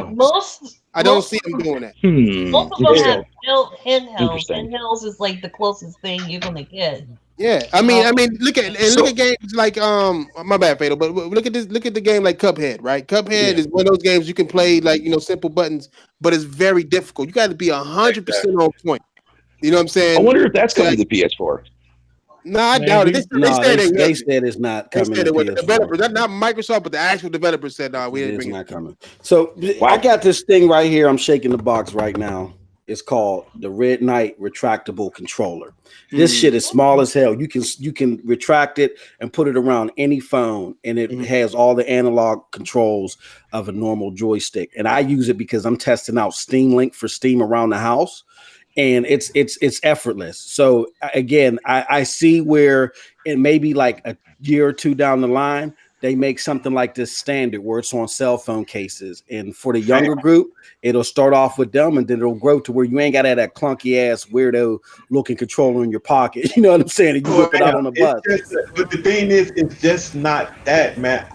don't see them doing that. Most of them have built handhelds. Handhelds is like the closest thing you're gonna get. Yeah, I mean, look at games like my bad, Fatal, but look at the game like Cuphead, right? Cuphead is one of those games you can play like simple buttons, but it's very difficult. You got to be 100% on point. You know what I'm saying? I wonder if that's going to be the PS4. No, I doubt it. They said it's not coming. They said it was the developers, not Microsoft, but the actual developers said no. It's not coming. So I got this thing right here. I'm shaking the box right now. It's called the Red Knight retractable controller. This shit is small as hell. You can retract it and put it around any phone, and it has all the analog controls of a normal joystick. And I use it because I'm testing out Steam Link for Steam around the house. And it's effortless. So again, I see where it may be like a year or two down the line, they make something like this standard where it's on cell phone cases. And for the younger group, it'll start off with them and then it'll grow to where you ain't got that clunky ass weirdo looking controller in your pocket. You know what I'm saying? And you whip it out on the bus. But the thing is, it's just not that, man.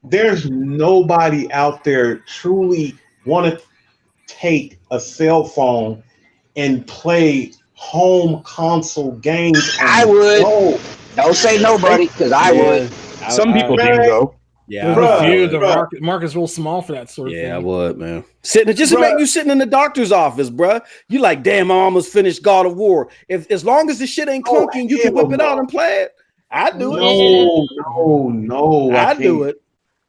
There's nobody out there truly want to take a cell phone and play home console games. I would. Don't say nobody, because I would. Some people do, though. Yeah, the market's real small for that sort of thing. Yeah, I would, man. Sitting in the doctor's office, bruh. You like, damn, I almost finished God of War. As long as the shit ain't clunking, you can whip it out and play it. I do it. No. I do it.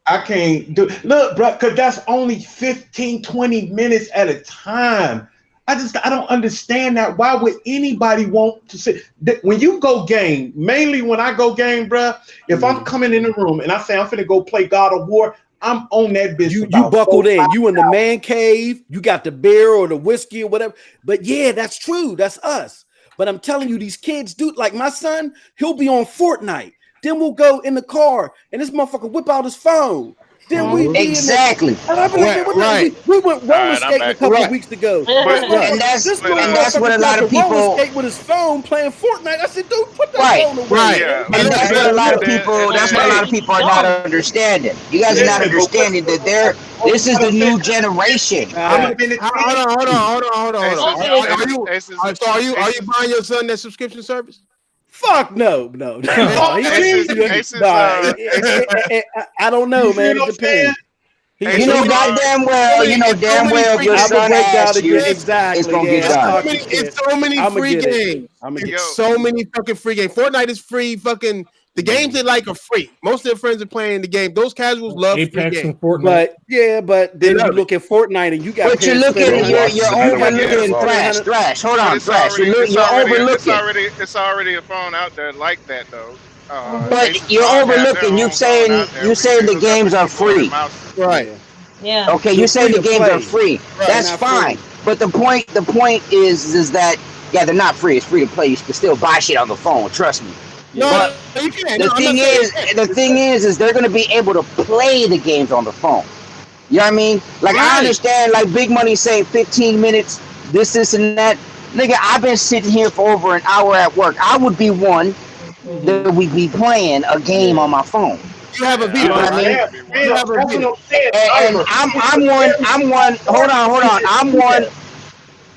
I can't do it. Look, bro, because that's only 15, 20 minutes at a time. I don't understand that. Why would anybody want to sit? When you go game, mainly when I go game, bro, if I'm coming in the room and I say I'm finna go play God of War, I'm on that bitch. You buckled in. You in the man cave. You got the beer or the whiskey or whatever. But yeah, that's true. That's us. But I'm telling you, these kids do. Like my son, he'll be on Fortnite. Then we'll go in the car and this motherfucker whip out his phone. Then we exactly. We went roller skating a couple of weeks ago. And that's what a lot of people skate with his phone playing Fortnite. I said, dude, put that phone away. Right. And that's what a lot of people. That's what a lot of people are not understanding. You guys are not understanding that this is the new generation. Hold on. Are you buying your son that subscription service? Fuck no. I don't know, man. It depends. You know damn well your son asked you. Exactly. It's gonna get done. It's so many free games. It's so many fucking free games. Fortnite is free. Fucking the games they like are free. Most of their friends are playing the game. Those casuals love Apex free games. and Fortnite. But then you look at Fortnite and you got. But you're overlooking Thrash. Hold on, Thrash. You're overlooking. It's already a phone out there like that though. But you're overlooking. You saying the games are free. Right. Yeah. Okay, you're saying the games are free. That's fine. But the point is that they're not free. It's free to play. You can still buy shit on the phone. Trust me. No, you can't. The thing is they're gonna be able to play the games on the phone. You know what I mean? Like I understand, like Big Money saying 15 minutes, this and that. Nigga, I've been sitting here for over an hour at work. I would be one that would be playing a game on my phone. You have a video. You know what I mean? You have a video. And I'm one. Hold on.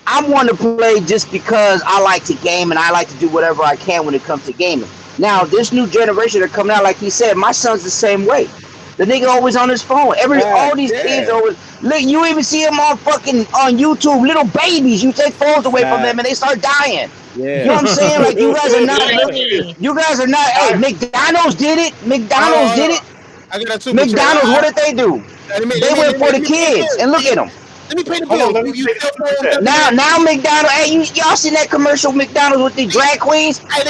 I'm one to play just because I like to game and I like to do whatever I can when it comes to gaming. Now, this new generation are coming out, like he said, my son's the same way. The nigga always on his phone. All these kids always look. You even see them on YouTube, little babies. You take phones away from them and they start dying. Yeah. You know what I'm saying? Like you guys are not. Hey, McDonald's did it. I got two. McDonald's, what did they do? They went for the kids, and look at them. Let me pay the bill. Now McDonald's. Hey, y'all seen that commercial McDonald's with the drag queens? Hey,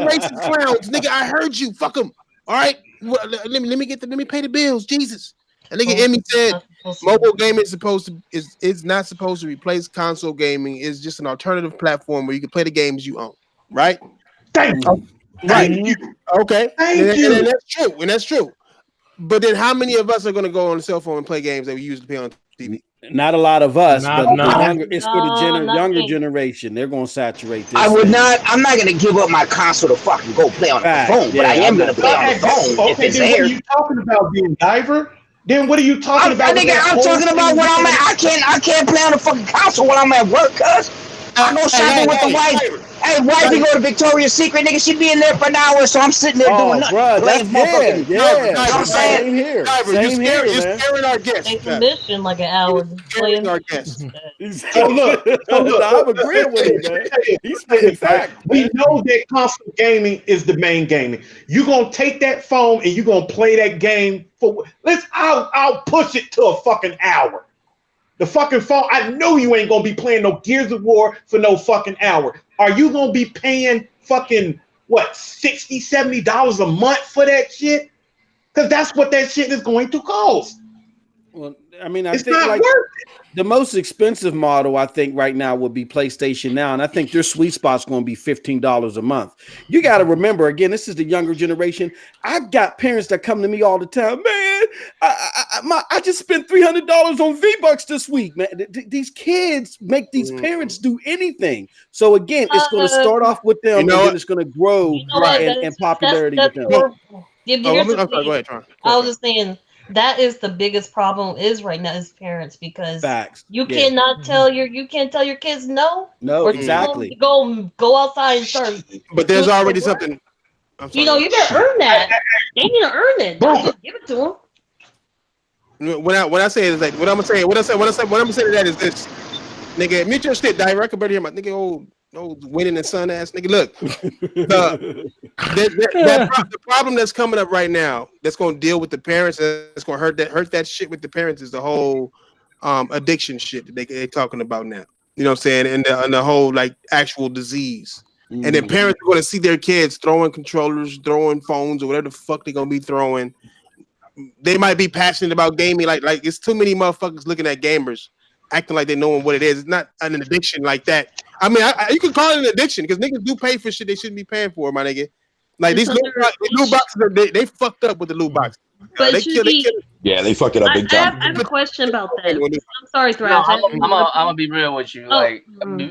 racist clowns, nigga. I heard you. Fuck them. All right. Let me pay the bills. Jesus. And nigga Emmy said mobile gaming is not supposed to replace console gaming. It's just an alternative platform where you can play the games you own. Right? Thank you. Right. Okay. And that's true. But then how many of us are going to go on the cell phone and play games that we used to play on TV? Not a lot of us, but it's for the younger generation. They're going to saturate this. I'm not going to give up my console to fucking go play on the phone, but I am going to play on the phone if it's there. What are you talking about, being diver? Then what are you talking about? I'm talking about when I'm at. I can't play on the fucking console when I'm at work, cuz. I go shopping with the wife. Hey, wifey go to Victoria's Secret, nigga. She be in there for an hour, so I'm sitting there doing nothing. Bro, Playing motherfucking. yeah. You know what I'm saying? Same here. You're scaring our guests. Take a mission like an hour. Scaring our guests. So look, I'm agreeing with him, man. He's spitting facts. We know that console gaming is the main gaming. You're gonna take that phone and you're gonna play that game for I'll push it to a fucking hour. The fucking phone, I know you ain't gonna be playing no Gears of War for no fucking hour. Are you gonna be paying fucking what $60, $70 a month for that shit? Because that's what that shit is going to cost. Well, I mean, I It's think not like worth it. the most expensive model I think right now would be PlayStation Now, and I think their sweet spot's going to be $15 a month. You got to remember, again, this is the younger generation. I've got parents that come to me all the time, man. I just spent $300 on V-Bucks this week, man. These kids make these parents do anything. So again, it's going to start off with them, and then it's going to grow in popularity with them. Go ahead, Tron. I was just saying that is the biggest problem is right now is parents because you cannot tell your kids no. No, exactly. Go outside and start. But there's already something. You better earn that. They need to earn it. Don't just give it to them. When I say it is like what I'm gonna say to that is this, nigga. Mute your shit, direct. Better hear my nigga old winning the sun ass nigga. Look, the problem that's coming up right now that's gonna deal with the parents. That's gonna hurt that shit with the parents is the whole addiction shit that they're talking about now. You know what I'm saying? And the whole like actual disease. And then parents are gonna see their kids throwing controllers, throwing phones, or whatever the fuck they're gonna be throwing. They might be passionate about gaming, like it's too many motherfuckers looking at gamers, acting like they know what it is. It's not an addiction like that. I mean, you can call it an addiction because niggas do pay for shit they shouldn't be paying for, my nigga. Like these loot boxes, they fucked up with the loot boxes. But yeah, they fucked it up big time. I have a question about that. I'm sorry, Thrash. I'm gonna be real with you.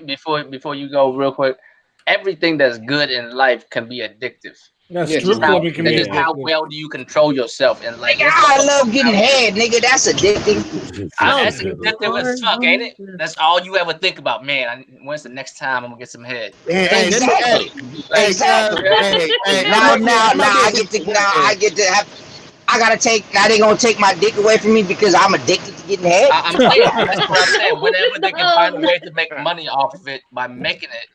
Before you go, real quick, everything that's good in life can be addictive. It's how well do you control yourself and like. I love getting head, nigga. That's addictive. That's addictive as fuck, ain't it? That's all you ever think about, man. When's the next time I'm gonna get some head? Exactly. I get to have. Now they gonna take my dick away from me because I'm addicted to getting head. I'm saying that's what I'm saying. Whenever they can find a way to make money off of it by making it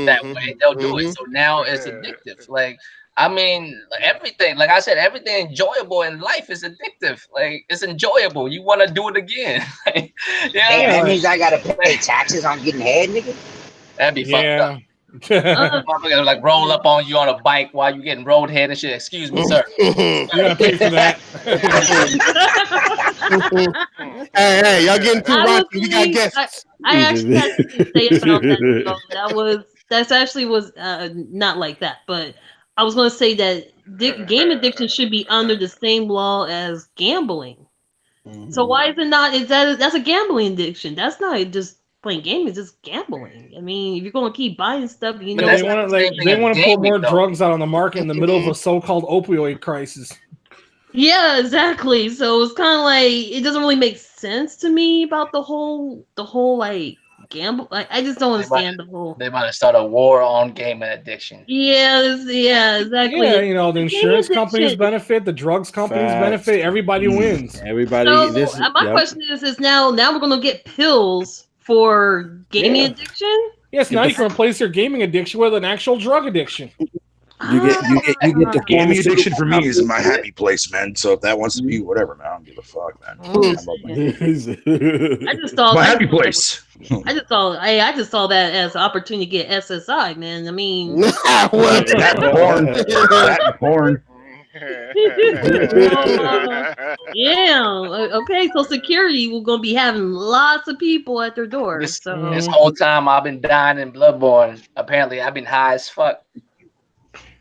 that way, they'll do it. So now it's addictive. Like. I mean, everything, like I said, everything enjoyable in life is addictive. Like, it's enjoyable. You want to do it again. That means I got to pay taxes on getting head, nigga? That'd be fucked up. Motherfucker like roll up on you on a bike while you getting road head and shit. Excuse me, sir. You gotta pay for that. Hey, y'all getting too raunchy. We got guests. I actually had to say about that. That actually was not like that, but I was going to say that game addiction should be under the same law as gambling. So why is it not? That's a gambling addiction? That's not just playing games; it's just gambling. I mean, if you're going to keep buying stuff, they want to put more drugs out on the market in the middle of a so-called opioid crisis. Yeah, exactly. So it's kind of like it doesn't really make sense to me about the whole like gamble. Like, I just don't understand the whole. They might have started a war on gaming addiction. Yeah, exactly. Yeah, the insurance companies benefit, the drugs companies benefit, everybody wins. Everybody. My question is now we're gonna get pills for gaming addiction. Yes, now you can replace your gaming addiction with an actual drug addiction. You get the gaming addiction for me is my happy place, man. So if that wants to be whatever, man, I don't give a fuck, man. I just thought my happy place. I just saw that as an opportunity to get SSI, man. I mean, that porn. Yeah. Okay. So security, we're gonna be having lots of people at their doors. This whole time I've been dying in Bloodborne. Apparently, I've been high as fuck.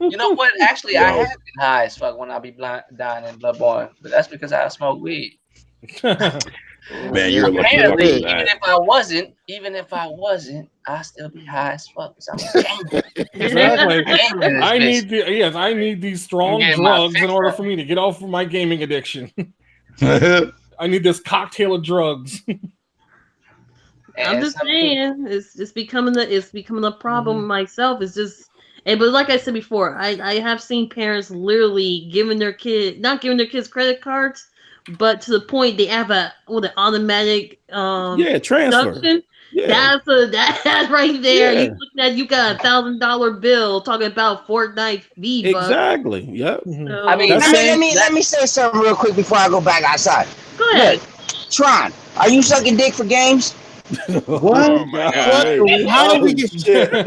You know what? Actually, I have been high as fuck when I be dying in Bloodborne, but that's because I smoke weed. Man, you're apparently even if I wasn't, I still be high as fuck. Exactly. I need these strong drugs in order for me to get off of my gaming addiction. I need this cocktail of drugs. I'm just saying, it's becoming a problem myself. It's just, but like I said before, I have seen parents literally not giving their kids credit cards, but to the point they have an automatic transfer. deduction. Yeah. That's right there. You got $1,000 bill talking about Fortnite V-Bucks. Exactly. Yep. So, I mean, let me say something real quick before I go back outside. Go ahead. Look, Tron, are you sucking dick for games? What? How did we get shit? I'm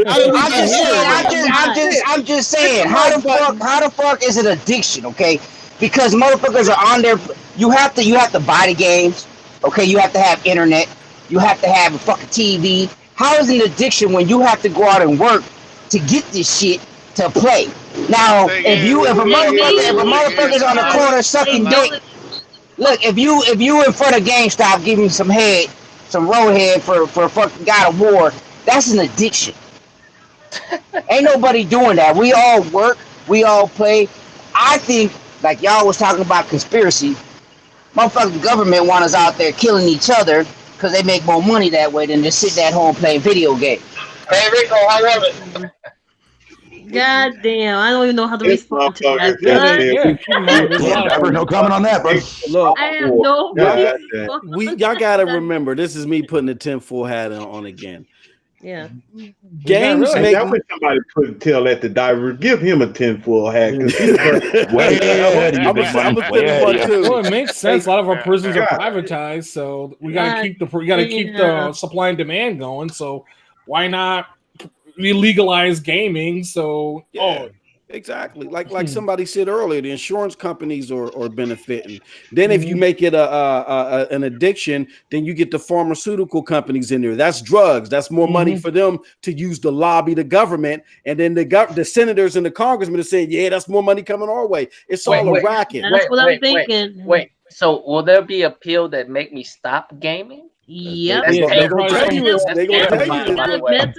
just saying. How the fuck is it addiction? Okay, because motherfuckers are on there. You have to buy the games. Okay, you have to have internet. You have to have a fucking TV. How is it an addiction when you have to go out and work to get this shit to play? Now, if a motherfucker's on the corner sucking dick, look, if you in front of GameStop giving some head, some roadhead for fucking God of War, that's an addiction. Ain't nobody doing that. We all work, we all play. I think, like y'all was talking about conspiracy, motherfucking government want us out there killing each other because they make more money that way than just sitting at home playing video games. Hey Rico, how was it? God damn, I don't even know how to respond to that. No comment on that, bro. Look, I have no y'all gotta remember, this is me putting the tinfoil hat on again. Yeah. Games make. I wish somebody couldn't tell that to Diver. Give him a tinfoil hat because he's way ahead of you. Well, it makes sense. A lot of our prisons are privatized, so we gotta keep the supply and demand going. So why not legalize gaming? So exactly, like somebody said earlier, the insurance companies are benefiting. Then if you make it an addiction, then you get the pharmaceutical companies in there. That's drugs. That's more money for them to use to lobby the government. And then the senators and the congressmen are saying, yeah, that's more money coming our way. It's all a racket. That's what I'm thinking. Wait, so will there be a pill that make me stop gaming? Yep. They're gonna tell you a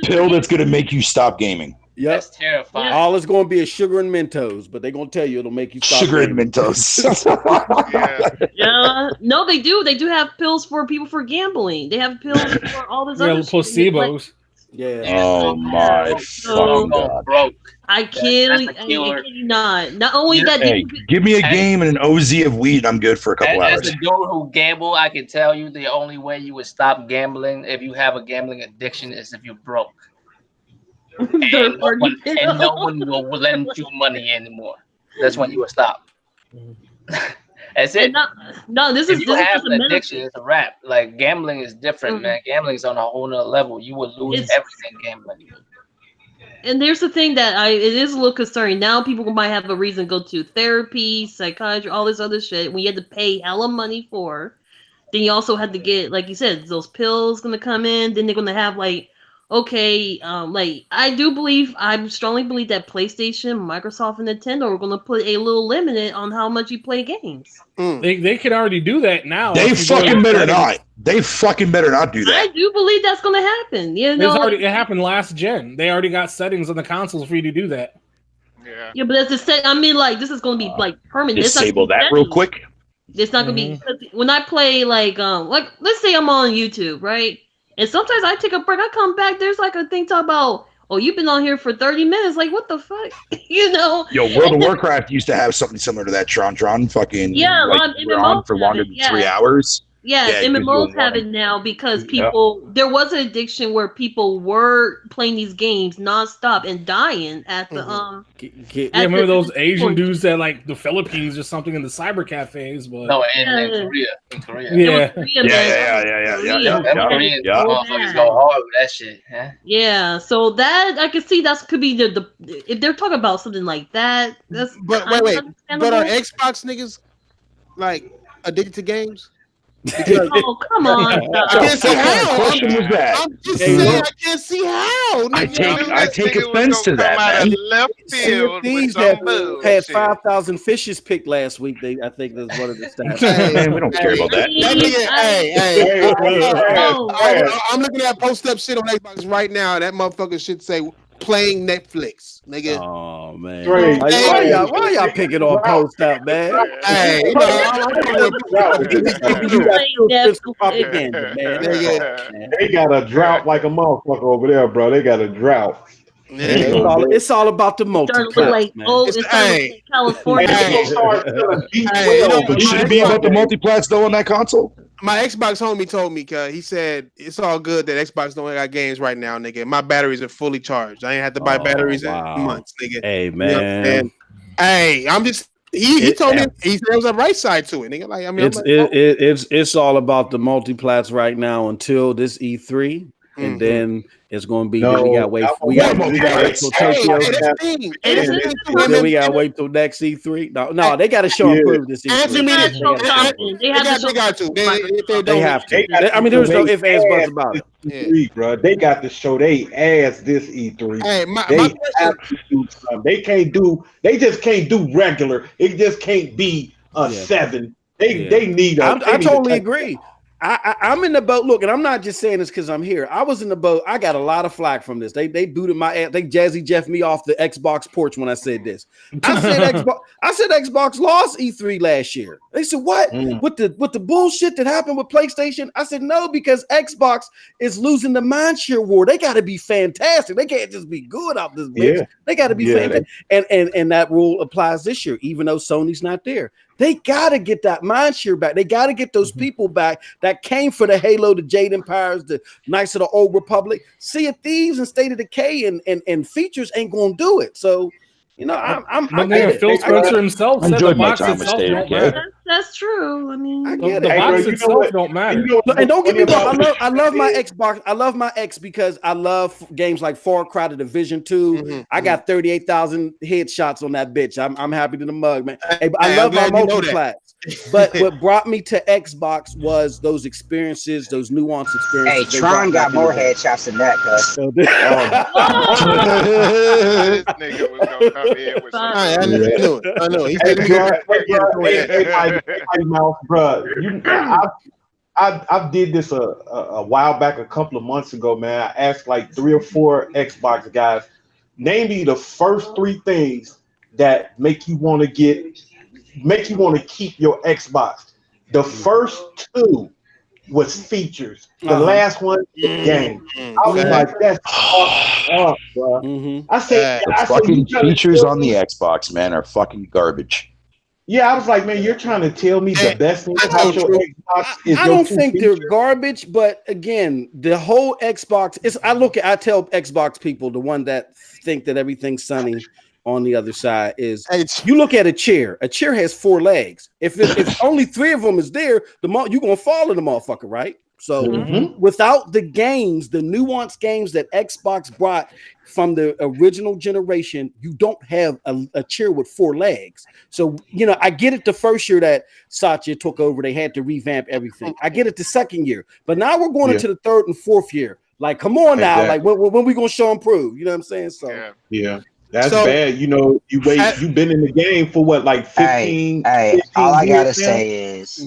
pill that's going to make you stop gaming. Yep. That's terrifying. All it's going to be is sugar and Mentos, but they're going to tell you it'll make you stop sugar gaming. and Mentos. No, they do. They do have pills for people for gambling. They have pills for all this other placebos. Yeah. Oh my fucking god! I kid you not. Not only that. Hey, give me a game and an OZ of weed. I'm good for a couple hours. As a dude who gamble, I can tell you the only way you would stop gambling if you have a gambling addiction is if you're broke. And no one will lend you money anymore. That's when you will stop. That's it. If you have an addiction, it's a wrap. Like gambling is different, man. Gambling is on a whole nother level. You will lose everything gambling. And there's the thing that it is a little concerning. Now people might have a reason to go to therapy, psychiatry, all this other shit. When you had to pay hella money for, then you also had to get, like you said, those pills gonna come in. Then they're gonna have like I strongly believe that PlayStation, Microsoft, and Nintendo are going to put a little limit on how much you play games. They can already do that now. They fucking better not. They fucking better not do that. I do believe that's going to happen. You know, it happened last gen. They already got settings on the consoles for you to do that. Yeah, but that's the I mean, like this is going to be like permanent. Disable that real quick. It's not going to be when I play like let's say I'm on YouTube, right? And sometimes I take a break. I come back. There's like a thing talk about, oh, you've been on here for 30 minutes. Like, what the fuck? You know? Yo, World of Warcraft used to have something similar to that. Tron fucking. Yeah, like, we're on for longer than 3 hours. Yeah, MMOs have it now because there was an addiction where people were playing these games nonstop and dying at the remember those Asian dudes that like the Philippines or something in the cyber cafes? But no, in Korea. Yeah. Koreans motherfuckers go hard with that shit. Huh? Yeah, so that I could see that could be the if they're talking about something like that. That's but wait, but are Xbox niggas like addicted to games? Oh, come on! I can't see how. Question was that? I'm just saying, I can't see how. I take offense to that, man. Left field these that had 5,000 fishes picked last week. I think that's one of the stats. Man, we don't care about that. I'm looking at post up shit on Xbox right now. That motherfucker should say playing Netflix, nigga. Oh man, Strange. why y'all picking on post up, man? Hey, you know, propaganda, man. They got a drought like a motherfucker over there, bro. They got a drought. It's all about the multiplex, man. California. But should it be about the multiplats though on that console? My Xbox homie told me, cause he said it's all good that Xbox don't got games right now, nigga. My batteries are fully charged. I ain't had to buy batteries in months, nigga. Hey, man. You know what I'm saying? Hey, I'm just he told me he said there was a right side to it, nigga. Like I mean, it's all about the multiplats right now until this E3, and then it's going to be. We got to wait till Tokyo. Then we got to wait till next E3. No, they got to show and prove this E3. They have to. I mean, there's no ifs, ands, buts about it. E3, bro. They got to show they ass this E3. Hey, they have to do something. They just can't do regular. It just can't be a 7. They need a. I totally agree. I'm in the boat. Look, and I'm not just saying this because I'm here. I was in the boat. I got a lot of flack from this. They booted my ass. They Jazzy Jeff me off the Xbox porch when I said this. I said Xbox lost E3 last year. They said what with the bullshit that happened with PlayStation? I said no, because Xbox is losing the mindshare war. They got to be fantastic. They can't just be good out this bitch. Yeah. They got to be fantastic. And that rule applies this year, even though Sony's not there. They got to get that mindshare back. They got to get those people back that came for the Halo, the Jade Empires, the Knights of the Old Republic. Sea of Thieves and State of Decay and features ain't going to do it. So, you know, Phil Spencer himself said the box itself don't matter. That's true. I mean, I get it. The box itself don't matter. And don't get me wrong. I love my Xbox. I love my X because I love games like Far Cry, The Division 2. I got 38,000 headshots on that bitch. I'm happy to the mug, man. Hey, I love my multiplats. But what brought me to Xbox was those experiences, those nuanced experiences. Hey, Tron got more headshots than that, cuz. This nigga was gonna come in with some. I know. He said, I did this a while back, a couple of months ago, man. I asked like 3 or 4 Xbox guys, name me the first 3 things that make you want to keep your Xbox. The first 2 was features. The last one, game. I was like, that's up, bro. I said, fucking features on the Xbox, man, are fucking garbage. Yeah, I was like, man, you're trying to tell me the best thing about your Xbox is I don't think they're garbage, but again, the whole Xbox is. I tell Xbox people, the one that think that everything's sunny on the other side is. You look at a chair. A chair has 4 legs. If only 3 of them is there, you're gonna fall in the motherfucker, right? So without the games, the nuanced games that Xbox brought from the original generation, you don't have a chair with 4 legs. So, you know, I get it the first year that Satya took over, they had to revamp everything. I get it the second year, but now we're going into the 3rd and 4th year. Like, come on now, like when we gonna show and prove? You know what I'm saying? So yeah. That's bad. You know, you've been in the game for what, like 15? Hey, all I gotta say is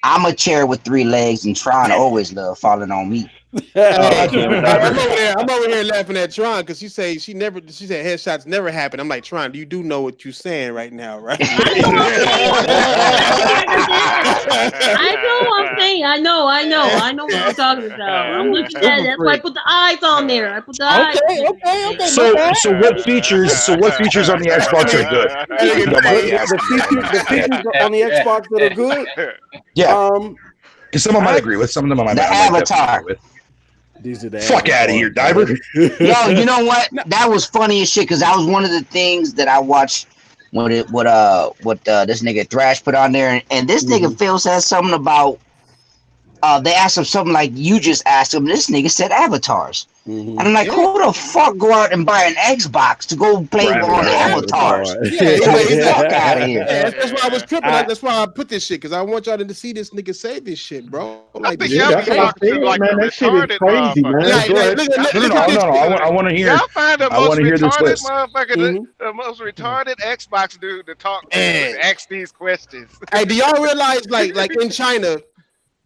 I'm a chair with 3 legs, and Tron always love falling on me. I'm over here laughing at Tron because she said headshots never happen. I'm like, Tron, you do know what you're saying right now, right? I know what I'm saying. I know what I'm talking about. I'm looking at it. That's why I put the eyes on there. I put the eyes. Okay. So what features on the Xbox are good? The features on the Xbox that are good. Yeah. Because some of them I agree with, some of them I might Avatar. with. These are the fuck out of here, Diver. Yo, you know what? That was funny as shit because that was one of the things that I watched what this nigga Thrash put on there, and this nigga Phil said something about they asked him something like you just asked him. This nigga said avatars. And I'm like, who the fuck go out and buy an Xbox to go play on avatars? Fuck out of here. That's why I was tripping. That's why I put this shit, because I want y'all to see this nigga say this shit, bro. Like, I think y'all be talking to like that shit is crazy, man. No, I want to hear. Y'all find the most retarded motherfucker, the most retarded Xbox dude to talk to ask these questions. Hey, do y'all realize, like in China,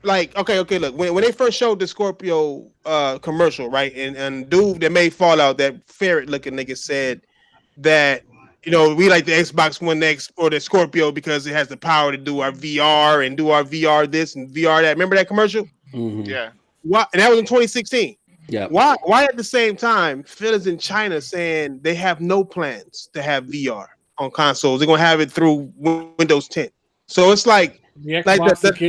like okay, look, when they first showed the Scorpio commercial, right? And dude that made Fallout, that ferret looking nigga said that we like the Xbox One X or the Scorpio because it has the power to do our VR and do our VR this and VR that. Remember that commercial? Mm-hmm. Yeah. Why? And that was in 2016. Yeah. Why at the same time Phil is in China saying they have no plans to have VR on consoles? They're gonna have it through Windows 10. So it's like the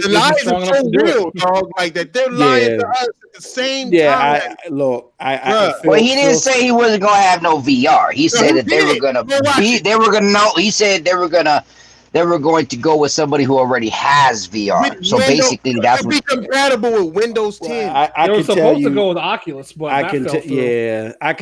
lies are so real, dog. Like that they're lying to us at the same time. Well, he didn't say he wasn't gonna have no VR. He said that they were gonna He said they were going to go with somebody who already has VR. So basically, that's be compatible with Windows 10. They were supposed to go with Oculus, but I can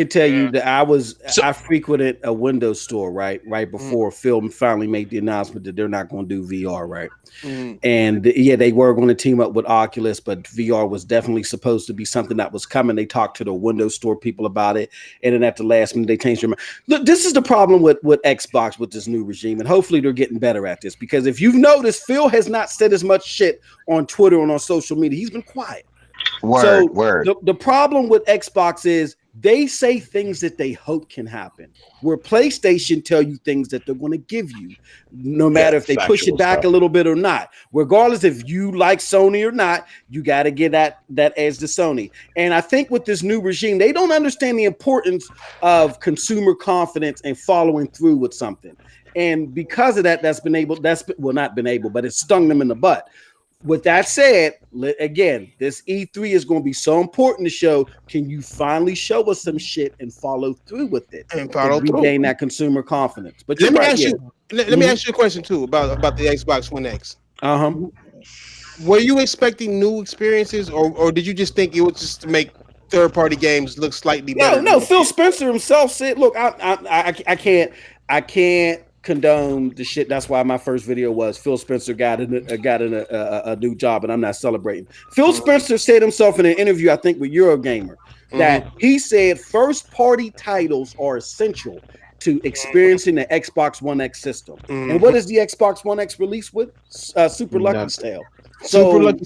tell you that I frequented a Windows store right before Phil finally made the announcement that they're not going to do VR, right? And they were going to team up with Oculus, but VR was definitely supposed to be something that was coming. They talked to the Windows store people about it, and then at the last minute they changed their mind. Look, this is the problem with Xbox with this new regime, and hopefully they're getting better at this, because if you've noticed, Phil has not said as much shit on Twitter and on social media. He's been quiet. Word. The problem with Xbox is they say things that they hope can happen, where PlayStation tell you things that they're going to give you, no matter if they push it back a little bit or not. Regardless if you like Sony or not, you got to get that edge to Sony. And I think with this new regime, they don't understand the importance of consumer confidence and following through with something. And because of that, not been able, but it's stung them in the butt. With that said, again, this E3 is going to be so important to show. Can you finally show us some shit and follow through with it and regain that consumer confidence? But let me ask you a question too about the Xbox One X. Were you expecting new experiences, or did you just think it was just to make third-party games look slightly better? No. Phil Spencer himself said, "Look, I can't condone the shit." That's why my first video was Phil Spencer got a new job, and I'm not celebrating. Phil Spencer said himself in an interview, I think with Eurogamer, that he said first party titles are essential to experiencing the Xbox One X system. And what is the Xbox One X released with? Super Lucky Tale. So I mean,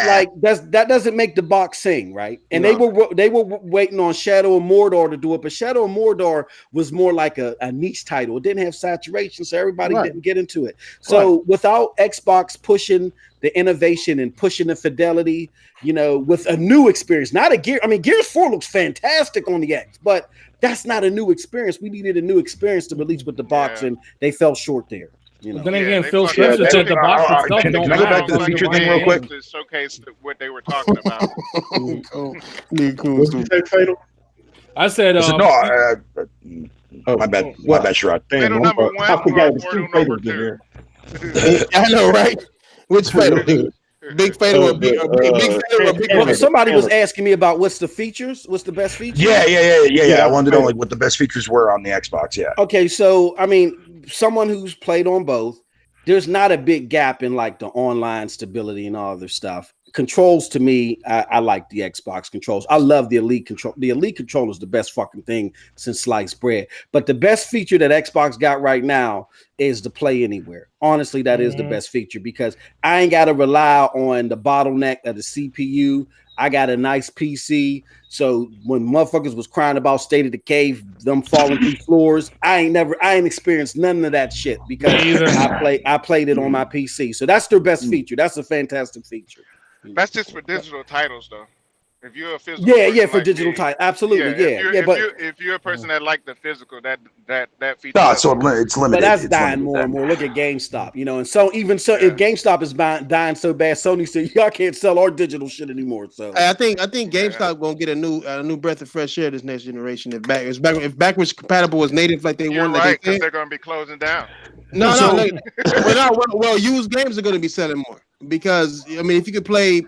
like that doesn't make the box sing, right? And they were waiting on Shadow of Mordor to do it, but Shadow of Mordor was more like a niche title. It didn't have saturation, so everybody didn't get into it. So without Xbox pushing the innovation and pushing the fidelity, with a new experience, not a Gear. I mean, Gears 4 looks fantastic on the X, but that's not a new experience. We needed a new experience to release with the box, and they fell short there. Then again, Phil Spencer said the box itself don't Can I go back to the feature thing real quick? To showcase what they were talking about. What's the say, Fatal? I said my bad. My bad, Sherrod. Fatal number one or Fatal number two? I know, right? Which Fatal? Big Fatal or big Fatal? Somebody was asking me about what's the features? What's the best features? Yeah. I wanted to know what the best features were on the Xbox. Yeah. Okay, so I mean, someone who's played on both, there's not a big gap in like the online stability and all other stuff. Controls, to me, I like the Xbox controls. I love the Elite control. The Elite controller is the best fucking thing since sliced bread. But the best feature that Xbox got right now is the play anywhere. Honestly, that is the best feature, because I ain't got to rely on the bottleneck of the CPU. I got a nice PC. So when motherfuckers was crying about State of Decay, them falling through floors, I ain't experienced none of that shit, because I played it on my PC. So that's their best feature. That's a fantastic feature. That's just for digital titles, though. If you're a physical, for digital title, absolutely, if you're a person that like the physical, that feature. No, so it's limited. But that's dying more and more. Look at GameStop, and so if GameStop is dying so bad, Sony said y'all can't sell our digital shit anymore. So I think GameStop gonna get a new breath of fresh air this next generation. If backwards compatible was native like they want, right? Because they're gonna be closing down. Well, used games are gonna be selling more, because I mean, if you could play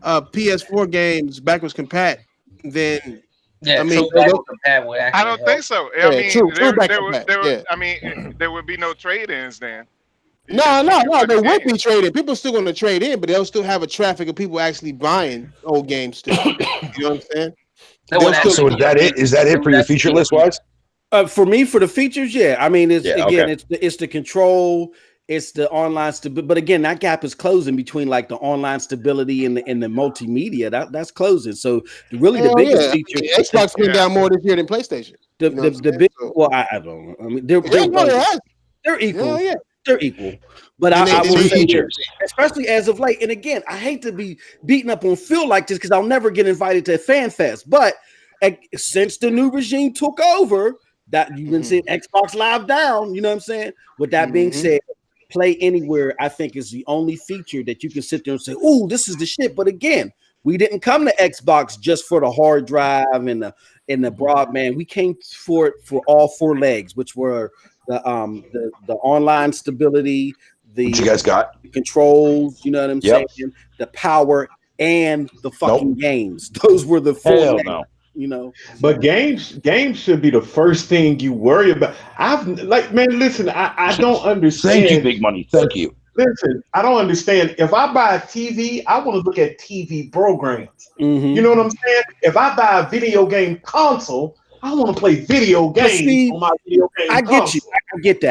PS4 games backwards compat, then I mean, I don't think so. I mean, there would be no trade-ins then. No, there would be trade-in. People still going to trade in, but they'll still have a traffic of people actually buying old games still. You know what I'm saying? So is that it? Is that it for your feature list wise? For me, for the features, yeah. I mean, it's the control. It's the online stability, but again, that gap is closing between like the online stability and the multimedia. That's closing. So really, the biggest feature, Xbox went down more this year than PlayStation. The big, well, I don't know. I mean, they're equal. Yeah. They're equal. But I will say this, especially as of late. And again, I hate to be beating up on Phil like this because I'll never get invited to Fan Fest. But since the new regime took over, that you've been seeing Xbox Live down. You know what I'm saying? With that being said, Play Anywhere, I think, is the only feature that you can sit there and say, "Oh, this is the shit." But again, we didn't come to Xbox just for the hard drive and the broadband. We came for it for all 4 legs, which were the online stability, what you guys got, the controls, you know what I'm saying, the power, and the fucking games. Those were the 4 legs. You know, but games should be the first thing you worry about. Listen, I don't understand. Thank you, Big Money. Thank you. Listen, I don't understand. If I buy a TV, I want to look at TV programs. You know what I'm saying? If I buy a video game console, I want to play video games on my video game console. Get you.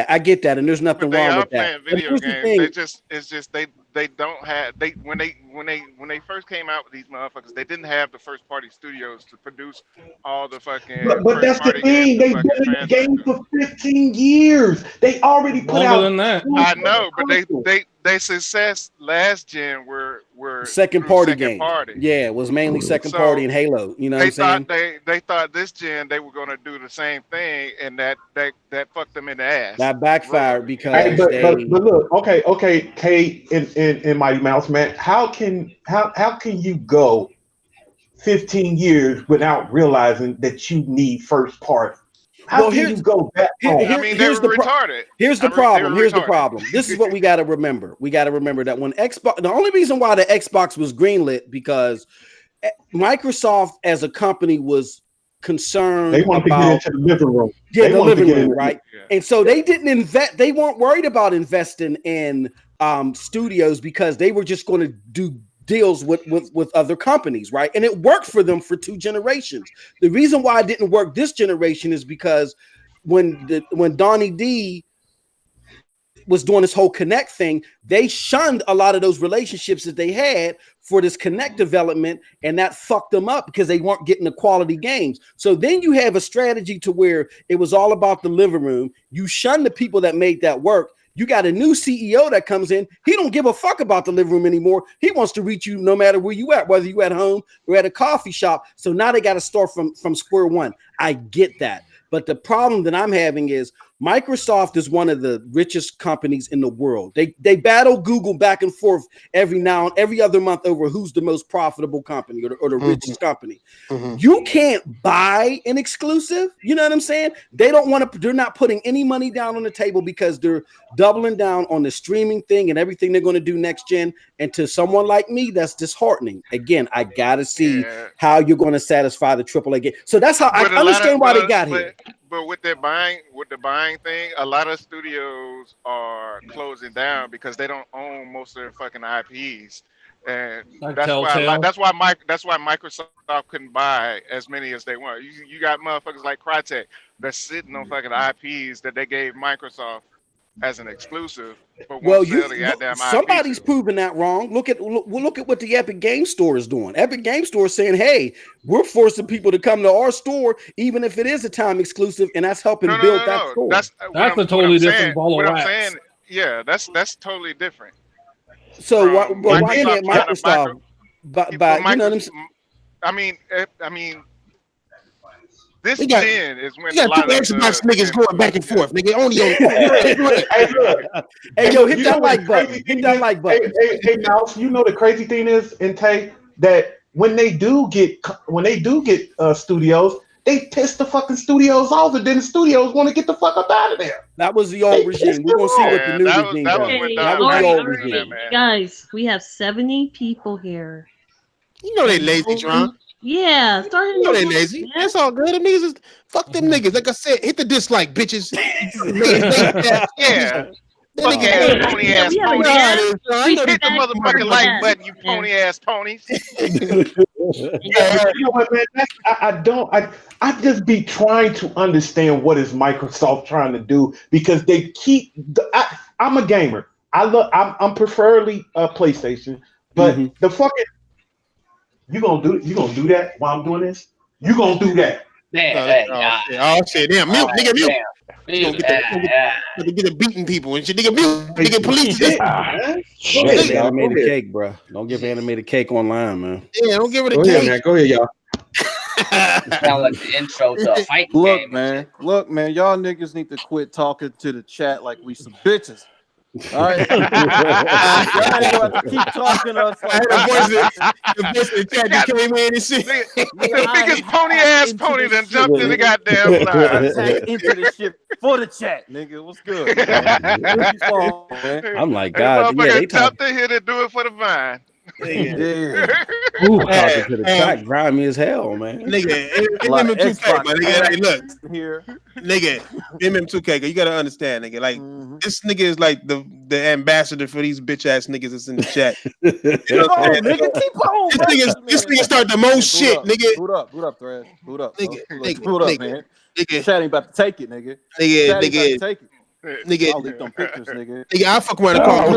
I get that, and there's nothing wrong with that. They are playing video games. They don't have when they first came out with these motherfuckers, they didn't have the first party studios to produce all the fucking. But that's the thing. They've been in the game for 15 years. They already put out. Than that. I know, but they success last gen were second party game. Yeah, it was mainly second party and Halo. You know what I'm saying? They thought this gen they were going to do the same thing, and that fucked them in the ass. That backfired because but look, okay, K in Mighty Mouse, man. How can you go 15 years without realizing that you need first party? How can you go that long? I mean, they were retarded. Here's the problem. This is what we got to remember. We got to remember that when Xbox, the only reason why the Xbox was greenlit because Microsoft as a company was concerned. They wanted to get into the living room. Yeah, the living room, right? And so they didn't invest. They weren't worried about investing in studios because they were just going to do deals with other companies, right? And it worked for them for 2 generations. The reason why it didn't work this generation is because when Donnie D was doing this whole Connect thing, they shunned a lot of those relationships that they had for this Connect development, and that fucked them up because they weren't getting the quality games. So then you have a strategy to where it was all about the living room. You shun the people that made that work. You got a new CEO that comes in. He don't give a fuck about the living room anymore. He wants to reach you no matter where you at, whether you at home or at a coffee shop. So now they got to start from square one. I get that. But the problem that I'm having is Microsoft is one of the richest companies in the world. They battle Google back and forth every other month over who's the most profitable company or the richest company. You can't buy an exclusive. You know what I'm saying? They don't want to. They're not putting any money down on the table because they're doubling down on the streaming thing and everything they're going to do next gen. And to someone like me, that's disheartening. Again, I gotta see how you're going to satisfy the AAA game. So that's how I understand why they got here. But with the buying thing, a lot of studios are closing down because they don't own most of their fucking IPs, and that's why Microsoft couldn't buy as many as they want. You got motherfuckers like Crytek that's sitting on fucking IPs that they gave Microsoft as an exclusive. But somebody's proving that wrong. Look at what the Epic Game Store is doing. Epic Game Store is saying, "Hey, we're forcing people to come to our store, even if it is a time exclusive," and that's helping build that store. That's a totally different ball of wax. Yeah, that's totally different. So why can't Microsoft? You know what I'm saying? I mean. This gen is when a lot of Xbox niggas going back and forth. Nigga, only on. Hey, yo, hit that like button. Hit that like button. Hey, Mouse, you know the crazy thing is, Tay, that when they do get studios, they piss the fucking studios off, and then the studios want to get the fuck up out of there. That was the old regime. We're gonna see what the new regime does. That was the old regime. Guys, we have 70 people here. You know they lazy, John. Yeah, you know they lazy. Man. That's all good. Them niggas is fuck them niggas. Like I said, hit the dislike, bitches. Yeah. Fuck ass pony ass ponies. Hit the motherfucking like button, you pony ass ponies. You know what, man? I just be trying to understand what is Microsoft trying to do because they keep I'm a gamer. I'm preferably a PlayStation, but the fucking you gonna do that while I'm doing this? You gonna do that? Oh shit! Damn, mute, nigga, mute. You gonna get beating people and shit, nigga, mute, nigga, police. Shit, animated cake, bro. Don't give animated cake online, man. Yeah, don't give it a cake. Man. Go ahead, y'all. Sound like the intro to a fight game. Look, man, y'all niggas need to quit talking to the chat like we some bitches. All right, y'all ain't gonna have to keep talking to us. Like the voice in the chat that came in and shit. The biggest pony-ass pony done jumped in the goddamn line. Into the shit for the chat, nigga. What's good? I'm like, God, yeah, they jumped in here to do it for the vine. Ooh, talking to the chat, grimy as hell, man. Nigga, MM2K, my nigga. Hey, look, here, nigga, MM2K. You gotta understand, nigga. Like this nigga is like the ambassador for these bitch ass niggas that's in the chat. Nigga, keep on. This nigga start the most shit, nigga. Boot up, Thresh. Boot up, nigga. Boot up, man. Nigga, chat ain't about to take it, nigga. Nigga, take it. Nigga, I'll leak them pictures, nigga. I fuck around and call Coon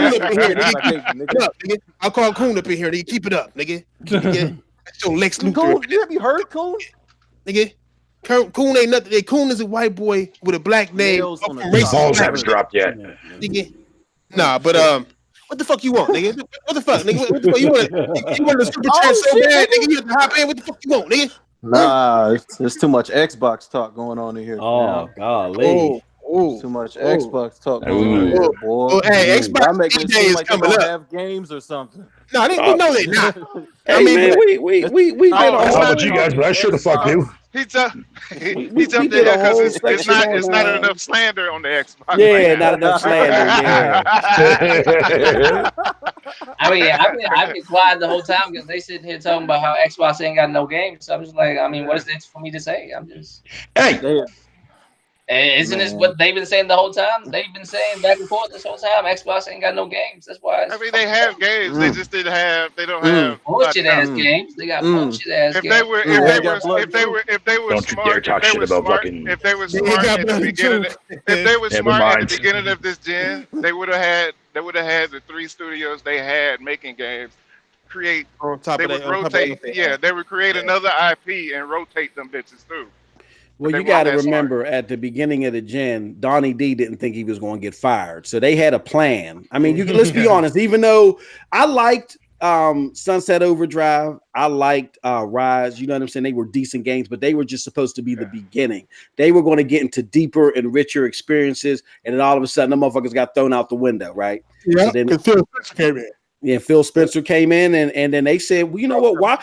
up in here, nigga. I'll call Coon up in here, nigga. Keep it up, nigga. That's your Lex Luthor. Have you heard Coon? Nigga, Coon ain't nothing. Coon is a white boy with a black name. His balls haven't dropped yet. Nigga. Nah, but what the fuck you want, nigga? What the fuck, nigga? What the fuck you want? You want the super chat so bad, nigga? You have to hop in. What the fuck you want, nigga? Nah, there's too much Xbox talk going on in here. Oh, golly. Too much Xbox talk going on here, boy. Oh, hey, Xbox day is like coming up. Have games or something. No, we know they not. Hey, man, we did I don't know about you guys, but I sure the fuck do. He jumped in there because it's not enough slander on the Xbox. Yeah, not enough slander. Yeah. I've been quiet the whole time because they sitting here talking about how Xbox ain't got no games. So I'm just like, I mean, what is it for me to say? I'm just isn't this what they've been saying the whole time? They've been saying back and forth this whole time. Xbox ain't got no games. That's why. I mean, they have games. They just didn't have. They don't have bullshit ass games. They got bullshit ass games. If they were don't smart, you dare talk shit about fucking. If they were smart at the beginning, if they were smart at the beginning of this gen, they would have had the 3 studios they had making games. They would rotate. Yeah, they would create another IP and rotate them bitches through. Well, you got to remember at the beginning of the gen, Donnie D didn't think he was going to get fired. So they had a plan. I mean, let's be honest, even though I liked Sunset Overdrive, I liked Rise, you know what I'm saying? They were decent games, but they were just supposed to be the beginning. They were going to get into deeper and richer experiences. And then all of a sudden, the motherfuckers got thrown out the window, right? Yeah, so Phil Spencer came in. Yeah, Phil Spencer came in, and then they said, well, you know what? Why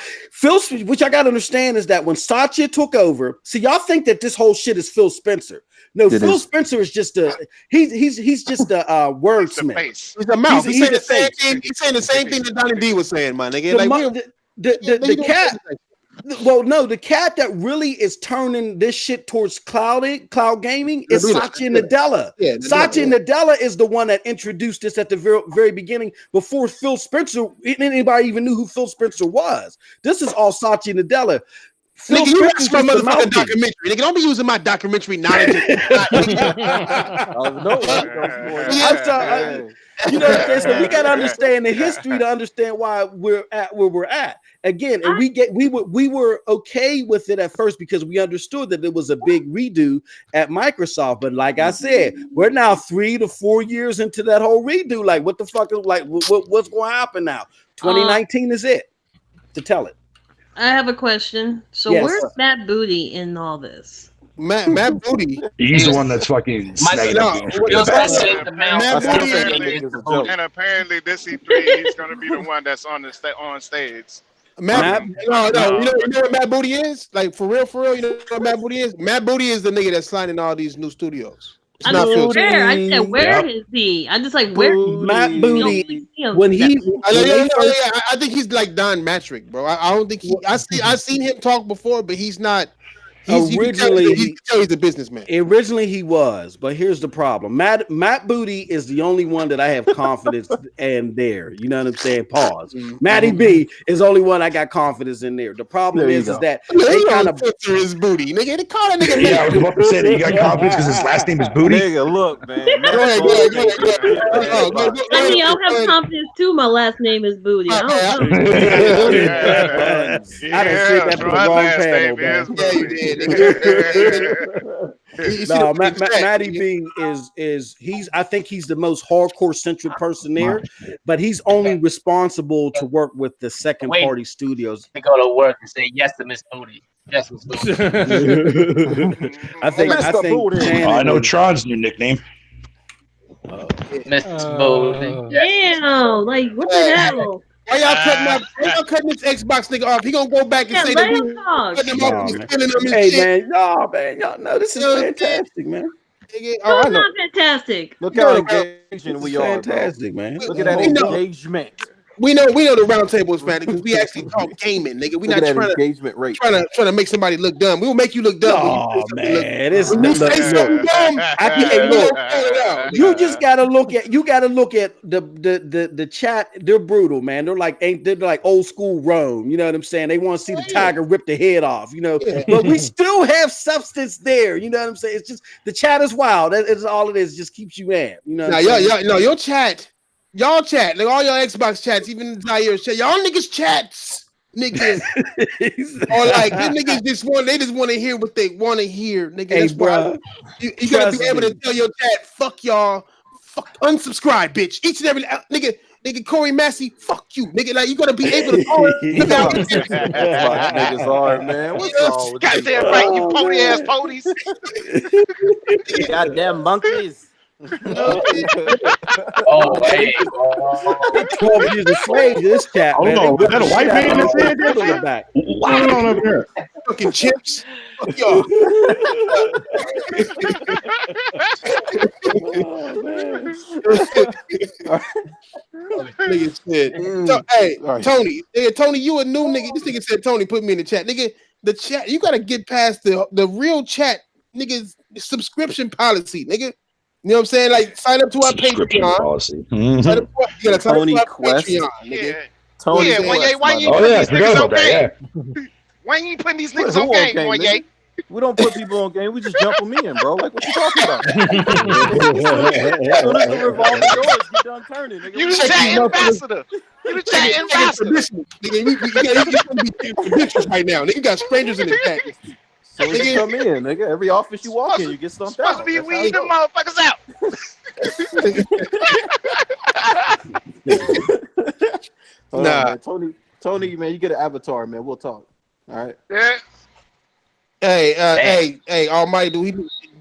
which I got to understand is that when Satya took over, see, y'all think that this whole shit is Phil Spencer. No, Phil Spencer is just he's just a wordsmith. He's a mouth. He's saying the same thing. He's saying the same thing that Donnie D was saying, my nigga. The cat. Well, no, the cat that really is turning this shit towards cloud gaming is Satya Nadella. Yeah, Satya Nadella is the one that introduced this at the very beginning before Phil Spencer. Anybody even knew who Phil Spencer was. This is all Satya Nadella. Nigga, you watch my motherfucking documentary. Nigga, don't be using my documentary knowledge. You know what I'm saying? So we got to understand the history to understand why we're at where we're at. Again, and we were okay with it at first because we understood that it was a big redo at Microsoft. But like I said, we're now 3 to 4 years into that whole redo. Like, what the fuck is what's going to happen now? 2019 is it to tell it. I have a question. So where's Matt Booty in all this? Matt Booty. He's the one that's fucking snagging up games for and apparently this E3 he's going to be the one that's on stage. Matt, no, you know what Matt Booty is? Like for real, you know what Matt Booty is? Matt Booty is the nigga that's signing all these new studios. I said, where is he? I'm just like, where? Matt Booty. When I think he's like Don Matrick, bro. I don't think he. I seen him talk before, but he's not Originally, he's a businessman. Originally, he was, but here's the problem: Matt Booty is the only one that I have confidence in there. You know what I'm saying? Pause. Matty B is the only one I got confidence in there. The problem is that they kind of filter his booty, nigga. They call that nigga. Yeah, I was about to say that you got confidence because his last name is Booty. Nigga, look, man. I mean, I have confidence too. My last name is Booty. I don't know. I done said that for the wrong panel, man. No, Matty B is I think he's the most hardcore centric person there, but he's only responsible to work with the second party studios. To go to work and say yes to Miss Booty. Yes, Miss Booty. I think I know Tron's new nickname. Miss Booty. Damn, like what the hell? Why y'all cutting this Xbox nigga off? He gonna go back and say that we cutting him off and spinning him and shit. Man, y'all know this is fantastic, man. It's not fantastic. Look how engaging we are. Fantastic, man. Look at that engagement. We know the round table is fantastic because we actually talk gaming, nigga. We not trying engagement rate. trying to make somebody look dumb. We will make you look dumb. Oh man, it's when you say something dumb, you just gotta look at the chat. They're brutal, man. They're like old school Rome. You know what I'm saying? They want to see the tiger rip the head off. You know, but we still have substance there. You know what I'm saying? It's just the chat is wild. That is all it is. Just keeps you in. You know. Now, your chat. Y'all chat, like all your Xbox chats, even Zaire's chat. Y'all niggas chats, niggas. Or like these niggas just want to hear what they want to hear, nigga. Hey, that's bro, why you gotta be able to tell your chat, fuck y'all, unsubscribe, bitch. Each and every nigga Corey Massey, fuck you, nigga. Like you gotta be able to call niggas are, man. What's wrong with you? Goddamn right, you pony ass ponies. Goddamn monkeys. Oh, hey. 12 years of slave to this cat, man. Hold on, is that a white man that said this? On the back. What's going on up here? fucking chips. Fuck y'all. Nigga said, hey, Tony, Tony, you a new nigga. This nigga said, Tony, put me in the chat. Nigga, the chat, you gotta get past the real chat, niggas, subscription policy, nigga. You know what I'm saying? Like, sign up to our Patreon. Policy. You gotta sign Tony up to our Quest. Patreon, nigga. Tony why you put these niggas on game? Why you putting these niggas on game, Wanye? We don't put people on game. We just jump them in, bro. Like, what you talking about? As soon as the revolving doors get done turning, nigga. You the chat ambassador. You the chat ambassador. Nigga, you gonna be traditions right now. Nigga, you got strangers in the chat. So nigga, come in, nigga. Every office you walk in, you get stumped out. Supposed to be weed them motherfuckers out. Nah, man. Tony, man, you get an avatar, man. We'll talk. All right. Yeah. Hey, Almighty,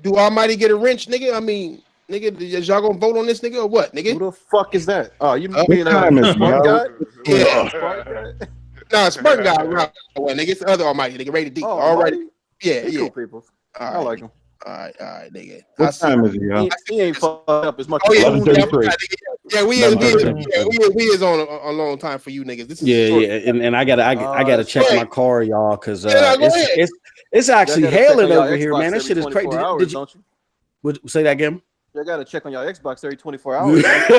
do Almighty get a wrench, nigga? I mean, nigga, is y'all gonna vote on this nigga or what, nigga? Who the fuck is that? Oh, you mean time is smart guy? Yeah. Nah, Spurt guy, right? Well, nigga, it's the other Almighty, nigga, rated D. Oh, Alrighty. Yeah, He's yeah. cool people. All right. I like him. All right, nigga. What time is it, y'all? He ain't fucked up as much. Oh yeah, as we is on a long time for you niggas. This is and I gotta check my car, y'all, because it's actually gotta hailing check on over y'all here, Xbox man. That shit is crazy. Hours, don't you? Say that again? You gotta check on your Xbox every 24 hours. That's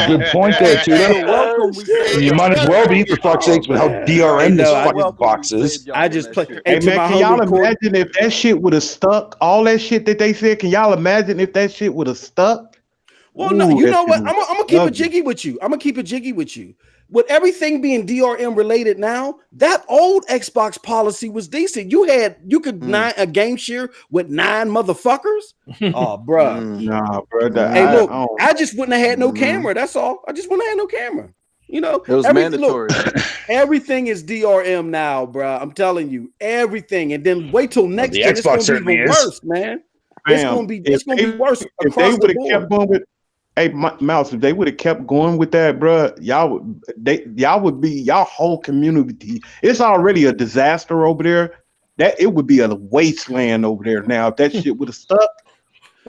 a good point there, Tuda. You might as well be, for fuck's sakes, with how DRM this fucking box is. I just play. Hey, man, can y'all imagine if that shit would have stuck? All that shit that they said, can y'all imagine if that shit would have stuck? Well, no, you know what? I'm gonna keep it jiggy with you. With everything being DRM related now, that old Xbox policy was decent. You could a game share with 9 motherfuckers. Oh, bro. Nah, bro. Hey, look, I just wouldn't have had no camera. That's all. I just wouldn't have had no camera. You know, it was mandatory. Look, everything is DRM now, bro. I'm telling you, everything. And then wait till next the year. Xbox it's gonna be even worse, man. It's gonna be worse. If they would have kept going with. Hey, Mouse, if they would have kept going with that, bro, y'all would be y'all whole community. It's already a disaster over there. That it would be a wasteland over there now if that shit would have stuck.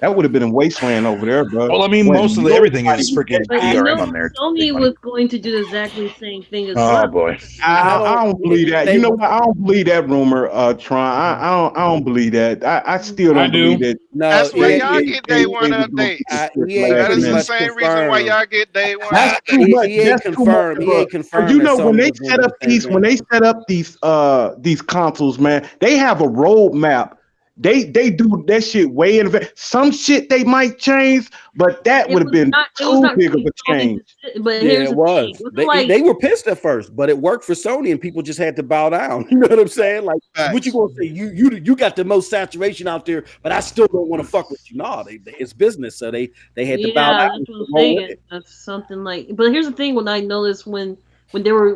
That would have been a wasteland over there, bro. Well, I mean, most of everything is freaking But DRM on there. Sony was going to do the exactly same thing as Oh well. boy, I don't believe that. You know what? I don't believe that rumor, Tron. I don't believe that. I still don't believe that. No, That's why y'all get day one updates. That is the same reason why y'all get day one That's updates. too much. That's too much. EA confirmed. You know, when they set up these consoles, man, they have a roadmap. They do that shit way in advance. Some shit they might change, but that would have been too big of a change. But yeah, it was. They were pissed at first, but it worked for Sony, and people just had to bow down. You know what I'm saying? Like, what you gonna say? You got the most saturation out there, but I still don't want to fuck with you. No, it's business, so they had to bow down. That's what I'm saying. That's something like. But here's the thing: when I noticed when they were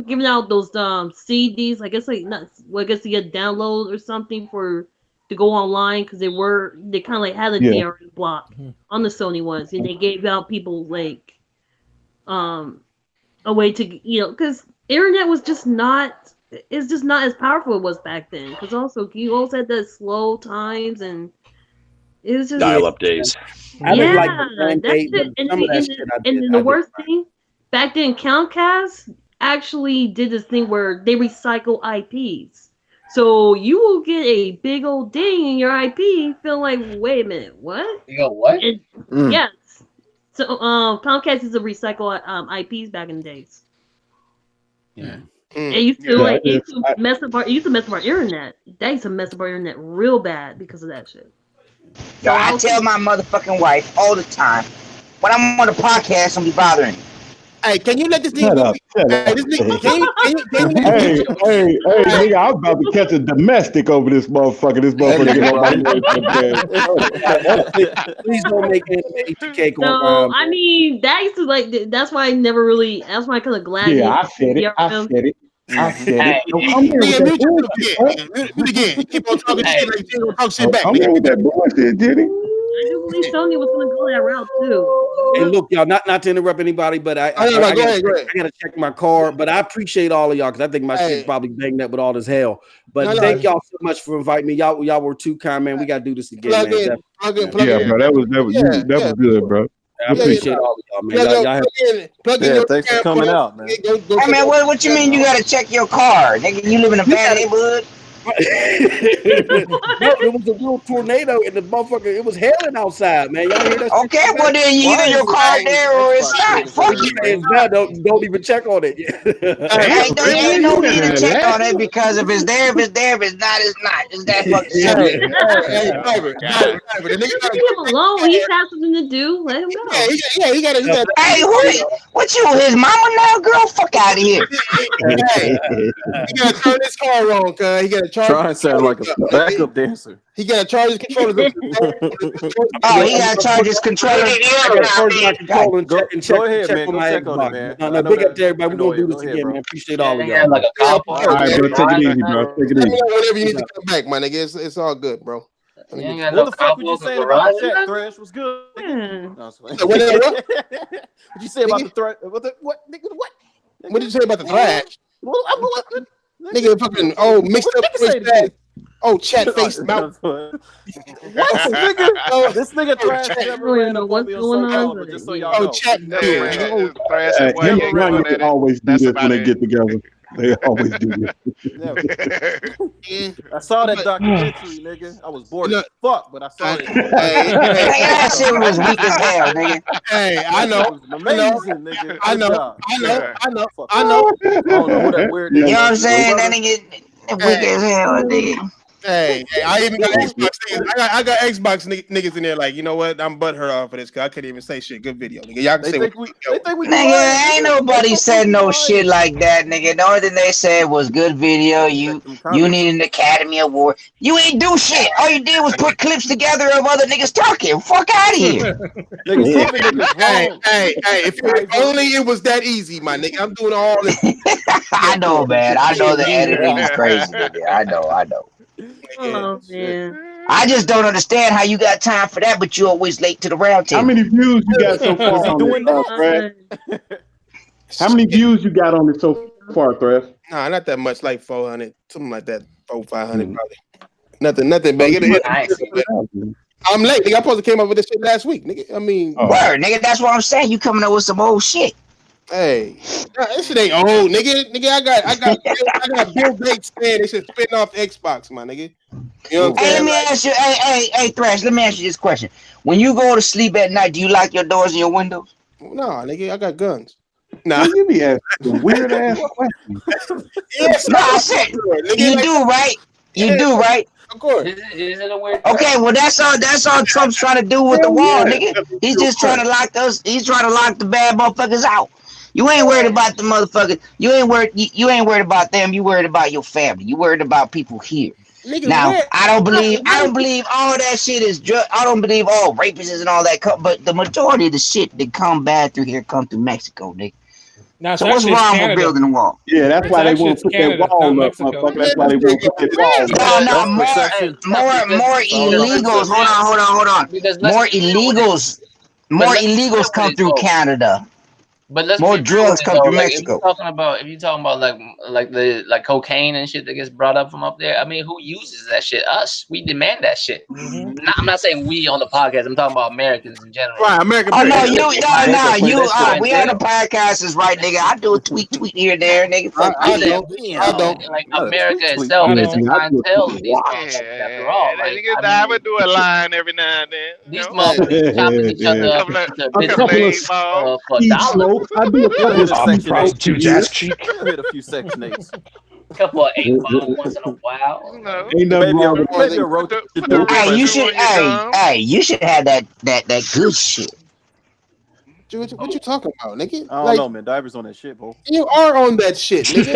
giving out those CDs, I guess I guess you get download or something to go online because they kind of like had a DRM block on the Sony ones, and they gave out people like a way to because internet was just not as powerful as it was back then, because also you also had the slow times and it was just dial-up days. And the worst thing back then, Comcast actually did this thing where they recycle IPs. So you will get a big old ding in your IP, feeling like, wait a minute, what? You go what? Yes. So Comcast used to recycle IPs back in the days. Yeah. It used to mess up our internet. That used to mess up our internet real bad because of that shit. Yo, I tell my motherfucking wife all the time, when I'm on a podcast, I'm be bothering you. Hey, can you let this nigga go? Hey, this nigga, hey, nigga, I'm about to catch a domestic over this motherfucker. This motherfucker. Please don't make ATK go around. I mean, that used to that's why I never really. That's why I kind of glad. Yeah, I said it. I said it. Mute again. Keep on talking shit like you gonna talk shit back. I'm with that bullshit, Jenny. I do believe Sony was going to go that route too. And look, y'all, not to interrupt anybody, but I gotta check my car. But I appreciate all of y'all because I think my shit's probably banged up with all this hell. But thank y'all so much for inviting me. Y'all were too kind, man. We gotta do this again, man. Yeah, bro, that was good, bro. I appreciate all of y'all, man. Thanks for coming out, man. Hey, man, what you mean you gotta check your car? Nigga, you live in a bad neighborhood? No, it was a real tornado and the motherfucker. It was hailing outside, man. Y'all hear that? Okay, well then either your car there or it's not. Fuck you. It's bad. Don't even check on it. Ain't no need to check on it because if it's there, if it's not, it's not. It's that fucking simple. Leave him alone. He's got something to do. Let him go. He got. Hey, what you? His mama now, girl? Fuck out of here. He gotta turn his car on, cuz he gotta. Try and sound like a backup dancer. He got to charge his controller. Oh, he got to charge his controller. Go ahead, man. Go check on it, man. No, big up to everybody. We're going to do this again, man. Appreciate all of y'all. All right, bro. Take it easy, bro. Take it easy. Whenever you need to come back, my nigga. It's all good, bro. What the fuck were you saying about the chat, Thresh? Was good. What you say about the threat? What? What did you say about the thrash? Nigga, fucking mixed up. Chat face mouth. What, nigga? This nigga Thrash never ran up on me on social, but just so y'all know. Chat. Young always do this when they get together. They always do this. I saw that documentary, nigga. I was bored as fuck, but I saw it. That shit was weak as hell, nigga. Hey, I know. Amazing, nigga. I know. I don't know who that weird nigga. You know what I'm saying? That nigga weak as hell, nigga. Hey, I even got Xbox niggas. I got Xbox niggas in there like, you know what? I'm butthurt off for this because I couldn't even say shit. Good video, nigga. Y'all can say what nigga, ain't nobody said no shit like that, nigga. The only thing they said was good video. You need an Academy Award. You ain't do shit. All you did was put clips together of other niggas talking. Fuck out of here. Hey, if only it was that easy, my nigga. I'm doing all this. I know, man. I know the editing is crazy, nigga. I know. Oh man! I just don't understand how you got time for that, but you're always late to the round table. How many views you got so far on this, How many views you got on it so far, Thresh? Nah, not that much, like 400, something like that, 400-500 probably. Nothing big. I'm late. Nigga, I supposed to came up with this shit last week, nigga. I mean, word, nigga. That's what I'm saying. You coming up with some old shit. Hey, this shit ain't old, nigga. Nigga, I got Bill Gates saying they should spin off Xbox, my nigga. You know what I'm saying? Hey, let me ask you. Hey, Thrash. Let me ask you this question. When you go to sleep at night, do you lock your doors and your windows? Nah, nigga, I got guns. Nah, you be asking weird ass questions. Yes, no, I said you do, right? You do, right? Of course. Is it a weird? Okay, well that's all Trump's trying to do with the wall, nigga. He's just trying to lock us. He's trying to lock the bad motherfuckers out. You ain't worried about the motherfuckers. You ain't worried about them. You worried about your family. You worried about people here. Nigga, now, I don't believe all that shit is I don't believe all rapists and all that. But the majority of the shit that come bad through here come through Mexico, nigga. No, so what's wrong with building a wall? Yeah, that's why they won't put that wall up. That's why they won't put that wall up. More illegals. Hold on. More illegals come through Canada. But let's more drugs come through Mexico. If you're talking about like cocaine and shit that gets brought up from up there, I mean, who uses that shit? Us. We demand that shit. I'm not saying we on the podcast. I'm talking about Americans in general. Right, American. Oh no, we on the podcast is right, nigga. I do a tweet here and there, nigga. I don't. Like America itself is a clientele of these motherfuckers. After all, like I would do a line every now and then. These motherfuckers chopping each other up for dollars. I do a prostitute's ass cheek. Hit a few Section 8s. A couple of 8-ball once in a while. No. Ain't nothing wrong with Hey, you should. Hey, you should have that good shit. What you talking about, nigga? I don't know, man. Divers on that shit, bro. You are on that shit, nigga.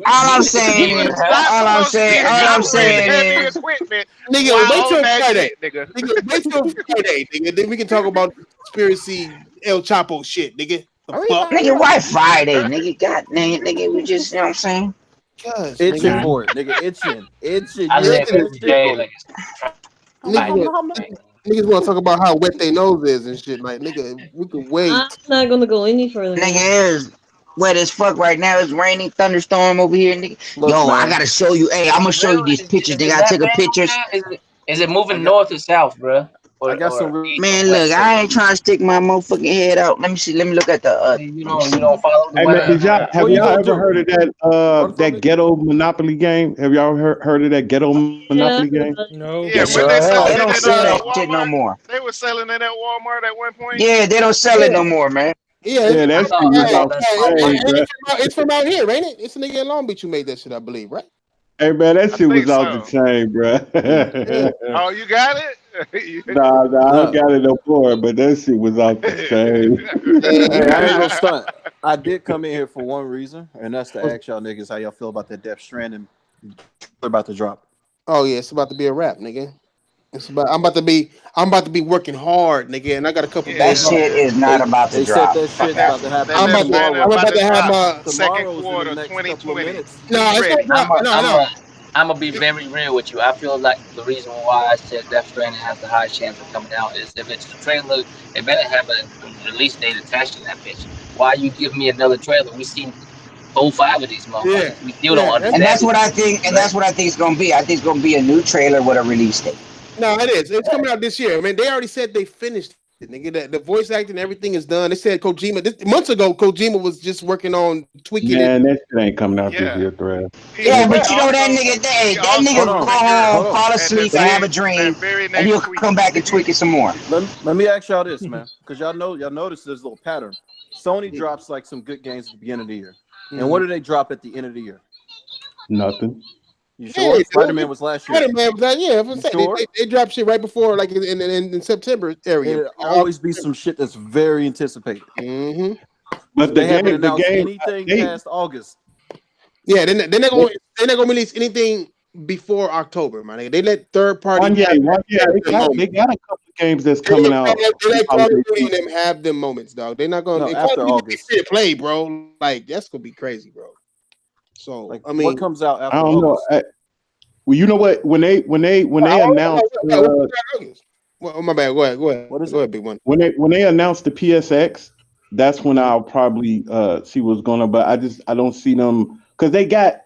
All I'm saying is, nigga, wait till Friday. Nigga, wait till Friday, nigga. Then we can talk about conspiracy El Chapo shit, nigga. Nigga, why Friday, nigga? God dang it, nigga. We just, you know what I'm saying? Itching for it, nigga. Itching. I live every day like Niggas want to talk about how wet their nose is and shit. Like, nigga, we can wait. I'm not gonna go any further. Nigga, it's wet as fuck right now. It's raining, thunderstorm over here, nigga. Look, yo, man. I gotta show you. Hey, I'm gonna show you these pictures, nigga. I took a pictures. Is it moving north or south, bro? I got some. Man, look, I ain't trying to stick my motherfucking head out. Let me see. Let me look at the. You don't follow the weather. Have y'all ever heard of that that ghetto Monopoly game? Have y'all heard of that ghetto Monopoly game? No. Yeah, they don't sell that shit no more. They were selling it at Walmart at one point. Yeah, they don't sell it no more, man. Yeah, that's it's from out here, ain't it? It's a nigga in Long Beach who made that shit, I believe, right? Hey man, that shit was out the chain, bro. Oh, you got it? Nah, I don't got it no more, but that shit was out the chain. Hey, I ain't gonna stunt. I did come in here for one reason, and that's to ask y'all niggas how y'all feel about that Death Stranding about to drop. Oh yeah, it's about to be a wrap, nigga. I'm about to be working hard, nigga, and I got a couple. That shit is not about to drop. They said that shit's about to happen. I'm about to have my second quarter 2020. No. I'm gonna be very real with you. I feel like the reason why I said Death Stranding has the highest chance of coming out is if it's a trailer, it better have a release date attached to that bitch. Why you give me another trailer? We seen 4-5 of these motherfuckers. Yeah. We still don't understand. And that's what I think. And that's what I think it's gonna be. I think it's gonna be a new trailer with a release date. No, it is. It's coming out this year. I mean, they already said they finished it, nigga. The voice acting, everything is done. They said months ago, Kojima was just working on tweaking it. Man, that shit ain't coming out this year, Thread. Yeah, but you know that nigga, that nigga go home, fall asleep, and have a dream, and he'll come back and tweak it some more. Let me ask y'all this, man, because y'all notice there's a little pattern. Sony drops like some good games at the beginning of the year, and what do they drop at the end of the year? Nothing. You sure? Spider-Man was last year. Spider-Man was last year. Sure? They dropped shit right before, like in September area. It'll always be some shit that's very anticipated. Mm-hmm. But they haven't announced anything past August. Yeah, they're not gonna release anything before October, man. They let third party. They got a couple of games that's coming out. They let Call of Duty them have them moments, dog. They're not gonna after August play, bro. Like that's gonna be crazy, bro. So like, I mean, what comes out after? I don't know. Well, you know what? When they announced, well, my bad. Go ahead. What is it, big one? When they announced the PSX, that's when I'll probably see what's going on. But I don't see them because they got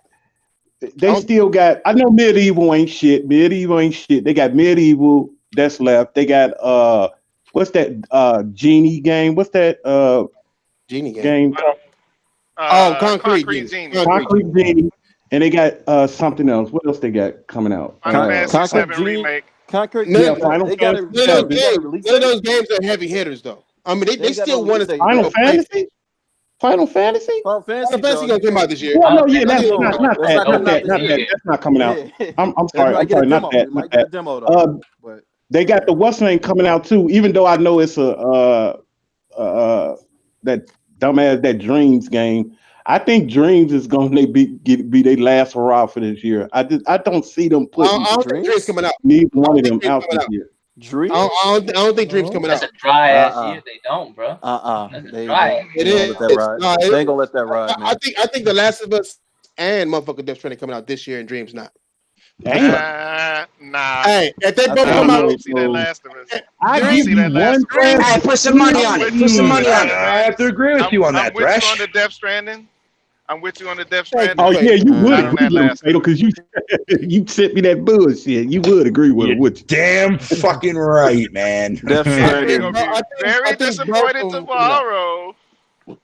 They still got. I know Medieval ain't shit. Medieval ain't shit. They got Medieval that's left. They got what's that Genie game? What's that Genie game? Concrete Genie. Concrete Genie. And they got something else. What else they got coming out? Final Fantasy 7 remake. Concrete. Yeah, None of those games are heavy hitters though. I mean, they still want to. Final Fantasy. Final Fantasy? Final Fantasy gonna come out this year. Well, no, yeah, that's not that. That's not coming out. I'm sorry. I'm sorry. Not that. Not that. They got the what's name coming out too. Even though I know it's a that dumbass that Dreams game. I think Dreams is gonna be their last hurrah for this year. I don't see them putting I don't think Dreams coming out. Neither one of them out this year. Dreams? I don't think Dreams coming out. That's a dry ass year. They don't, bro. They dry. It is. They ain't gonna let that ride. Man. I think The Last of Us and motherfucking Death Stranding coming out this year, and Dreams not. Nah. Hey, if they both come out, see that Last of Us. I give you one. Hey, put some money on it. Put some money on it. I have to agree with you on that, I'm with Thresh. you on the Death Stranding. I'm with you on the Death Stranding. Oh yeah, you would Not on that agree with last Fatal because you sent me that bullshit. You would agree with it, would you? Damn fucking right, man. Death Stranding. Very disappointed tomorrow.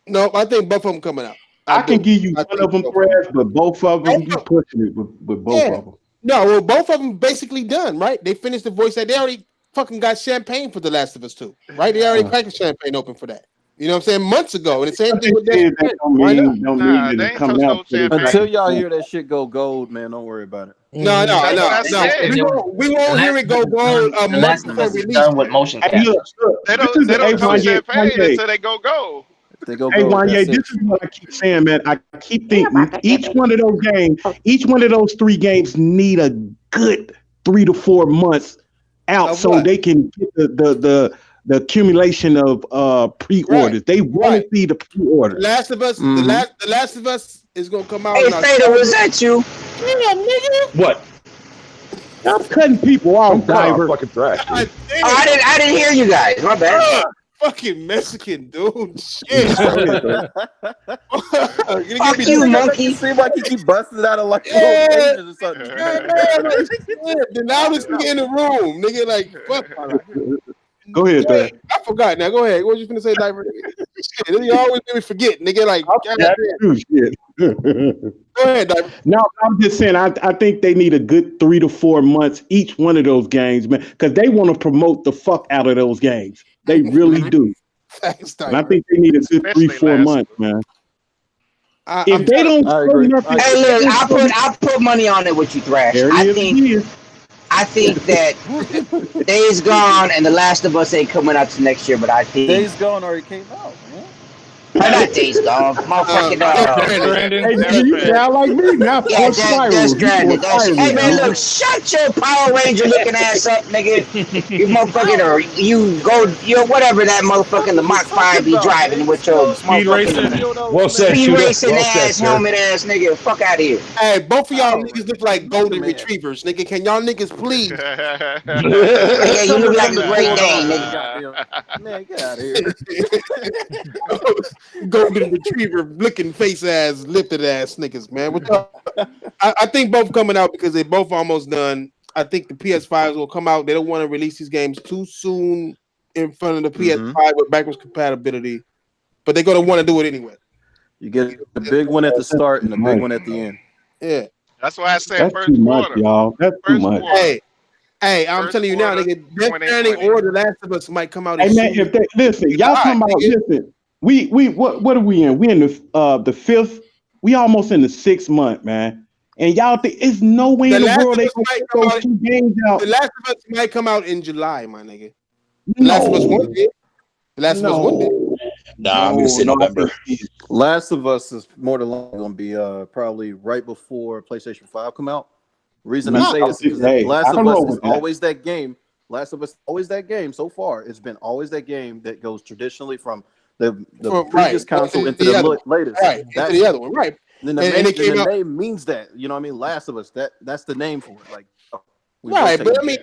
No, I think both of them coming out. I can give you one of them, Thresh, but both of them, you pushing it with both of them. No, well, both of them basically done, right? They finished the voice that they already fucking got champagne for The Last of Us 2, right? They already cracked the champagne open for that. You know what I'm saying? Months ago. And the same thing with that. Until y'all hear that shit go gold, man, don't worry about it. No. We won't hear it go gold a month before release. Done with motion capture. They don't tell champagne until they go gold. They go hey, Wanye, this is what I keep saying, man. I keep thinking each one of those games, each one of those 3 games need a good 3 to 4 months out so they can get the accumulation of pre-orders. They want to see the pre-orders. Last of Us, the Last of Us is gonna come out. Hey, Fatal, was that you? Yeah, nigga. What? I'm cutting people off, Diver. Fucking Thresh. I didn't hear you guys. My bad. Fucking Mexican dude. Shit. Fuck you, monkey. Seem like he keep busting out of like the loudest nigga in the room, nigga. Like, fuck. Go ahead, Thresh. I forgot. Now go ahead. What you finna say, Diver? Shit, you always make me forget, nigga. Like, shit. Go ahead, Diver. No, I'm just saying. I think they need a good 3 to 4 months each one of those games, man, because they want to promote the fuck out of those games. They really do. Thanks, and I think they need a good 3-4 months, man. If they don't, hey, look, I'll put money on it with you, Thrash. I think that Days Gone and The Last of Us ain't coming out to next year, but I think Days Gone already came out. Not Days Gone, motherfucking. Hey, you sound like me now. Yeah, that's Stranding. Hey man, look, shut your Power Ranger looking ass up, nigga. You motherfucking, or you whatever that motherfucking the Mach 5 be driving with your speed racing. Well said, speed racing ass, helmet ass nigga. Fuck out of here. Hey, both of y'all niggas look like golden retrievers, nigga. Can y'all niggas please? Yeah, you look like a Great Dane, nigga. Man, get out of here. Golden retriever looking face ass lifted ass niggas, man. I think both coming out because they both almost done. I think the PS5s will come out. They don't want to release these games too soon in front of the PS5 with backwards compatibility, but they're gonna want to do it anyway. You get a big one at the start and a big one at the end. Yeah, that's why I said first quarter, y'all. That's too much. Hey, I'm telling you now, nigga. Death Stranding or The Last of Us might come out. Hey man, if they listen, y'all talking about listen. We what are we in? We in the 5th. We almost in the 6th month, man. And y'all think it's no way in the world they can get those 2 games out. The Last of Us might come out in July, my nigga. The Last of Us 1 did. The Last of Us 1 did. Nah, I'm gonna say November. Last of Us is more than likely gonna be probably right before PlayStation 5 come out. Reason I say this is because Last of Us is always that game. Last of Us always that game. So far, it's been always that game that goes traditionally from the previous console into the latest. Right, into the other one, right. Then the name means that. You know what I mean? Last of Us, that's the name for it. Like, right, but I mean,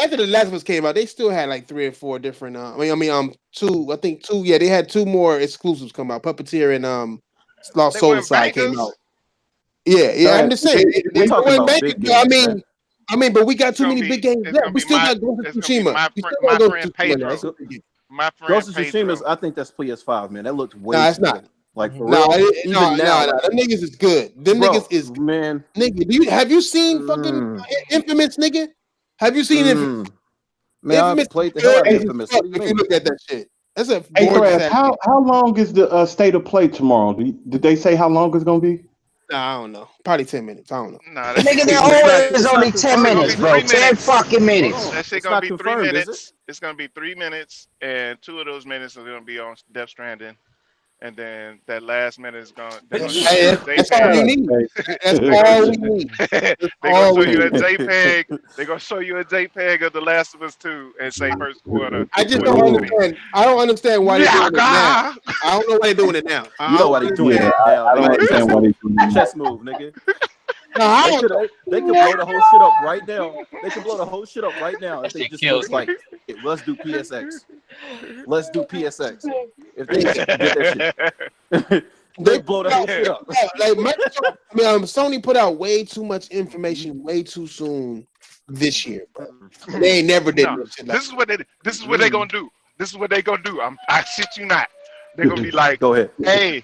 after the Last of Us came out, they still had like 3 or 4 different. 2. I think 2. Yeah, they had 2 more exclusives come out. Puppeteer and Lost Soul Side came out. Yeah. I'm just saying. We're talking about big games. But we got too many big games left. We still got Ghost of Tsushima. My friend Pedro. My friend Ghost of Tsushima, I think that's PS5, man. That looks way. Nah, it's not. Like for real. Even now, them niggas is good. Them niggas is man. Nigga, have you seen fucking Infamous, nigga? Have you seen Infamous? Man, I played the hell out of Infamous. If you look at that shit, that's a. How long is the state of play tomorrow? Did they say how long it's gonna be? Nah, I don't know. Probably 10 minutes. I don't know. Nah, nigga, they're always only 10 minutes, bro. 10 fucking minutes. That shit gonna be 3 minutes. It's gonna be 3 minutes, and 2 of those minutes are gonna be on Death Stranding. And then that last minute is going. That's all we need. That's all we need. They're gonna show you a JPEG. They're gonna show you a JPEG of The Last of Us 2 and say first quarter. I just don't understand. I don't understand why they're doing it now. I don't know why they're doing it now. You know why they're doing it now. I don't understand why they're doing it. Chess move, nigga. They could blow the whole shit up right now. They could blow the whole shit up right now if they just was like, let's do PSX. Let's do PSX. If they did that shit, they blow the whole shit up. Like Sony put out way too much information way too soon this year, bro. They ain't never did this shit. This is what they gonna do. This is what they gonna do. I shit you not. They're gonna be like, go ahead. Hey,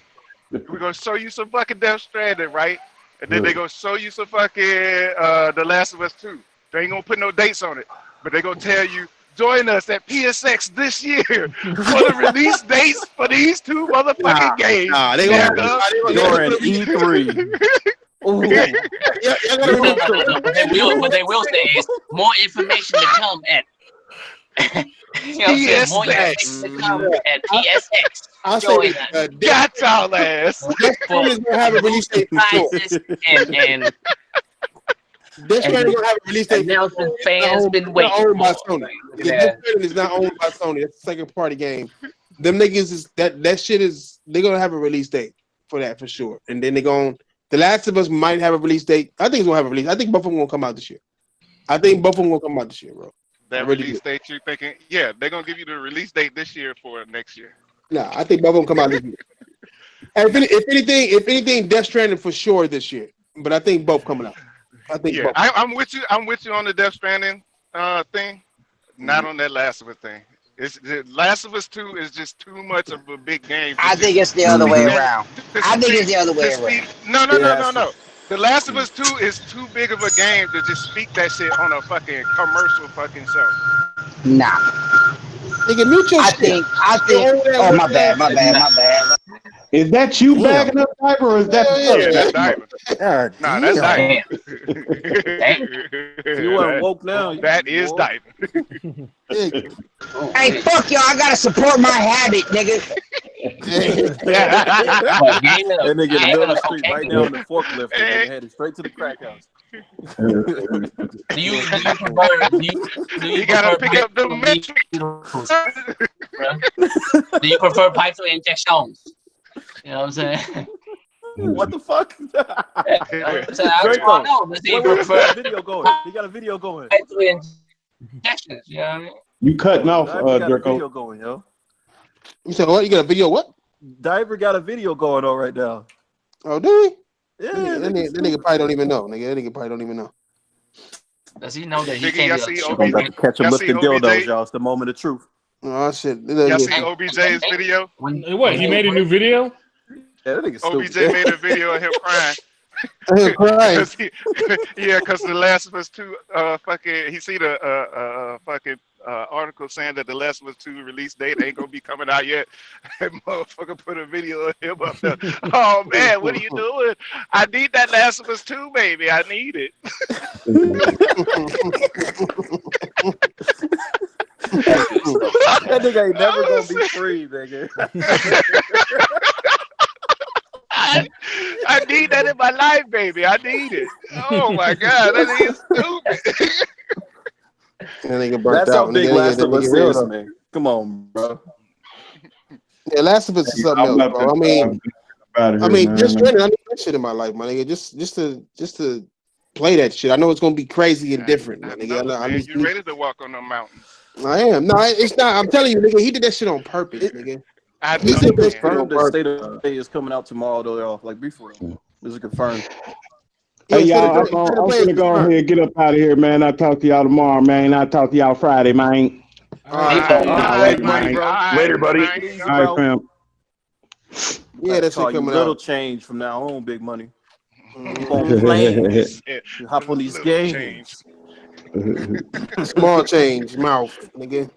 we're gonna show you some fucking Death Stranding, right? And then they gonna show you some fucking The Last of Us 2. They ain't gonna put no dates on it, but they gonna tell you, join us at PSX this year for the release dates for these 2 motherfucking games. They gonna during E3. What they will say is more information to come at. More information to come at PSX. I'll say got y'all ass. This gonna have a release date for sure. And This gonna have a release date. Announcement fans been waiting. Owned by Sony. This is not owned by Sony. That's a second party game. Them niggas is that shit is. They're gonna have a release date for that for sure. And then they're going. The Last of Us might have a release date. I think it's gonna have a release. I think both of them gonna come out this year. Bro. That release date you thinking? Yeah, they're gonna give you the release date this year for next year. Nah, I think both of them come out this year. And if anything, Death Stranding for sure this year. But I think both coming out. I think both. I'm with you. I'm with you on the Death Stranding thing. Not on that Last of Us thing. It's the Last of Us 2 is just too much of a big game. I think it's the other way around. No. The Last of Us 2 is too big of a game to just speak that shit on a fucking commercial fucking show. Nah. Nigga, mute your shit. I think. Oh, my bad. Is that you bagging up Diver or is that that's Diver. Nah, that's Diver. You weren't woke now. That is Diver. Hey, fuck y'all. I gotta support my habit, nigga. That nigga in the middle of the street right now on the forklift and headed straight to the crack house. Do you gotta pick up the metric? Do you prefer pipes or injections? You know what I'm saying? What the fuck? I know. He got a video going. He got a video going. Pipes or injections, you know what I mean? You cutting off, Draco. Video going, yo. You said what? You got a video what? Diver got a video going on right now. Oh, do he? Yeah, that nigga probably don't even know. That nigga probably don't even know. Does he know that he can't catch him lifting dildos, y'all? It's the moment of truth. Oh shit! Y'all see OBJ's video? What? He made a new video? Yeah, that nigga's OBJ stupid. made a video of him crying. Because the Last of Us 2, he see the fucking article saying that the Last of Us 2 release date ain't gonna be coming out yet. That motherfucker put a video of him up there. Oh man, what are you doing? I need that Last of Us 2, baby. I need it. That nigga ain't never gonna be free, nigga. I need that in my life, baby. I need it. Oh my god, that is stupid. That's how big Last of Us is, man. Come on, bro. Yeah, Last of Us is something else, bro. I mean, just I need that shit in my life, my nigga. Just to play that shit. I know it's gonna be crazy and different, my nigga. You ready to walk on the mountain? I am. No, it's not. I'm telling you, nigga. He did that shit on purpose, nigga. He confirmed the state of play is coming out tomorrow, though, y'all. Like, be for real. This is confirmed. Hey y'all, I'm gonna go ahead and get up out of here, man. I'll talk to y'all tomorrow, man. I'll talk to y'all Friday, man. All right, money, bro. Later, buddy. All right, fam. Yeah, that's call you little change from now on, big money. On planes, you hop on these games. Small change, mouth, nigga.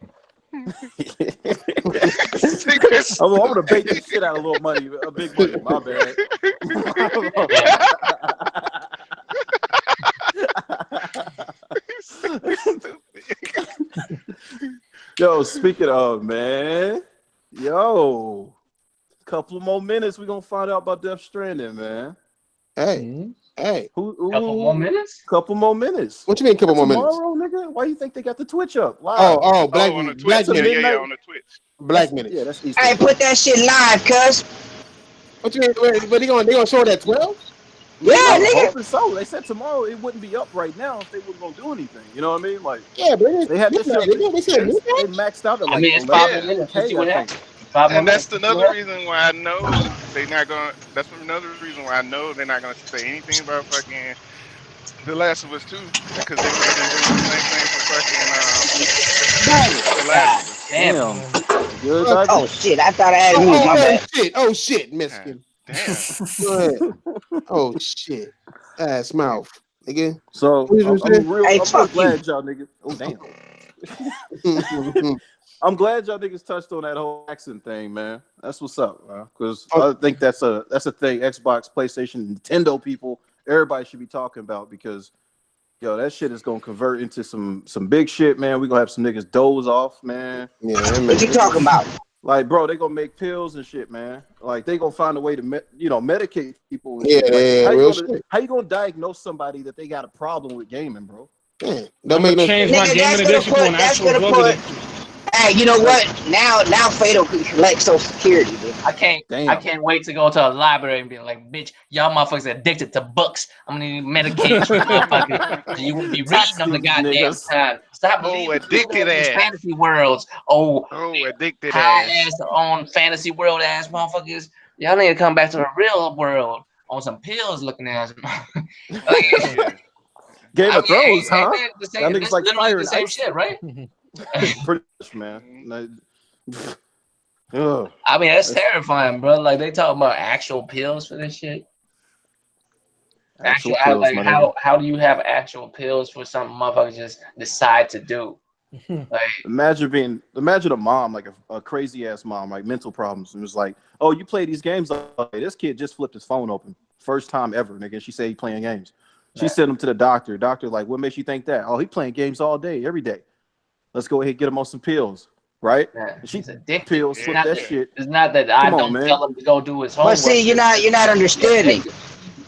I'm gonna bait the shit out of little money, a big money. My bad. Yo, speaking of, man, yo, couple of more minutes, we're gonna find out about Death Stranding, man. Hey, couple more minutes. Couple more minutes. What you mean, couple more minutes? Tomorrow, nigga. Why you think they got the Twitch up? Live. Black on the Black Twitch. minute. Yeah, on the Twitch. Black minute. Yeah, that's Easter. Hey, put that shit live, cuz. What you mean? But they gonna show it at 12? Yeah, I'm nigga. hoping so. They said tomorrow it wouldn't be up right now if they wasn't gonna do anything. You know what I mean? Like, yeah, but they had this shit. They maxed out at like. I mean, it's 5 minutes. We'll see what happens. And that's another reason why I know they're not gonna. That's another reason why I know they're not gonna say anything about fucking The Last of Us 2 because they've been doing the same thing for fucking The Last of Us. Damn. Good, oh shit! I thought I had moved. My bad. Oh shit, Miskin. Damn. Go ahead. Oh shit. Ass mouth, nigga. So I'm real glad y'all niggas. Oh damn. I'm glad y'all niggas touched on that whole accent thing, man. That's what's up, man. Because I think that's a thing. Xbox, PlayStation, Nintendo people, everybody should be talking about because, yo, that shit is gonna convert into some big shit, man. We gonna have some niggas doze off, man. Yeah, what you talking about? Like, bro, they gonna make pills and shit, man. Like, they gonna find a way to, medicate people. And yeah, shit. Like, how you gonna diabose somebody that they got a problem with gaming, bro? Yeah, don't make no change my gaming addiction to an actual drug addiction. Hey, you know what? Now Fatal can collect Social Security, dude. I can't wait to go to a library and be like, bitch, y'all motherfuckers addicted to books. I'm gonna need medication, motherfucker. You won't be reading on the goddamn time. Stop addicted ass. Fantasy worlds. Addicted ass on fantasy world ass motherfuckers. Y'all need to come back to the real world on some pills looking ass. Game of Thrones, huh? That nigga's like fire the same shit, right? Pretty much, man. I mean, that's terrifying, bro. Like they talking about actual pills for this shit. Actual pills, like how do you have actual pills for something motherfuckers just decide to do? Like imagine a mom, like a crazy ass mom, like mental problems, and was like, "Oh, you play these games? Okay, this kid just flipped his phone open, first time ever, nigga." She said he playing games. She sent him to the doctor. Doctor like, "What makes you think that?" "Oh, he playing games all day, every day. Let's go ahead and get him on some pills." Right? Yeah, she's addicted. Pills, flip that shit. It's not that I don't tell him to go do his homework. But see, you're not understanding.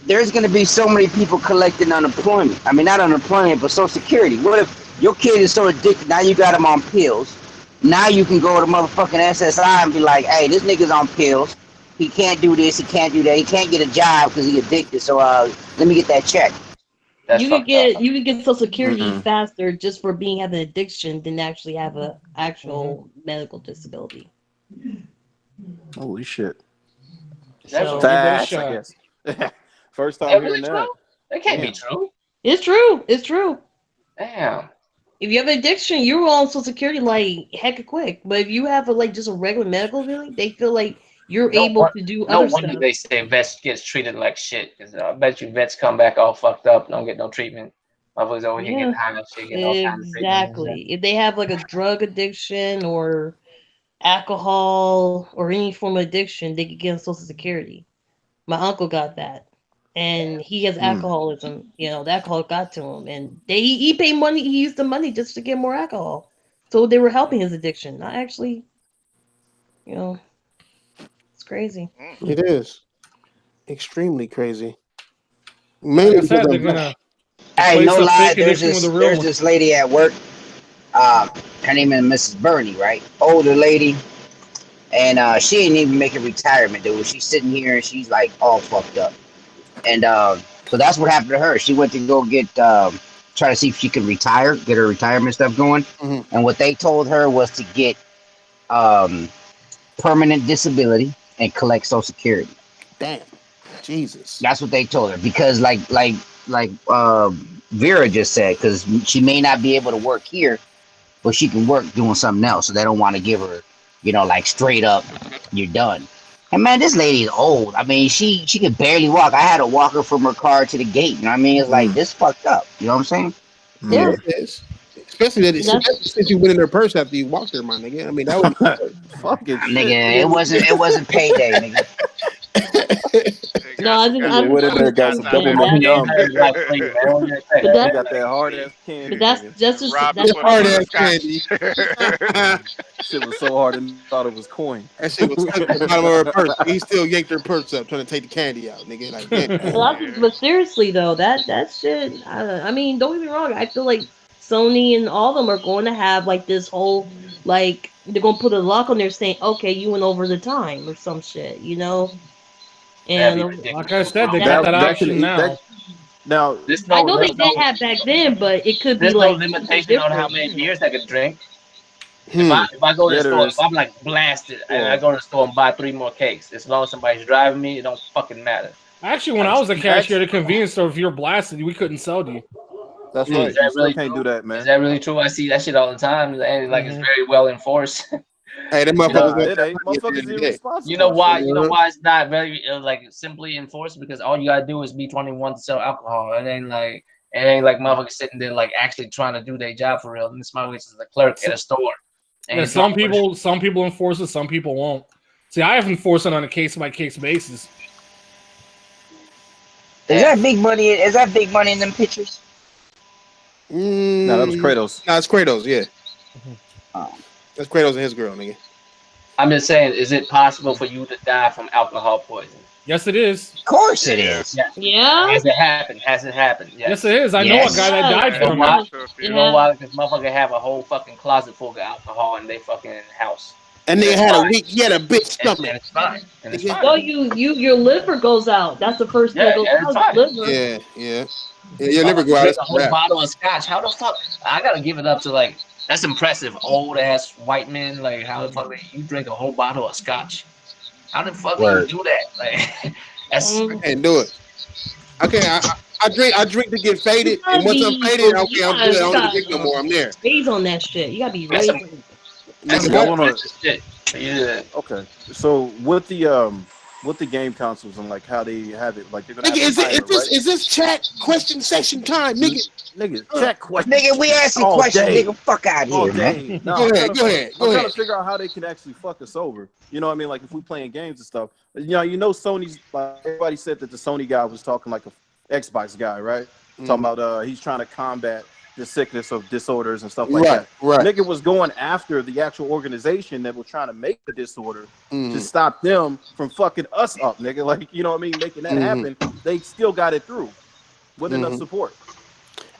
There's going to be so many people collecting unemployment. I mean, not unemployment, but Social Security. What if your kid is so addicted, now you got him on pills. Now you can go to motherfucking SSI and be like, hey, this nigga's on pills. He can't do this, he can't do that. He can't get a job because he's addicted. So let me get that check. You could get Social Security faster just for having an addiction than actually have an actual medical disability. Holy shit. So, facts, I guess. First time hearing that. That can't be true. It's true. It's true. Damn. If you have an addiction, you're on Social Security like hecka quick. But if you have just a regular medical billing, they feel like you're able to do other stuff. No wonder they say vets gets treated like shit. Because I bet you vets come back all fucked up, don't get no treatment. Motherfuckers over here getting high and shit, getting all kinds of treatment. Exactly. If they have like a drug addiction or alcohol or any form of addiction, they could get on Social Security. My uncle got that. And he has alcoholism. The alcohol got to him. And he paid money. He used the money just to get more alcohol. So they were helping his addiction. Not actually, it's crazy. It is. Extremely crazy. Like I said, they're gonna hey, no lie, there's this lady at work. Her name is Mrs. Bernie, right? Older lady. And she ain't even making retirement, dude. She's sitting here and she's like all fucked up. And so that's what happened to her. She went to go get try to see if she could retire, get her retirement stuff going. And what they told her was to get permanent disability and collect Social Security. Damn. Jesus. That's what they told her because like Vera just said, because she may not be able to work here, but she can work doing something else. So they don't want to give her, like straight up, you're done. And man, this lady is old. I mean, she can barely walk. I had to walk her from her car to the gate. You know what I mean? It's like this fucked up. You know what I'm saying? Yeah. Especially since you went in her purse after you walked her, my nigga. I mean, that was fucking shit. Nigga, it wasn't payday, nigga. No, I just went in there, got some double McDum. But got that hard ass candy. But that's hard ass candy. Shit was so hard and thought it was coin. That shit was stuck at the bottom of her purse. He still yanked her purse up, trying to take the candy out, nigga. Like, but seriously though, that shit. I mean, don't get me wrong. I feel like Sony and all of them are going to have like this whole like they're going to put a lock on there saying, "Okay, you went over the time" or some shit, And like I said, they got that option now. Now, I know they did have back then, but it could be like no limitation on how many beers I could drink. If I go to the store, if I'm like blasted and I go to the store and buy 3 more cakes, as long as somebody's driving me, it don't fucking matter. Actually, when I was a cashier at a convenience store, if you're blasted, we couldn't sell to you. That's right. Is that really can't do that, man. Is that really true? I see that shit all the time, and like it's very well enforced. Hey, them motherfuckers, you know why? You know why it's not very like simply enforced? Because all you gotta do is be 21 to sell alcohol. It ain't like motherfuckers sitting there like actually trying to do their job for real. And this motherfucker is a clerk at a store. And some people enforce it, some people won't. See, I have enforced it on a case by case basis. Is that big money? Is that big money in them pictures? No, that was Kratos. No, it's Kratos. Yeah. That's Kratos and his girl, nigga. I'm just saying, is it possible for you to die from alcohol poisoning? Yes, it is. Of course it is. Yeah. Has it happened? Has it happened? Yes, it is. I know a guy that died from it. You know why? Because motherfucker have a whole fucking closet full of alcohol in they fucking house. And they had he had a big stomach. And it's fine. And it's fine. No, your liver goes out. That's the first thing that goes out. Yeah. Your liver go out. A whole bottle of scotch. How the fuck? I gotta give it up to like. That's impressive, old ass white men. Like, how the fuck you drink a whole bottle of scotch? How the fuck do you do that? Like, that's I can't do it. Okay, I drink to get faded, and once I'm faded, okay, I'm good. I don't need to drink no more. I'm there. Raised on that shit. You gotta be raised. Shit. Yeah. Okay, so with the game consoles and like how they have it, like they're gonna. Nigga, is this chat question session time, nigga? Nigga, chat question. Nigga, we asking questions. Nigga, fuck out here, man. No, go ahead. I'm trying to figure out how they can actually fuck us over. You know what I mean? Like if we playing games and stuff. You know, Sony's. Everybody said that the Sony guy was talking like a Xbox guy, right? Talking about he's trying to combat the sickness of disorders and stuff like that. Right. Nigga was going after the actual organization that was trying to make the disorder to stop them from fucking us up, nigga. Like, you know what I mean? Making that happen. They still got it through with enough support.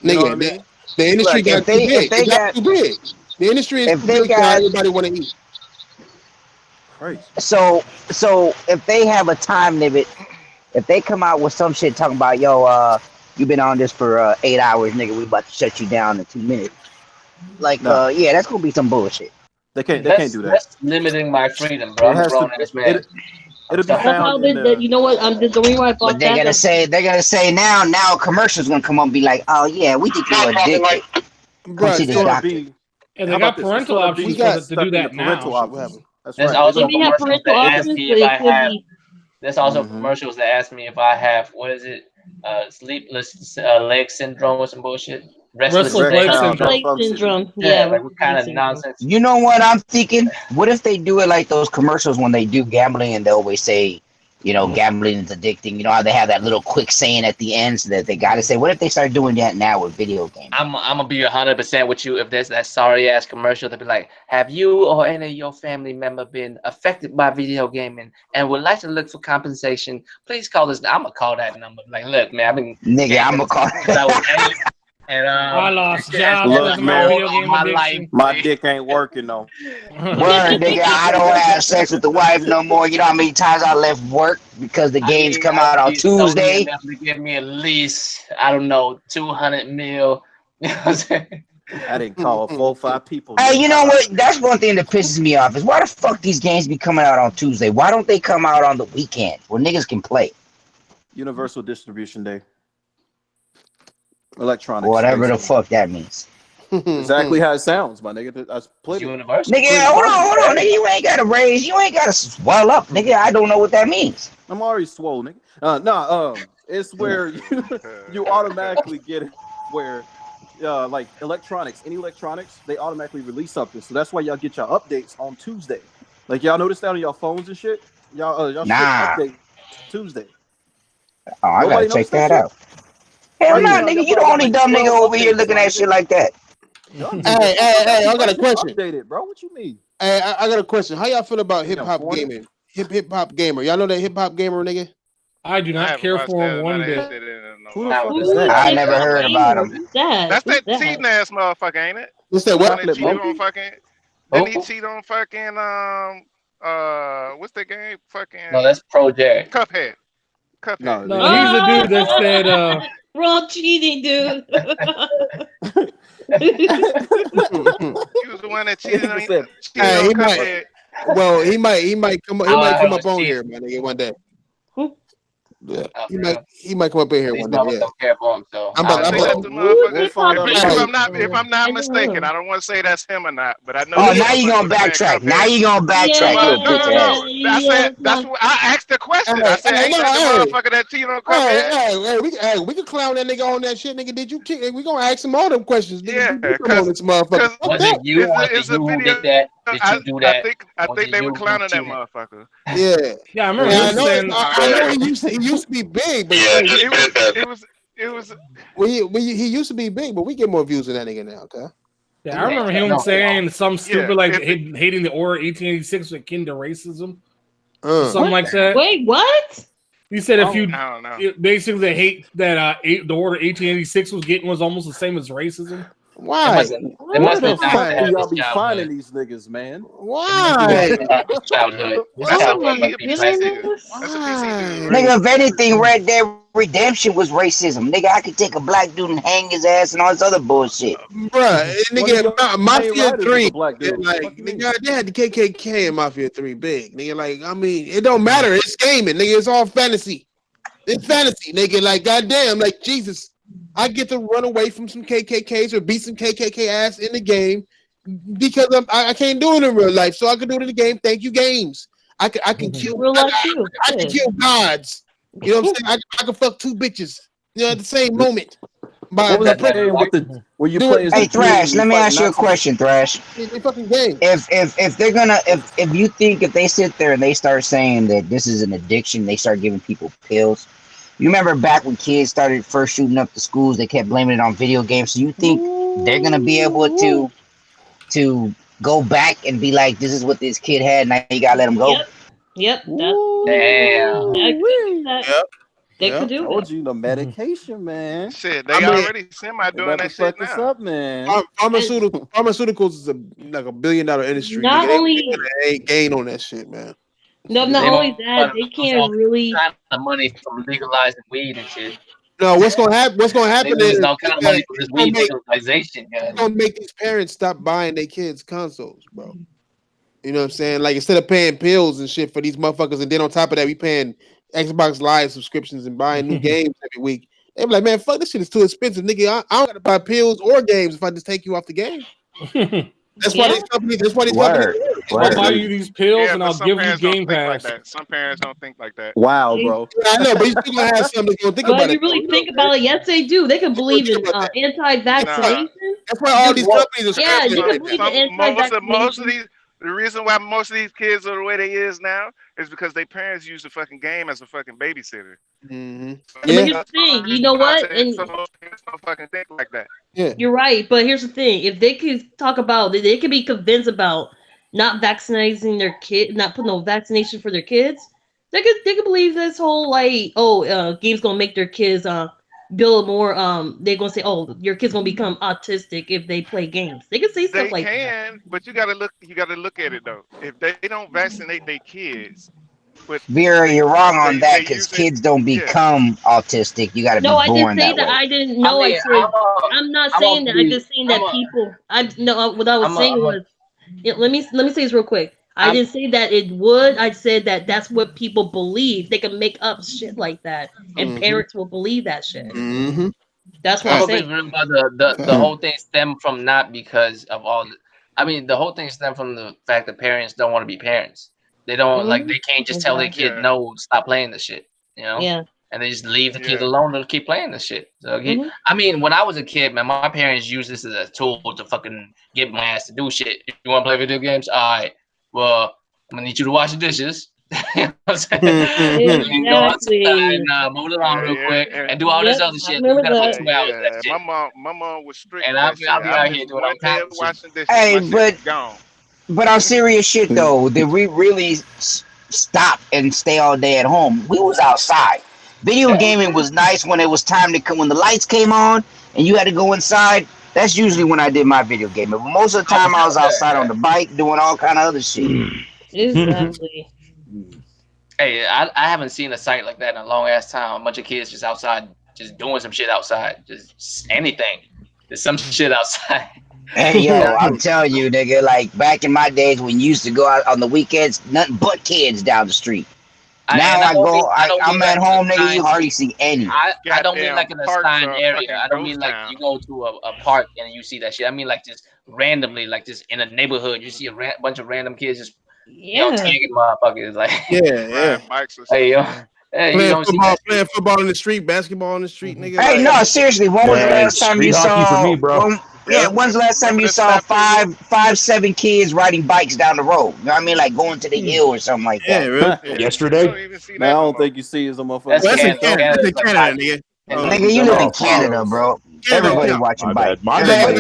You know what I mean? The industry got too big. They got too big. The industry is too big. Everybody want to eat. Right. So if they have a time limit, if they come out with some shit talking about, you've been on this for 8 hours, nigga, we about to shut you down in 2 minutes. Like, yeah, that's gonna be some bullshit. They can't do that. That's limiting my freedom, bro. It'll be found you know what? The reason why I thought they're gonna say now a commercial's gonna come up and be like, oh yeah, we think you're addicted. Come see this doctor. And they got parental options to do that now. That's There's right. also Maybe have commercials parental that ask options, me but if it I could have. be. There's also commercials that ask me if I have sleepless leg syndrome or some bullshit. Restless leg syndrome. Yeah, like what kind of nonsense? You know what I'm thinking? What if they do it like those commercials when they do gambling and they always say, gambling is addicting. You know how they have that little quick saying at the end so that they gotta say. What if they start doing that now with video games? I'm gonna be 100% with you. If there's that sorry ass commercial, they'll be like, "Have you or any of your family member been affected by video gaming and would like to look for compensation? Please call this." I'm gonna call that number. Like, look, man, I've been I'm gonna call. And I lost jobs. Look, man, my dick ain't working though. Word, nigga, I don't have sex with the wife no more. You know how many times I left work because the games come out on Tuesday? To give me at least, I don't know, 200 mil. You know what I'm saying? I didn't call 4 or 5 people. Hey, you know what? That's one thing that pisses me off is why the fuck these games be coming out on Tuesday? Why don't they come out on the weekend where niggas can play? Universal Distribution Day. Electronics. Whatever the basically. fuck that means. Exactly how it sounds, my nigga. I split it. Nigga, hold on, nigga. You ain't gotta raise. You ain't gotta swell up, nigga. I don't know what that means. I'm already swole, nigga. It's where you automatically get it where like electronics, any electronics, they automatically release something. So that's why y'all get your updates on Tuesday. Like y'all notice that on your phones and shit. Y'all shit update Tuesday. Oh, I gotta check that out. Hell no, nigga. You the only dumb nigga over here looking at shit like that. Hey, I got a question. Updated, bro. What you mean? Hey, I got a question. How y'all feel about hip hop gaming? Hip hop gamer. Y'all know that hip hop gamer, nigga? I do not care for him one bit. Who the fuck is that? I never heard about him. That's that cheating ass motherfucker, ain't it? What's that? What? Didn't he cheat on fucking what's the game? Fucking No, that's Project. Cuphead. No, he's the dude that said wrong cheating, dude. He was the one that cheated on Cuphead. Well, he might come up on here, man, nigga, one day. Yeah, he might come up in here one day. Yeah. Don't care for him, so If I'm not mistaken, I don't want to say that's him or not, but I know. Oh, now you gonna backtrack. Now you gonna backtrack. That's what I asked the question. I said, ain't that the motherfucker that cheated on Cuphead? We can clown that nigga on that shit, nigga. Did you cheat? We gonna ask him all them questions. Yeah, because this motherfucker. Was it you? Was it you who did that? Did you do that? I think they were clowning that motherfucker. Yeah. Yeah, I remember him saying. I know he used to be big, but it was. He used to be big, but we get more views than that nigga now, okay? Yeah, I remember him saying some stupid hating the Aura 1886 was akin to racism, something like that. Wait, what? He said if you I don't know. basically the hate that the Order 1886 was getting was almost the same as racism. Why? What the fuck do y'all be finding these niggas, man? Why? Childhood. Nigga, if anything, Red Dead Redemption was racism. Nigga, I could take a black dude and hang his ass and all this other bullshit. Bruh, nigga, Mafia 3, like, nigga, they had the KKK in Mafia 3 big. Nigga, like, I mean, it don't matter. It's gaming, nigga. It's all fantasy. It's fantasy, nigga. Like, goddamn, like, Jesus. I get to run away from some KKKs or beat some KKK ass in the game because I can't do it in real life. So I can do it in the game. Thank you, games. I can kill real life too. I can kill gods. You know what I'm saying? I can fuck two bitches, you know, at the same moment. What was that game with the where you play as Hey Thrash, let me ask you a question, Thrash. Fucking game. If they're gonna if you think if they sit there and they start saying that this is an addiction, they start giving people pills. You remember back when kids started first shooting up the schools, they kept blaming it on video games. So you think they're gonna be able to go back and be like, this is what this kid had, now you gotta let him go? Yep. Damn. They could do told you the medication, man. Shit, they already semi doing that shit now. Up, man. Pharmaceuticals is like $1 billion industry. Not only ain't gain on that shit, man. No, not only that, they can't really the money from legalizing weed and shit. No, what's gonna happen? What's gonna happen is no kind of money for this weed legalization. It's gonna make these parents stop buying their kids consoles, bro. You know what I'm saying? Like instead of paying pills and shit for these motherfuckers, and then on top of that, we paying Xbox Live subscriptions and buying new games every week. They be like, man, fuck, this shit is too expensive, nigga. I don't gotta buy pills or games if I just take you off the game. That's why these companies. That's why these companies. I'll buy you these pills and I'll give you Game Pass. Some parents don't think like that. Wow, bro. Yeah, I know, but you still gonna have something to think about. But if you really think about it, yes, they do. They can believe in anti-vaccination. That's why all these companies are. Yeah, you can believe in anti-vaccination. Most of these. The reason why most of these kids are the way they is now is because their parents use the fucking game as a fucking babysitter. Mm-hmm. But here's the thing, you know what? And so parents don't fucking think like that. Yeah, you're right. But here's the thing: if they could talk about, they could be convinced about not vaccinating their kid, not putting no vaccination for their kids. They could believe this whole like, game's gonna make their kids build more. They're gonna say, your kid's gonna become autistic if they play games. They can say stuff like that. But you gotta look at it though. If they don't vaccinate their kids, but Vera, you're wrong on that because kids don't become autistic. You gotta be born that way. No, I didn't say that. I didn't know. I'm not saying that. I'm just saying that people. What I was saying was. Let me say this real quick. I didn't say that it would. I said that that's what people believe. They can make up shit like that, and parents will believe that shit. Mm-hmm. That's what I'm saying. Remember the whole thing stemmed from not because of all. I mean, the whole thing stemmed from the fact that parents don't want to be parents. They don't like. They can't just tell their kid no, stop playing this shit. You know. Yeah. And they just leave the kid alone to keep playing this shit. So I mean, when I was a kid, man, my parents used this as a tool to fucking get my ass to do shit. You want to play video games? All right. Well, I'm gonna need you to wash the dishes. You know what I'm saying? And go outside and mow the lawn real quick and do all this other shit. You gotta put 2 hours of that shit. My mom was strict. And I'll be out here doing all kinds of washing dishes. Hey, gone. But on serious shit though, did we really stop and stay all day at home? We was outside. Video gaming was nice when it was time to come, when the lights came on and you had to go inside. That's usually when I did my video gaming. But most of the time I was outside on the bike doing all kind of other shit. Exactly. Hey, I haven't seen a sight like that in a long ass time. A bunch of kids just outside, just doing some shit outside, just anything. There's some shit outside. Hey yo, I'm telling you, nigga. Like back in my days when you used to go out on the weekends, nothing but kids down the street. Now I'm at home, nigga. You hardly see any. I don't mean like in a assigned area. I don't mean like you go to a park and you see that shit. I mean like just randomly, like just in a neighborhood, you see a bunch of random kids just tagging motherfuckers like bikes or hey yo. Hey, playing football in the street, basketball in the street, nigga. Hey, no, seriously. When was the last time you saw? For me, bro. When's the last time you saw 7 kids riding bikes down the road? You know what I mean? Like going to the hill or something like that. Really? Yesterday? Man, I don't think you see as a motherfucker. That's in Canada, nigga. Nigga, you live in Canada, bro. Everybody watching bikes. My bad.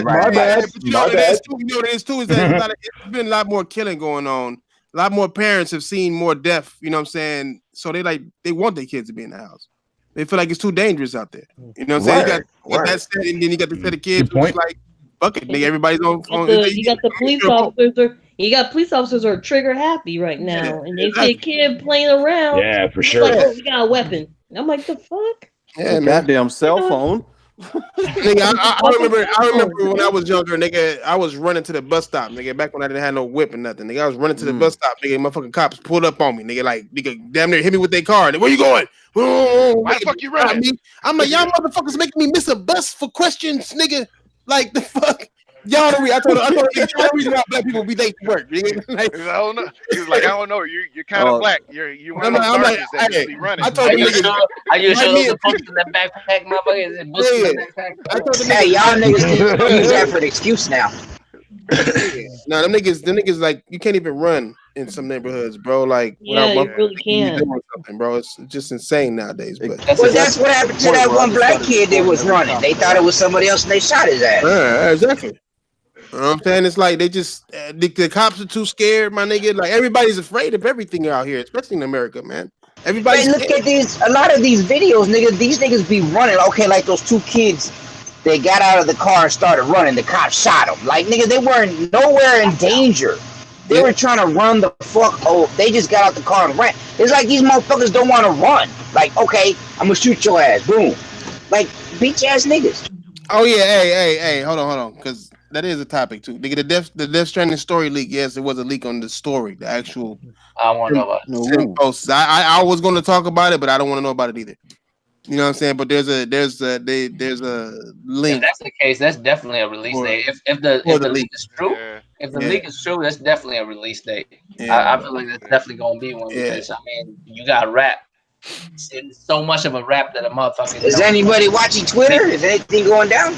You know what it is too is that it's been a lot more killing going on. A lot more parents have seen more death. You know what I'm saying? So they want their kids to be in the house. They feel like it's too dangerous out there. You know what I'm saying? You got that set, and then you got the set of kids who's like, fuck it, nigga. Everybody's on. You got the police officers. You got police officers are trigger happy right now, and they see a kid playing around. Yeah, for sure. Like, oh, you got a weapon. I'm like, the fuck? Yeah, goddamn cell phone. Nigga, I remember when I was younger, nigga, I was running to the bus stop, nigga, back when I didn't have no whip or nothing. Nigga, I was running to the bus stop, nigga, motherfucking cops pulled up on me, nigga, like, nigga, damn near hit me with their car. Where you going? Why the fuck you running? I'm like, y'all motherfuckers making me miss a bus for questions, nigga. Like, the fuck? Y'all the reason. I told him the reason why black people be late to work. Nigga. Like, I don't know. He was like, I don't know. You're kind of black. You're one of those darkies that just be running. I told him are you sure those are books in that backpack, motherfucker? Is it books in that backpack? Hey, y'all niggas use that for an excuse now. Nah, them niggas like you can't even run in some neighborhoods, bro. Like, yeah, you really can't. Doing something, bro. It's just insane nowadays. But well, that's what happened to that one black kid that was running. They thought it was somebody else, and they shot his ass. Yeah, exactly. You know what I'm saying? It's like they just the cops are too scared, my nigga. Like everybody's afraid of everything out here, especially in America, man. Everybody look at these. A lot of these videos, nigga. These niggas be running. Okay, like those 2 kids. They got out of the car and started running. The cops shot them. Like nigga, they weren't nowhere in danger. They were trying to run the fuck. Oh, they just got out the car and ran. It's like these motherfuckers don't want to run. Like, okay, I'm gonna shoot your ass. Boom. Like bitch ass niggas. Oh yeah, hey, hold on, because that is a topic too. Nigga, the Death Stranding story leak. Yes, it was a leak on the story, the actual. I want to know about it. Posts. I was going to talk about it, but I don't want to know about it either. You know what I'm saying? But there's a link. If that's the case, that's definitely a release date. If the leak is true, if the leak is true, that's definitely a release date. I feel like that's definitely gonna be one because I mean you got rap. It's so much of a rap that a motherfucker. Is anybody watching Twitter? Is anything going down?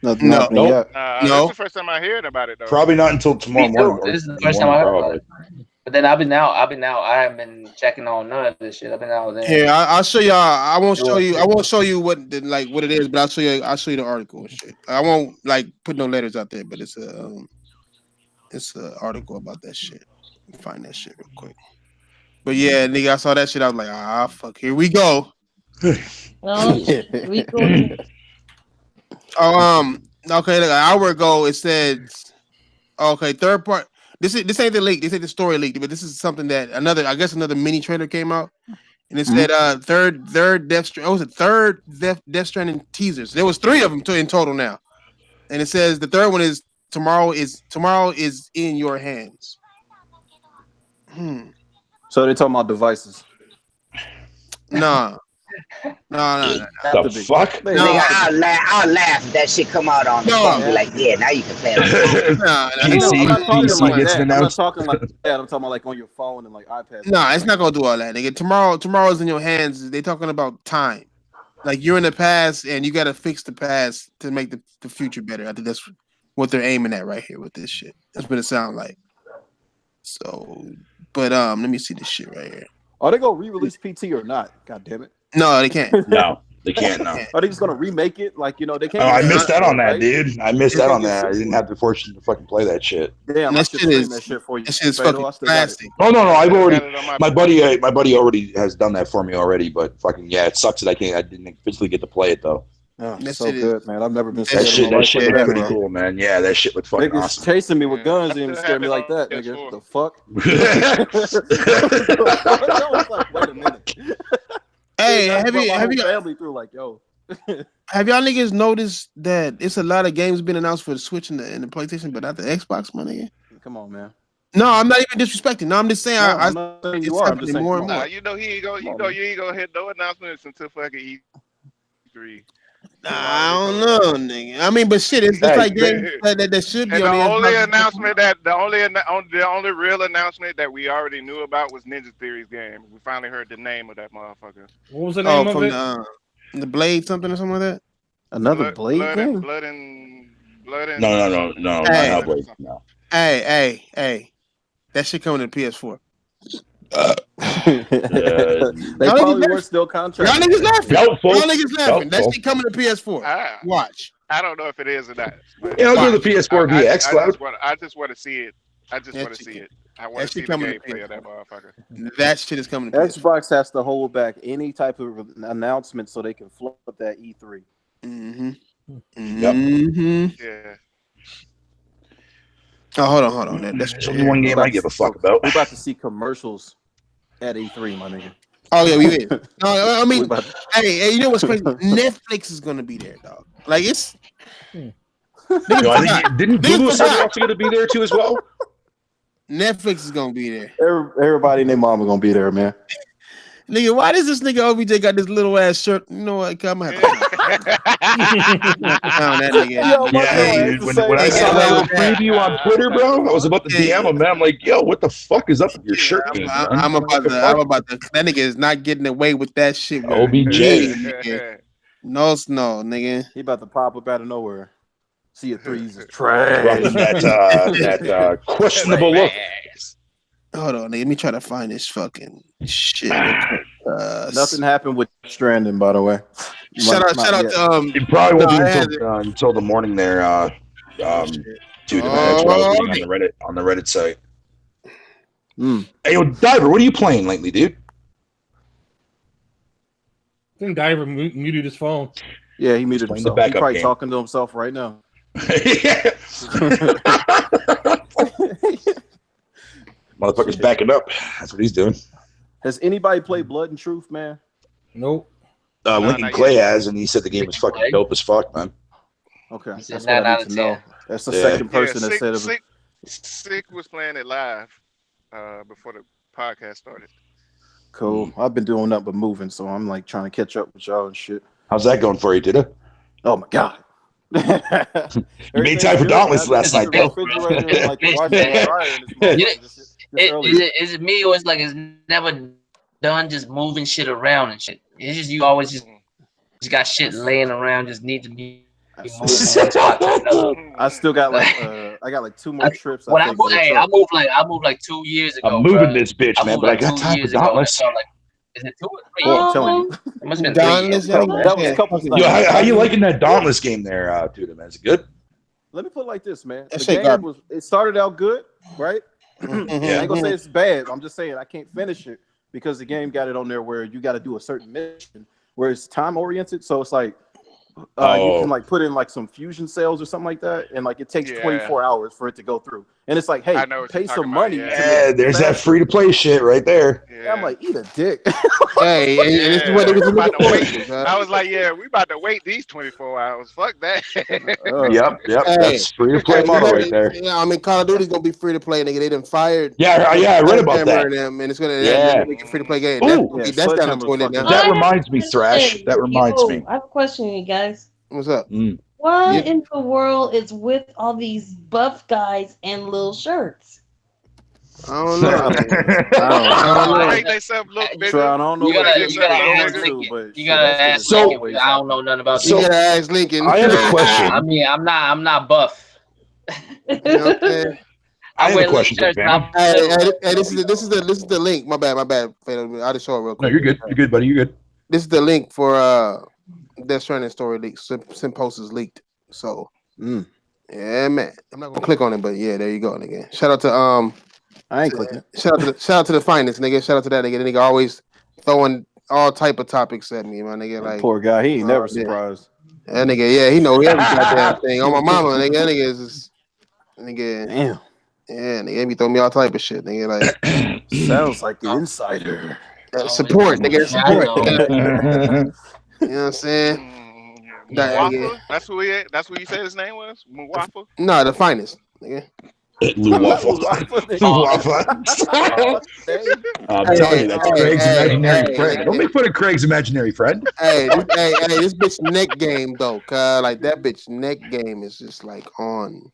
No. This is the first time I heard about it though. Probably not until tomorrow morning. This is the first time I heard about it. But then I've been out. I haven't been checking on none of this shit. I've been out there. Here, I'll show y'all. I won't show you what it is, but I'll show you the article and shit. I won't like put no letters out there, but it's a article about that shit. Find that shit real quick. But yeah, nigga, I saw that shit. I was like, fuck, here we go. Well, we go. Okay, like an hour ago it says, okay, third part. This ain't the leak. This ain't the story leak, but this is something that another mini trailer came out, and it said third Death Stranding teasers. There was 3 of them in total now, and it says the third one is tomorrow is in your hands. So they're talking about devices. Nah. No. The fuck? Nigga, I'll laugh if that shit come out on the phone. Be like, yeah, now you can play it. I'm not talking PC like gets that. I'm not announced. talking like that. I'm talking about like on your phone and like iPad. No, it's not gonna do all that, nigga. Tomorrow's in your hands. They talking about time. Like you're in the past and you gotta fix the past to make the future better. I think that's what they're aiming at right here with this shit. That's what it sounds like. So, but let me see this shit right here. Are they gonna re-release PT or not? God damn it. No, they can't. No, they can't. No. Are they just gonna remake it? Like, you know, they can't. Oh, I missed out on that, right? dude. I missed out on that. I didn't have the fortune to fucking play that shit. Damn, I should stream that shit for you. That shit is fucking classic. Oh no, I've already. My buddy already has done that for me already. But fucking yeah, it sucks that I didn't physically get to play it though. Oh, that's so good, man. I've never been that shit. That shit looked pretty cool, man. Yeah, that shit looked fucking niggas awesome. chasing me with guns didn't even scare me like that, nigga. The fuck? I was like, wait a minute. Hey, have you family through like, yo? Have y'all niggas noticed that it's a lot of games being announced for the Switch and the PlayStation, but not the Xbox, my nigga? Come on, man. No, I'm not even disrespecting. No, I'm just saying. I'm not saying you are. I'm just saying more and more. Nah, you know you ain't gonna hit no announcements until fucking E3. Nah, I don't know, nigga. I mean, but shit, it's like games that should be and on the only Xbox. announcement the only real announcement that we already knew about was Ninja Theory's game. We finally heard the name of that motherfucker. What was the name of it? The Blade something or something like that. Another Blade game? Blood and No. Hey. Not Blade, no. Hey, that shit coming to PS4. They probably were still contracted. Y'all niggas laughing. Doubtful. Y'all niggas laughing. That Doubtful. shit coming to PS4. Watch. I don't know if it is or not. Yeah, I'll go to the PS4 via xCloud. I just want to see it. I want to see the gameplay of that motherfucker. That shit is coming to PS4. Xbox has to hold back any type of announcement so they can float that E3. Yeah. Oh, hold on. That's only one game I give a fuck about. We're about to see commercials at E3, my nigga. Oh yeah, we is. No, I mean, hey, you know what's crazy? Netflix is gonna be there, dog. Like it's. Didn't Google say they're also gonna be there too as well? Netflix is gonna be there. Everybody and their mama gonna be there, man. Nigga, why does this nigga OBJ got this little ass shirt? You know what? I'm gonna have to that nigga. When I saw that little preview on Twitter, bro, I was about to DM him, man. I'm like, yo, what the fuck is up with your shirt? I'm about to. That nigga is not getting away with that shit. With OBJ. No, nigga. He about to pop up out of nowhere. See a threes is trash. That questionable look. Hold on, let me try to find this fucking shit. Nothing happened with stranding, by the way. Shout out to it probably won't be until the morning there. Dude, that's what I was reading on the Reddit site. Hey, yo, Diver, what are you playing lately, dude? I think Diver muted his phone. Yeah, he muted himself. He's probably talking to himself right now. Motherfucker's backing up. That's what he's doing. Has anybody played Blood and Truth, man? Nope. Lincoln Clay has, and he said the game was fucking dope as fuck, man. Okay, that's what I need to know. That's the second person that said it. Sick was playing it live before the podcast started. Cool. I've been doing nothing but moving, so I'm like trying to catch up with y'all and shit. How's that going for you, Dida? Oh my god. You made time for Dauntless last night, bro. Is it me or it's like it's never done just moving shit around and shit? It's just you always just got shit laying around, just need to be I still got like I got like 2 more trips. I moved like 2 years ago. I'm moving this bitch, man, but I got time for Dauntless. Is it 2 or 3? I'm telling you. It must have been 3 years ago. That was a couple of Yo, how you liking that Dauntless game there, dude, man? Is it good? Let me put it like this, man. The game it started out good, right? I ain't gonna say it's bad. I'm just saying I can't finish it because the game got it on there where you got to do a certain mission where it's time oriented. So it's like You can like put in like some fusion cells or something like that, and like it takes 24 hours for it to go through. And it's like, hey, pay some money. Yeah, there's that free to play shit right there. Yeah. I'm like, eat a dick. Hey, and this is what it was about to wait. for. I was like, yeah, we about to wait these 24 hours. Fuck that. Yep. That's free to play model right there. Yeah, I mean, Call of Duty's gonna be free to play, nigga. They done fired. Yeah, I read about that. And it's gonna make a free to play game. That's down the toilet now. That reminds me, Thrash. That reminds me. I have a question, you guys. What's up? What in the world is with all these buff guys and little shirts? I don't know. Make themselves look bigger. I don't know. You gotta ask Lincoln. I don't know nothing about you. You gotta ask Lincoln. I have a question. I mean, I'm not buff. You know what I'm saying? I have a question. Hey, this is the link. My bad. I'll just show it real quick. No, you're good. You're good, buddy. You're good. This is the link for Death Stranding story leak. Simpost is leaked. So yeah, man. I'm not gonna click on it, but yeah, there you go, nigga. Shout out to I ain't clicking. Shout out to the finest, nigga. Shout out to that nigga. The nigga always throwing all type of topics at me, my nigga. Like poor guy, he ain't never surprised. That nigga, he know every goddamn thing. On my mama, nigga. That nigga is just, nigga. Damn. Yeah, nigga, be throwing me all type of shit, nigga. Like sounds like the insider. Support, nigga. Support. You know what I'm saying? Muwafa? That's who you said his name was? Muwafa? No, the finest, nigga. Luwafa. I'm telling you, that's Craig's imaginary friend. Don't make fun of Craig's imaginary friend. Hey, this bitch neck game though, cause like that bitch neck game is just like on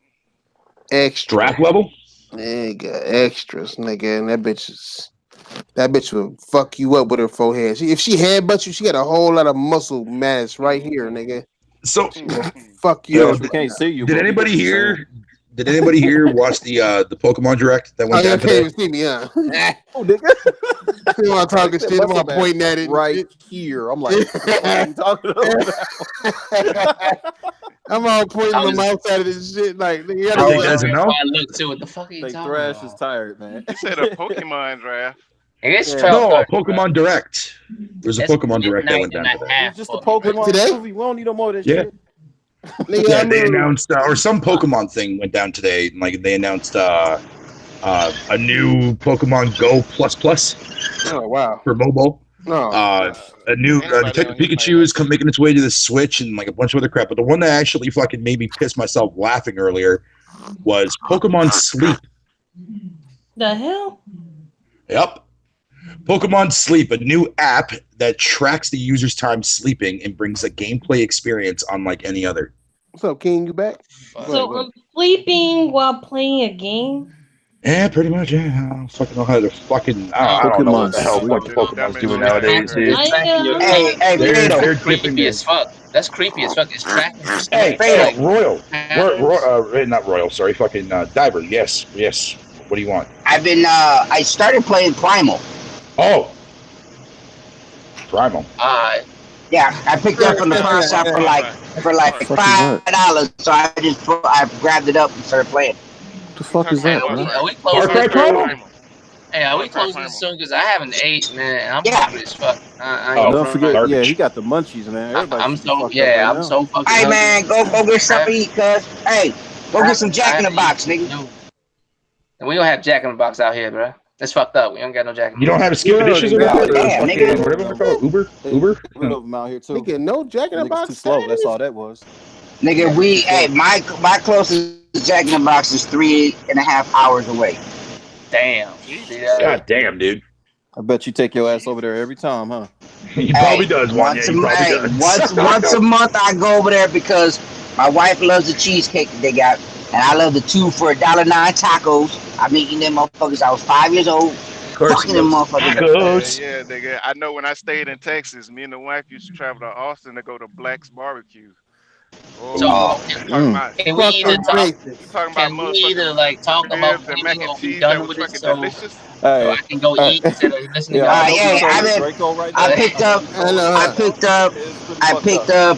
extra strap level. Nigga, extras, nigga, and that bitch will fuck you up with her forehead. If she headbutts you, she got a whole lot of muscle mass right here, nigga. So fuck you. We can't see you. Did anybody here? Did anybody here watch the Pokemon Direct that went down today? You see me, huh? Oh, nigga. You want talking shit? I'm pointing at it right here. I'm like, what are you talking about? I'm all pointing my mouth out of this shit. Like, nigga, I look too. What the fuck are you talking Thrash about? is tired, man. You said a Pokemon draft. No, a Pokemon Direct. There's a Pokemon Direct that went down today. It's just a Pokemon today? movie. We don't need no more of this Yeah. shit. Yeah, they announced, or some Pokemon thing went down today. Like they announced a new Pokemon Go Plus. Oh wow! For mobile. No. A new Detective Pikachu is making its way to the Switch and like a bunch of other crap. But the one that actually fucking made me piss myself laughing earlier was Pokemon Sleep. The hell? Yep. Pokemon Sleep, a new app that tracks the user's time sleeping and brings a gameplay experience unlike any other. What's up, King? You back? So I'm sleeping while playing a game? Yeah, pretty much. Yeah, I don't fucking know how to fucking. I don't know what the hell fucking Pokemon's doing nowadays, dude. Hey, they're creepy as fuck. That's creepy as fuck. It's tracking. Hey, Royal. Not Royal. Sorry, fucking Diver. Yes. What do you want? I've been. I started playing Primal. Oh. Primal. Yeah, I picked up from the pawn shop for like $5, so I grabbed it up and started playing. What the fuck is that, man? Are we closing? Hey, are we closing soon? Because I haven't ate, man. I'm hungry as fuck. Don't forget, he got the munchies, man. I'm so fucking. Hey, man, go get something to eat, cuz. Hey, go get some Jack in the Box, nigga. We don't have Jack in the Box out here, bro. That's fucked up. We don't got no Jack in the Box. You don't have a skip dishes or nigga. whatever they're called? Uber? We of them out here too. Nigga, no Jack in the Box. Too slow. That's all that was. Nigga, my closest Jack in the Box is 3.5 hours away. Damn. God damn, dude. I bet you take your ass over there every time, huh? He probably does. Once a month I go over there because my wife loves the cheesecake that they got, and I love the 2 for $1.09 tacos. I've been eating them motherfuckers. I was 5 years old. Fucking them motherfuckers. Yeah, nigga. I know when I stayed in Texas, me and the wife used to travel to Austin to go to Black's Barbecue. Can we either talk about the mac and cheese done that was with it, fucking so delicious? I can go eat instead of listening to I picked up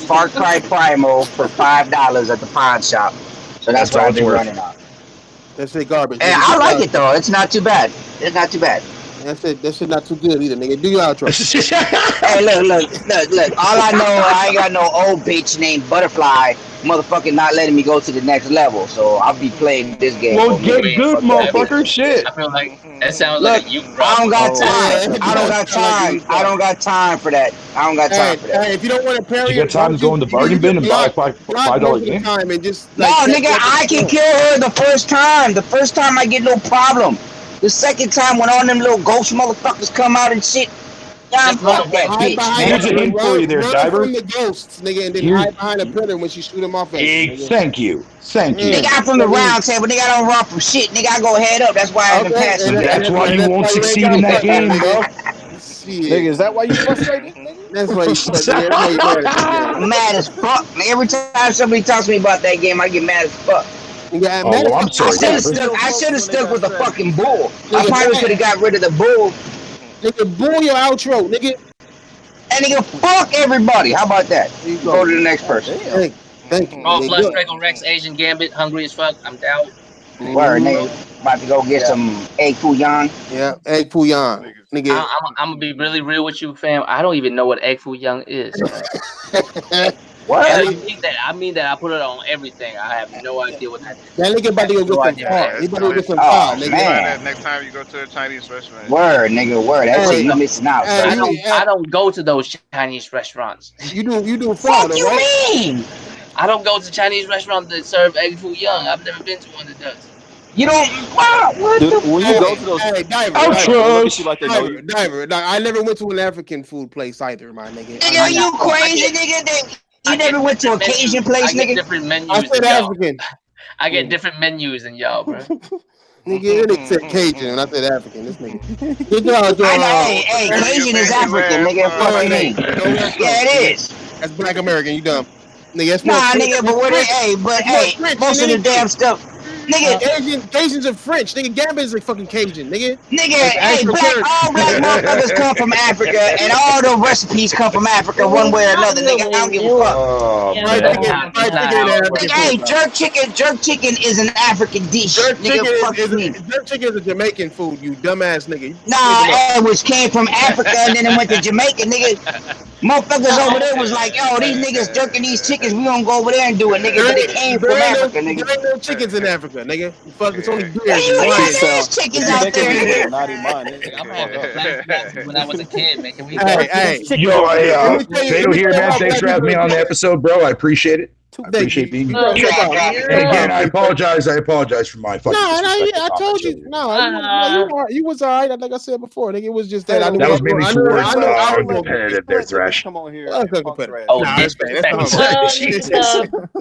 Far Cry Primal for $5 at the pawn shop. So that's what I've been running on. That's the garbage. And I like it though. It's not too bad. That's it. That shit not too good either, nigga. Do your outro. Hey, look. All I know, I ain't got no old bitch named Butterfly. Motherfucker not letting me go to the next level, so I'll be playing this game. Well, get good, motherfucker. Shit. I feel like that sounds Look, like a you problem. I don't got time. I don't got time. I don't got time for that. I don't got time for that. Hey, if you don't want to parry, You got time to go in the bargain bin and buy a $5 game? Time and just No, nigga, I can kill her the first time. The first time I get no problem. The second time when all them little ghost motherfuckers come out and shit, yeah, fuck that bitch, Here's a hint for you there, Diver. From the ghosts, nigga, and then hide behind a pillar when she shoot him off. Thank you. Nigga, I'm from the round table. Nigga, I don't run from shit. Nigga, I go head up. That's why I haven't passed it. That's why you won't succeed in that game, bro. Nigga, is that why you frustrated? That's why you frustrated. I'm mad as fuck. Every time somebody talks to me about that game, I get mad as fuck. Yeah, I'm sorry. I should have stuck with the fucking bull. I probably could have got rid of the bull. Nigga, bull your outro, nigga. And nigga, fuck everybody. How about that? Go to the next person. Thank you. Raw Flush, Draco Rex, Asian Gambit, hungry as fuck. I'm down. Word, nigga. About to go get some egg foo young. Yeah, egg foo young. Nigga. I'm gonna be really real with you, fam. I don't even know what egg foo young is. What? I mean that I put it on everything. I have no idea what that is. That nigga about to go get some car. He about to go get some car, nigga. Man. Next time you go to a Chinese restaurant. Word, nigga, word. That's it. You missing out. I don't go to those Chinese restaurants. You do What you mean? I don't go to Chinese restaurants that serve egg foo young. I've never been to one that does. You don't. What? Dude, when you go to those, Diver. I never went to an African food place either, my nigga. Nigga, you crazy, nigga? You never went to a Cajun place, nigga? Different menus. I said African. I get different menus than y'all, bro. Nigga, it said Cajun when I said African. This nigga. Hey, Cajun is African, nigga. Fuck you mean? Yeah, it is. That's Black American. You dumb. Nigga, that's nah, nigga, but what? Hey, most of the damn stuff. Nigga, Cajuns are French. Nigga, Gambit is like fucking Cajun, nigga. Nigga, hey, all black motherfuckers come from Africa, and all the recipes come from Africa one way or another. Nigga, I don't give a fuck. Hey, jerk chicken is an African dish. Jerk chicken is a Jamaican food, you dumbass nigga. Nah, which came from Africa and then it went to Jamaica, nigga. Motherfuckers over there was like, yo, these niggas jerking these chickens, we gonna go over there and do it, nigga. But it came from Africa, nigga. There ain't no chickens in Africa, nigga. Fuck, it's only beer. There's chickens out there, nigga. Not in mine, nigga. I'm having flashbacks when I was a kid, man. Can we Fatal here, man. Thanks for having me on the episode, bro. I appreciate it. Appreciate being here. And again, I apologize for my fucking. I told you. No, you was all right. Like I said before, nigga, it was just that. That was maybe towards competitive there, Thresh. Come on here. that's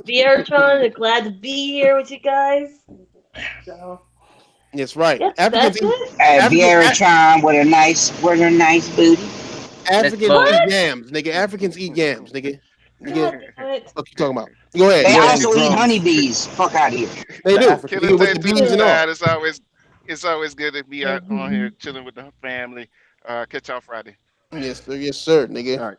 Vieratron, glad to be here with you guys. So. That's right. That's Vieratron with a nice booty. Africans eat yams, nigga. Africans eat yams, nigga. What you talking about? Go ahead. They also eat honeybees. Fuck out of here. They do. With the bees and all. It's always good to be out on here chilling with the family. Catch y'all Friday. Yes, sir, nigga. All right,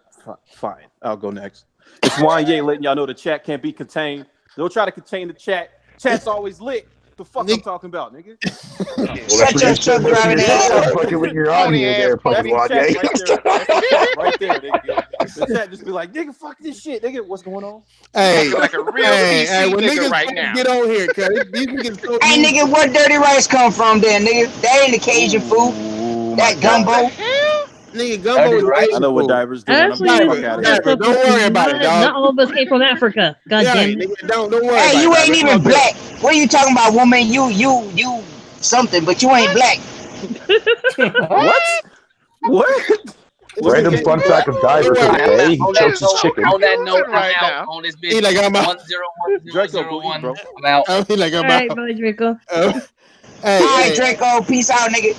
fine. I'll go next. It's Wanye letting y'all know the chat can't be contained. Don't try to contain the chat. Chat's always lit. The fuck I'm talking about, nigga? Shut your truck driving ass. Fucking with your audio there, fucking right there, nigga. The chat just be like, nigga, fuck this shit, nigga. What's going on? Hey, like a real PC when nigga niggas right now. Get on here, cuz these niggas so Hey, nigga, where dirty rice come from, then, nigga? That ain't the Cajun food. That gumbo. Nigga, gumbo is right. I know what Diver's doing. Actually, don't worry about it, dog. Not all of us came from Africa. God damn it. Don't worry. Hey, you ain't even black. What are you talking about, woman? You something, but you ain't black. What? Random fun fact of Diver for the day. He chokes his chicken. On that note, I'm out on this bitch. He like, I'm out. 101001. I'm out. He like, I'm All right, out. bye, Draco. All right, Draco. Peace out, nigga.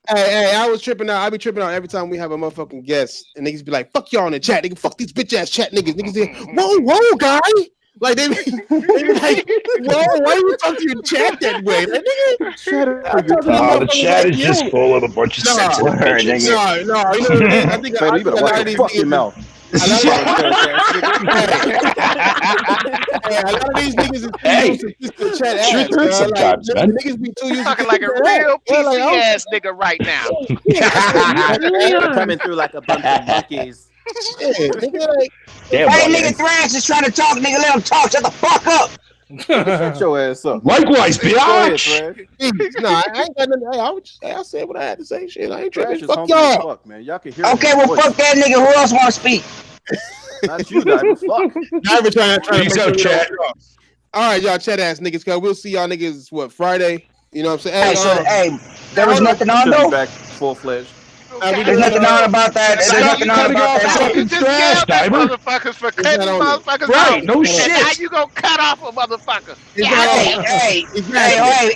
Hey, I was tripping out. I be tripping out every time we have a motherfucking guest, and niggas be like, "Fuck y'all in the chat, nigga. Fuck these bitch ass chat niggas." Niggas say, "Whoa, guy." Like they be like, "Whoa, why you talk to your chat that way?" Like, nigga, shut up. The chat is just full of a bunch of sensitive bitches. No. You know what it is? I think a lot of these fuck your mouth. A lot of these niggas is too used to chat ass. Truth hurts sometimes, man. Niggas be too used to Talking like a real PC ass nigga right now. Coming through like a bunch of monkeys. Damn, hey, nigga, Thrash is trying to talk. Nigga, let him talk. Shut the fuck up. Shut your ass up. Likewise, bitch. No, I ain't got nothing. I said what I had to say. Shit, I ain't tripping. Fuck y'all. Fuck, man. Y'all can hear. Okay, well, fuck that nigga. Who else want to speak? Not you, Diver. Fuck. Diver trying to Peace out, chat. All right, y'all, chat ass niggas. Cause we'll see y'all niggas Friday. You know what I'm saying? Hey, there was nothing on though. Back full fledged. There's nothing on about that. There's nothing on about that. You just yelled at motherfuckers for cutting motherfuckers right, off. no shit. How you gonna cut off a motherfucker?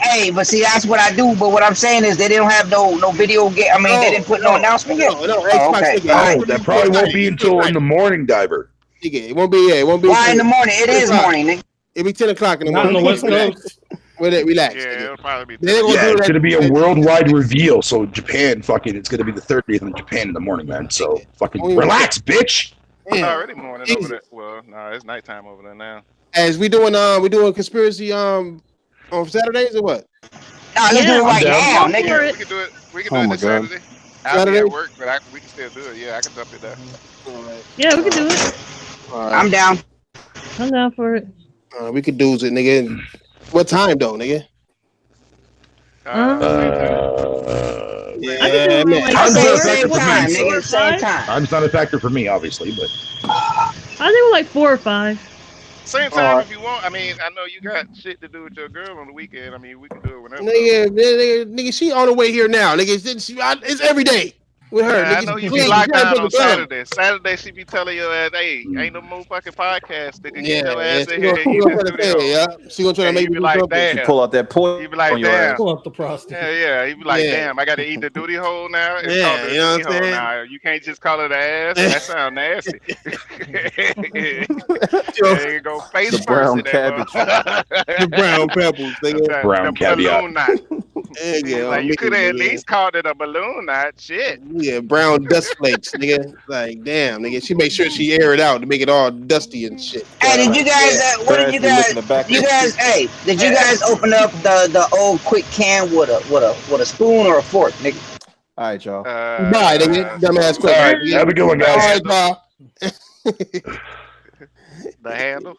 Hey, but see, that's what I do. But what I'm saying is they didn't have no video game. I mean, they didn't put no announcement yet. No. Okay. That probably won't be until in the morning, Diver. It won't be. It won't be. Why in the morning? It is morning, nigga. It'll be 10 o'clock in the Not morning. on the West Coast. Relax. Yeah, it'll probably be. It's gonna be a worldwide reveal. So Japan, fucking, it's gonna be the 30th in Japan in the morning, man. So fucking relax, bitch. It's already morning over there. Well, no, it's nighttime over there now. As we doing conspiracy on Saturdays or what? No, let's do it right now, nigga. We can do it. We can do it this Saturday. I'll be at work, but we can still do it. Yeah, I can jump it there. Yeah, we can do it. I'm down. I'm down for it. We could do it, nigga. What time though, nigga? Same time. Time's not a factor for me, obviously, but I think like 4 or 5. Same time if you want. I mean, I know you got shit to do with your girl on the weekend. I mean, we can do it whenever. Nigga, she on the way here now. Nigga, it's every day with her. Yeah, I know you be locked down on Saturday. Saturday, she be telling your ass, "Hey, ain't no more fucking podcast, nigga. Get your ass in here." She gonna try to make me like, damn. She pull out that point. You be like, damn. Pull up the prostate. Yeah. You be like, damn. I got to eat the duty hole now. It's called the you know duty what I'm saying? now. You can't just call it ass. That sounds nasty. You go face the brown cabbage. The brown pebbles, nigga. Brown caviar. Balloon knot. Like, you could have at least called it a balloon knot. Shit. Yeah, brown dust flakes, nigga. Like, damn, nigga. She make sure she air it out to make it all dusty and shit. Hey, did you guys? What did you guys? Hey, did you guys open up the old quick can with a spoon or a fork, nigga? All right, y'all. Bye, nigga. Dumbass question. All right, have a good one, guys. All right, bye. The handle.